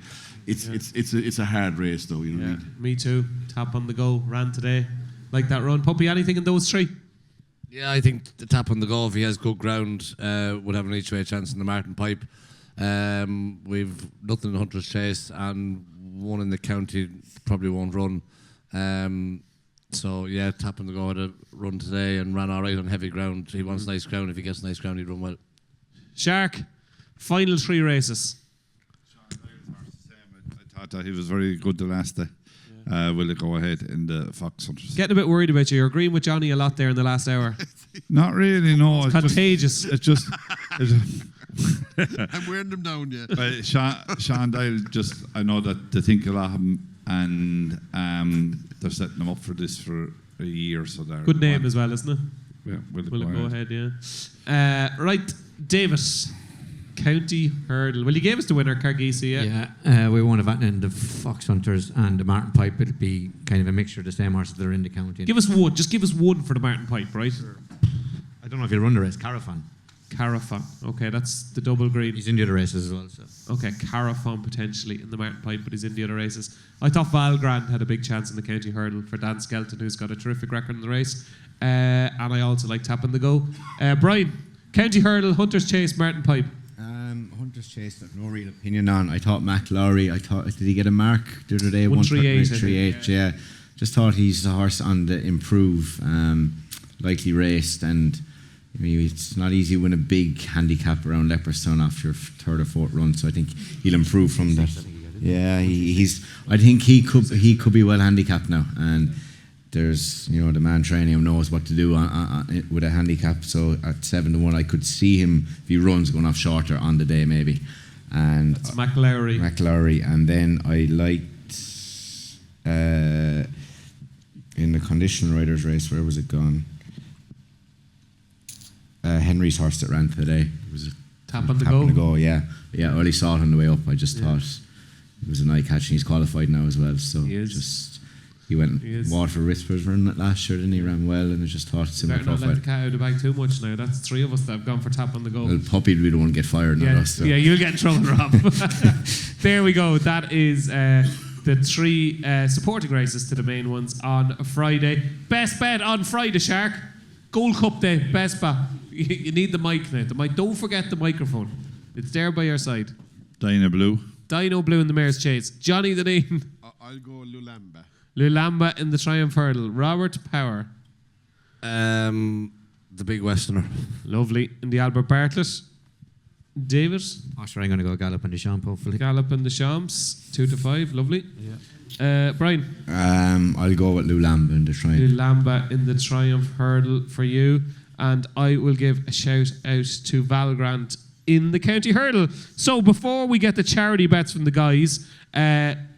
C: it's a hard race though. You know what I mean?
A: Me too. Tap on the Go ran today. Like that run, Puppy. Anything in those 3?
D: Yeah, I think the Tap on the Go, if he has good ground, would have an each way chance in the Martin Pipe. We've nothing in the Hunter's Chase, and one in the county probably won't run. So yeah, Tap on the Go had a run today and ran all right on heavy ground. He wants nice ground. If he gets nice ground, he'd run well.
A: Shark, final 3 races.
G: I thought that he was very good the last day. Will It Go Ahead in the Fox Hunters?
A: Getting a bit worried about you. You're agreeing with Jonny a lot there in the last hour.
G: Not really, no.
A: It's contagious.
G: It's just
C: I'm wearing them down, yeah.
G: Sean Dyle, I know that they think a lot of him, and they're setting them up for this for a year. So they're
A: Good name as well, isn't it?
G: Yeah, Will It
A: Go Ahead, yeah. Right, Davis. County Hurdle. Well, you gave us the winner, Cargisi, yeah?
F: Yeah, we won a vat in the Fox Hunters and the Martin Pipe. It'll be kind of a mixture of the same horses that are in the county.
A: Give us one. Just give us one for the Martin Pipe, right? Sure.
F: I don't know if he'll run the race. Carafan.
A: Okay, that's the double green.
F: He's in the other races as well. So.
A: Okay, Carafan potentially in the Martin Pipe, but he's in the other races. I thought Valgrand had a big chance in the County Hurdle for Dan Skelton, who's got a terrific record in the race. And I also like Tap on the Go. Bryan, County Hurdle, Hunter's Chase, Martin Pipe.
B: Hunter's Chase, I've no real opinion on. I thought McLaury, did he get a mark the other day?
A: 138,
B: yeah. Just thought he's a horse on the improve, likely raced, and I mean, it's not easy to win a big handicap around Leopardstown after your 3rd or 4th run, so I think he'll improve from that. Yeah, I think he could be well handicapped now, and there's the man training him knows what to do with a handicap. So at 7-1, I could see him if he runs going off shorter on the day maybe. And
A: that's McLaury,
B: and then I liked in the conditional riders race. Where was it gone? Henry's horse that ran today. It was a
A: Tap on the Go.
B: Yeah. I only saw it on the way up. I just thought it was an eye catch, and he's qualified now as well. So He went
A: He is.
B: Waterford Whispers run it last year, didn't he? Ran well, and I just thought similar
A: Better not
B: profile.
A: let the cat out of the bag too much now. That's 3 of us that have gone for tap on the go.
B: Well, Puppy'd be the one to get fired, not
A: Yeah,
B: us. So.
A: yeah, you'll get in trouble, Rob. There we go. That is the 3 supporting races to the main ones on Friday. Best bet on Friday, Shark. Gold Cup day, best bet. You need the mic now. The mic. Don't forget the microphone. It's there by your side.
G: Dino Blue.
A: Dino Blue in the Mayor's Chase. Johnny Dineen.
C: I'll go Lulamba.
A: Lulamba in the Triumph Hurdle. Robert Power.
D: The Big Westerner.
A: Lovely. In the Albert Bartlett. David.
F: Oh, sure, I'm going to go Gallop and Deschamps, hopefully.
A: Gallop in the Champs. 2 to 5. Lovely. Brian.
B: I'll go with Lulamba in the Triumph.
A: Lulamba in the Triumph Hurdle for you. And I will give a shout out to Val Grant in the County Hurdle. So before we get the charity bets from the guys,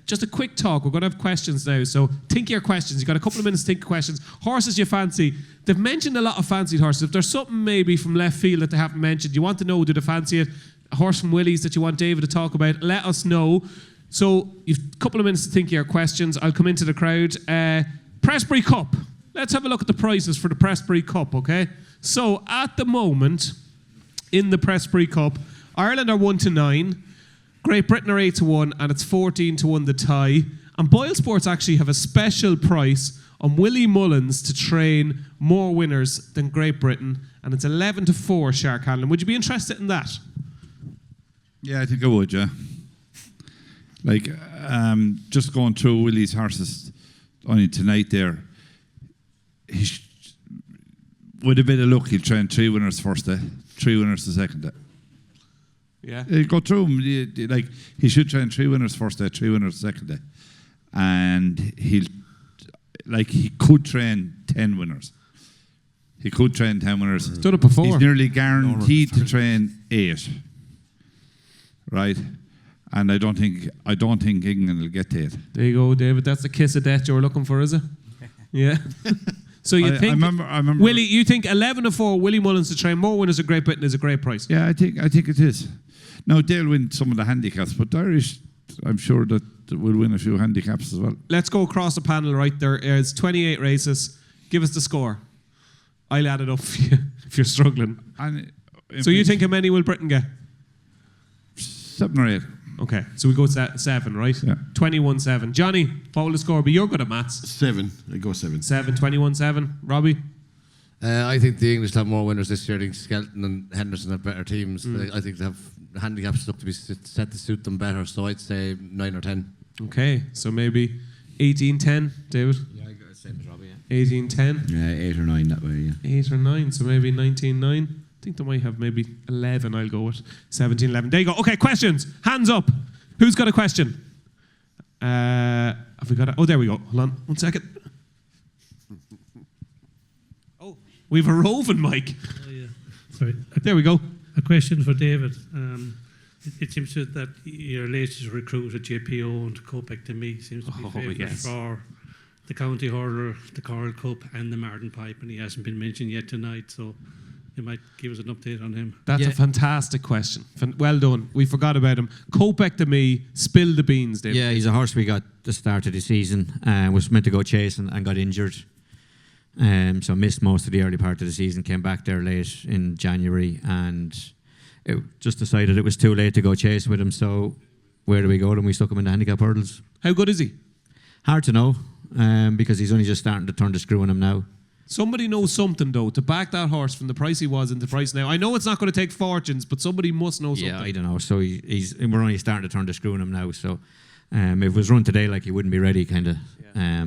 A: just a quick talk. We're going to have questions now. So think your questions. You've got a couple of minutes to think of questions. Horses you fancy. They've mentioned a lot of fancied horses. If there's something maybe from left field that they haven't mentioned, you want to know, do they fancy it? A horse from Willie's that you want David to talk about, let us know. So you've a couple of minutes to think of your questions. I'll come into the crowd. Prestbury Cup. Let's have a look at the prices for the Prestbury Cup, okay? So at the moment, in the Prestbury Cup, Ireland are 1 to 9, Great Britain are 8 to 1, and it's 14 to 1 the tie. And Boyle Sports actually have a special price on Willie Mullins to train more winners than Great Britain, and it's 11 to 4, Shark Hanlon. Would you be interested in that?
G: Yeah, I think I would, yeah. Like, just going through Willie's horses only tonight there, with a bit of luck, he'll train 3 winners first day, 3 winners the second day.
A: Yeah.
G: He'll go through them, like, he should train 3 winners first day, 3 winners the second day. And he could train 10 winners. He could train 10 winners.
A: He's done it before.
G: He's nearly guaranteed to train 8. Right? And I don't think England will get to it.
A: There you go, David. That's the kiss of death you were looking for, is it? Yeah. So you think
G: I remember
A: Willie? You think 11 to 4, Willie Mullins to train more winners at Great Britain is a great price?
G: Yeah, I think it is. Now they'll win some of the handicaps, but the Irish, I'm sure that will win a few handicaps as well.
A: Let's go across the panel right there. There's 28 races. Give us the score. I'll add it up for you if you're struggling.
G: And
A: So you think how many will Britain get?
G: 7 or 8.
A: Okay, so we go 7, right?
G: Yeah.
A: 21-7. Johnny, what will the score be? You're good at maths.
C: 7. I go 7.
A: 21-7. Robbie?
D: I think the English have more winners this year. I think Skelton and Henderson have better teams. I think they have handicaps look to be set to suit them better. So I'd say 9 or 10.
A: Okay, so maybe 18-10, David?
F: Yeah, I got the same as Robbie, yeah.
A: 18-10?
B: Yeah, 8 or 9 that way, yeah.
A: 8 or 9, so maybe 19-9. I think they might have maybe 11, I'll go with 17-11. There you go. Okay, questions. Hands up. Who's got a question? Have we got oh, there we go. Hold on 1 second. Oh, we've a roving mic.
H: Oh, yeah. Sorry.
A: There we go.
H: A question for David. It seems that your latest recruit at JPO and Kopek to me seems to be favourite
A: yes.
H: for the County Hurler, the Coral Cup and the Martin Pipe, and he hasn't been mentioned yet tonight, so you might give us an update on him.
A: That's a fantastic question. Well done. We forgot about him. Kopek to me, spill the beans, David.
F: Yeah, he's a horse we got the start of the season. Was meant to go chasing and got injured. So missed most of the early part of the season. Came back there late in January and it just decided it was too late to go chase with him. So where do we go? And we stuck him in the handicap hurdles.
A: How good is he?
F: Hard to know because he's only just starting to turn the screw on him now.
A: Somebody knows something, though, to back that horse from the price he was into the price now. I know it's not going to take fortunes, but somebody must know something.
F: Yeah, I don't know. So we're only starting to turn the screw on him now. So if it was run today, like he wouldn't be ready, kind of. Yeah.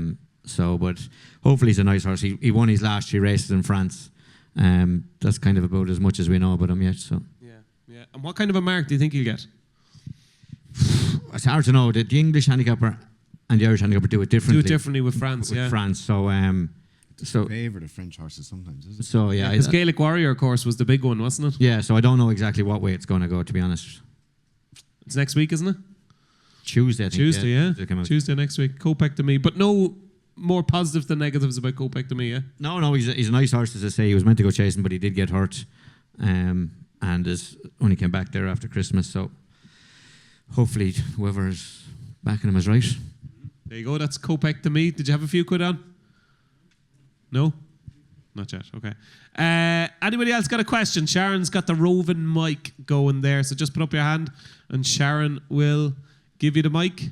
F: But hopefully he's a nice horse. He won his last 3 races in France. That's kind of about as much as we know about him yet. So.
A: Yeah. And what kind of a mark do you think he'll get?
F: It's hard to know. The English handicapper and the Irish handicapper do it differently.
A: Do it differently with France,
F: with France. So
B: Favourite of French horses sometimes, isn't it?
F: So yeah,
A: his Gaelic Warrior course was the big one, wasn't it?
F: Yeah, so I don't know exactly what way it's going to go, to be honest.
A: It's next week, isn't it?
F: Tuesday, I think.
A: Tuesday, yeah. Tuesday next week. Kopek to me, but no more positives than negatives about Kopek to me, yeah.
F: No, he's a nice horse, as I say. He was meant to go chasing, but he did get hurt, and only came back there after Christmas. So hopefully, whoever's backing him is right.
A: There you go. That's Kopek to me. Did you have a few quid on? No? Not yet. Okay. Anybody else got a question? Sharon's got the roving mic going there. So just put up your hand and Sharon will give you the mic.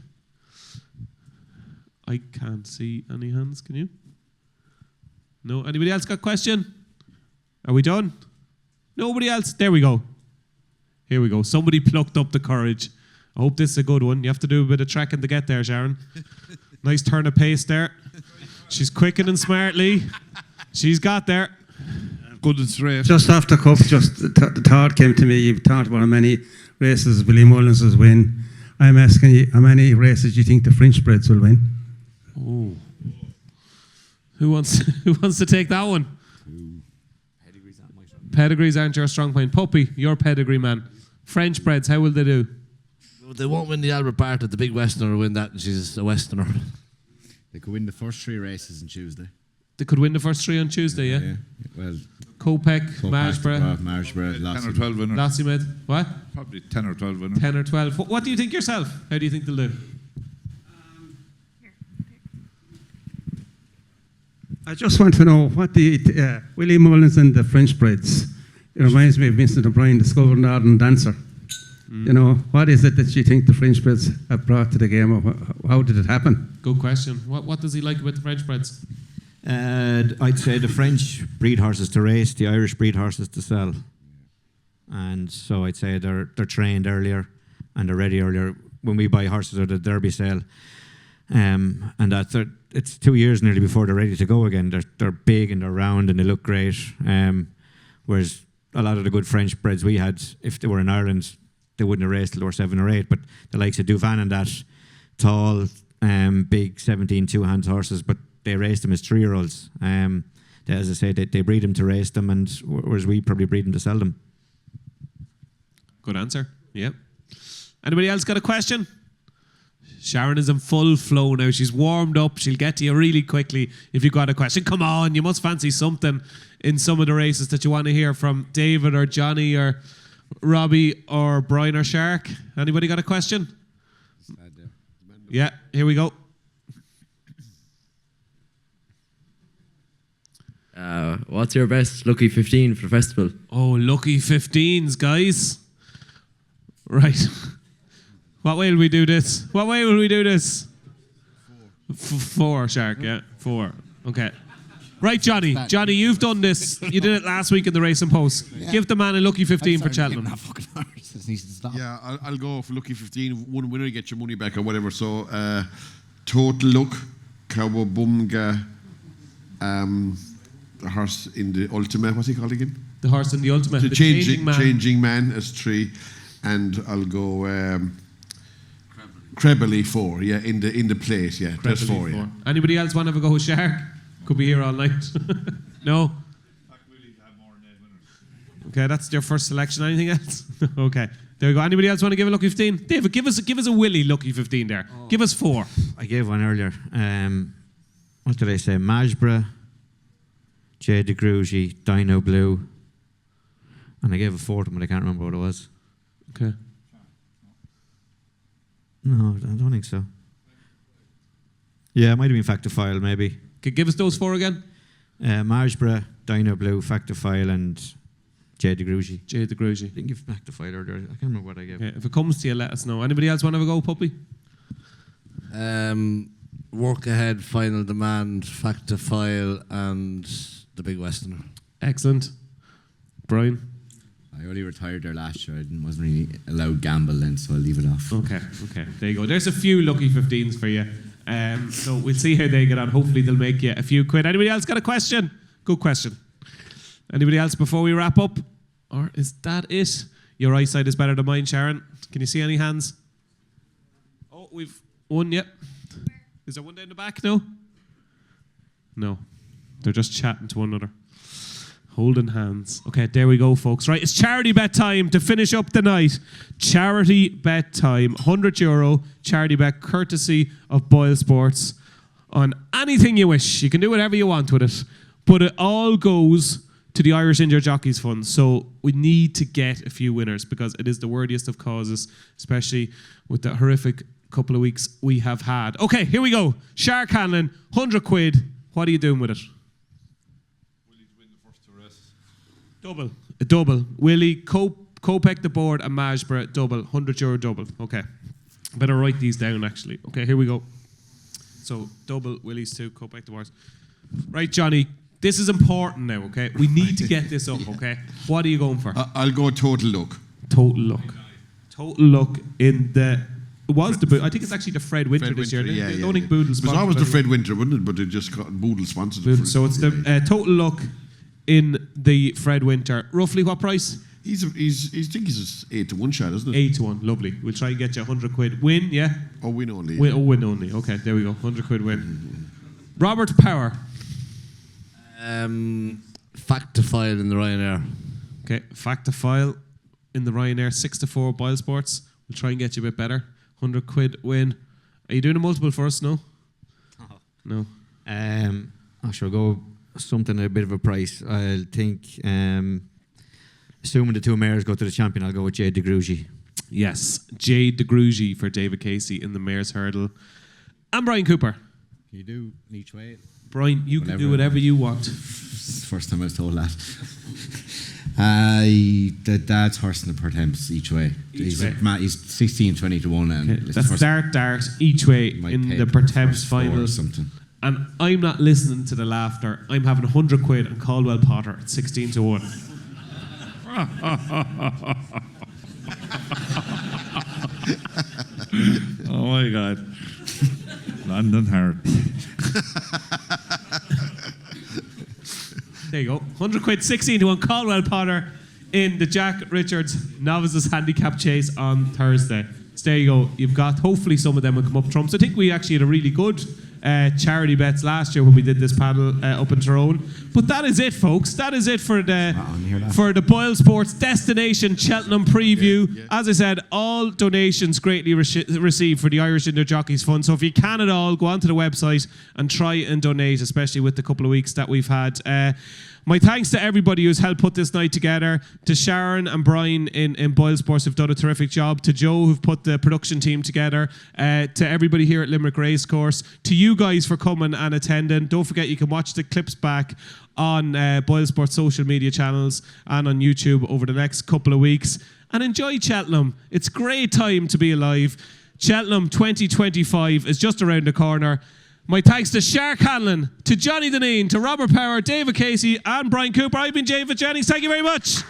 A: I can't see any hands. Can you? No? Anybody else got a question? Are we done? Nobody else? There we go. Here we go. Somebody plucked up the courage. I hope this is a good one. You have to do a bit of tracking to get there, Sharon. Nice turn of pace there. She's quickened and smartly. She's got there.
G: Good and straight.
I: Just off the cuff, just the thought came to me. You've talked about how many races Willie Mullins will win. I'm asking you, how many races do you think the French Breds will win?
A: Oh. Who wants to take that one? Pedigrees aren't your strong point. Puppy, your pedigree man. French Breds, how will they do?
D: They won't win the Albert Bartlett. The big Westerner will win that, and she's a Westerner.
B: They could win the first 3 races on Tuesday.
A: They could win the first 3 on Tuesday, yeah?
B: Well,
A: Kopek, Marsborough,
G: 10 or 12 winners.
A: Lossimed. What?
G: Probably 10 or 12 winners.
A: 10 or 12. What do you think yourself? How do you think they'll do?
I: I just want to know what the Willie Mullins and the French Breds. It reminds me of Vincent O'Brien, the Sculver Northern dancer. You know, what is it that you think the French Breds have brought to the game? Or how did it happen?
A: Good question. What does he like about the French Breds?
F: I'd say the French breed horses to race, the Irish breed horses to sell. And so I'd say they're trained earlier and they're ready earlier. When we buy horses at the Derby sale, and it's 2 years nearly before they're ready to go again. They're big and they're round and they look great. Whereas a lot of the good French breds we had, if they were in Ireland, they wouldn't have raced till they were 7 or 8. But the likes of Duvan and that, tall, big 17 two-hand horses, but they raced them as 3-year-olds. As I say, they breed them to race them, and whereas we probably breed them to sell them.
A: Good answer. Yep. Anybody else got a question? Sharon is in full flow now. She's warmed up. She'll get to you really quickly if you've got a question. Come on, you must fancy something in some of the races that you want to hear from David or Jonny or Robbie or Bryan or Shark. Anybody got a question? Yeah, here we go.
J: What's your best lucky 15 for the festival?
A: Oh, lucky 15s, guys. Right. What way will we do this? What way will we do this? 4, Shark, yeah. 4. Okay. Right, Jonny. Jonny, you've done this. You did it last week in the Racing Post. Yeah. Give the man a lucky 15 for Cheltenham.
C: Yeah, I'll go for lucky 15. One winner, you get your money back or whatever. So, Total Luck, Cowabunga, the horse in the Ultimate, what's he called again?
A: The horse in the Ultimate. The
C: Changing Man as 3. And I'll go Crebbley 4, yeah, in the plate, yeah. There's 4, yeah.
A: Anybody else want to have a go with Shark? Could be here all night. No? Okay, that's your first selection. Anything else? Okay, there we go. Anybody else want to give a lucky 15? David, give us a Willie lucky 15 there. Oh. Give us 4.
F: I gave one earlier. What did I say? Marsborough, J. de Grugy, Dino Blue, and I gave a 4th one, but I can't remember what it was.
A: Okay.
F: No, I don't think so. Yeah, it might have been Factophile, maybe.
A: Could give us those 4 again?
F: Marsborough, Dino Blue, Factophile, and J. de Grugy.
A: J. de Grugy.
F: I didn't give Factophile earlier. I can't remember what I gave.
A: Yeah, if it comes to you, let us know. Anybody else want to have a go, Puppy?
D: Work Ahead, Final Demand, Factophile, and the Big Westerner.
A: Excellent. Bryan?
B: I only retired there last year. I wasn't really allowed gamble then, so I'll leave it off.
A: Okay. There you go. There's a few lucky 15s for you. So we'll see how they get on. Hopefully they'll make you a few quid. Anybody else got a question? Good question. Anybody else before we wrap up? Or is that it? Your eyesight is better than mine, Sharon. Can you see any hands? Oh, we've one, yep. Is there one down the back? No. They're just chatting to one another. Holding hands. Okay, there we go, folks. Right, it's charity bet time to finish up the night. Charity bet time. €100 charity bet courtesy of Boyle Sports on anything you wish. You can do whatever you want with it. But it all goes to the Irish Injured Jockeys Fund. So we need to get a few winners because it is the worthiest of causes, especially with the horrific couple of weeks we have had. Okay, here we go. Shark Hanlon, 100 quid. What are you doing with it?
E: Willie to win the first 2 races.
A: Double. A double. Willie, Kopek the board and Majborough, double. €100 double. Okay. Better write these down, actually. Okay, here we go. So, double, Willie's 2, Kopek the boards. Right, Jonny. This is important now, okay? We need to get this up, okay? What are you going for?
C: I'll go total look.
A: Total look. Total look in the... It was the... I think it's actually the Fred Winter this year. I don't think Boodle
C: It was always the Fred Winter, wasn't it? But it just got Boodle sponsored it.
A: So it's the total look in the Fred Winter. Roughly what price?
C: I think he's 8 to 1 shot, isn't it?
A: 8 to 1, lovely. We'll try and get you 100 quid. Win, yeah?
C: Oh, win only.
A: Win only. Okay, there we go. 100 quid win. Robert Power.
D: Fact to file in the Ryanair.
A: Okay, fact to file in the Ryanair 6 to 4 Boyle Sports. We'll try and get you a bit better. 100 quid win. Are you doing a multiple for us? No? No.
F: I shall go something at a bit of a price. I'll think, assuming the 2 mares go to the champion, I'll go with Jade de Grugy.
A: Yes, Jade de Grugy for David Casey in the mares hurdle. And Brian Cooper.
B: You do each way.
A: Brian, you can do whatever you want.
B: It's the first time I was told that. The dad's horse in the Pertemps each way. He's 16, 20 to 1. And
A: okay. That's dart each way in the Pertemps final.
B: Or something.
A: And I'm not listening to the laughter. I'm having 100 quid on Caldwell Potter at 16 to 1.
G: Oh my God. London Heart.
A: There you go. 100 quid, 16 to 1. Caldwell Potter in the Jack Richards Novices Handicap Chase on Thursday. So there you go. You've got, hopefully some of them will come up trumps. I think we actually had a really good charity bets last year when we did this panel up in Tyrone. But that is it, folks. That is it for the Boyle Sports Destination Cheltenham Preview.
C: Yeah.
A: As I said, all donations greatly received for the Irish Injured Jockeys Fund. So if you can at all, go onto the website and try and donate, especially with the couple of weeks that we've had. My thanks to everybody who's helped put this night together, to Sharon and Bryan in Boyle Sports who've done a terrific job, to Joe who've put the production team together, to everybody here at Limerick Racecourse, to you guys for coming and attending. Don't forget you can watch the clips back on Boyle Sports social media channels and on YouTube over the next couple of weeks. And enjoy Cheltenham. It's a great time to be alive. Cheltenham 2025 is just around the corner. My thanks to Shark Hanlon, to Jonny Dineen, to Robert Power, David Casey and Brian Cooper. I've been David Jennings. Thank you very much.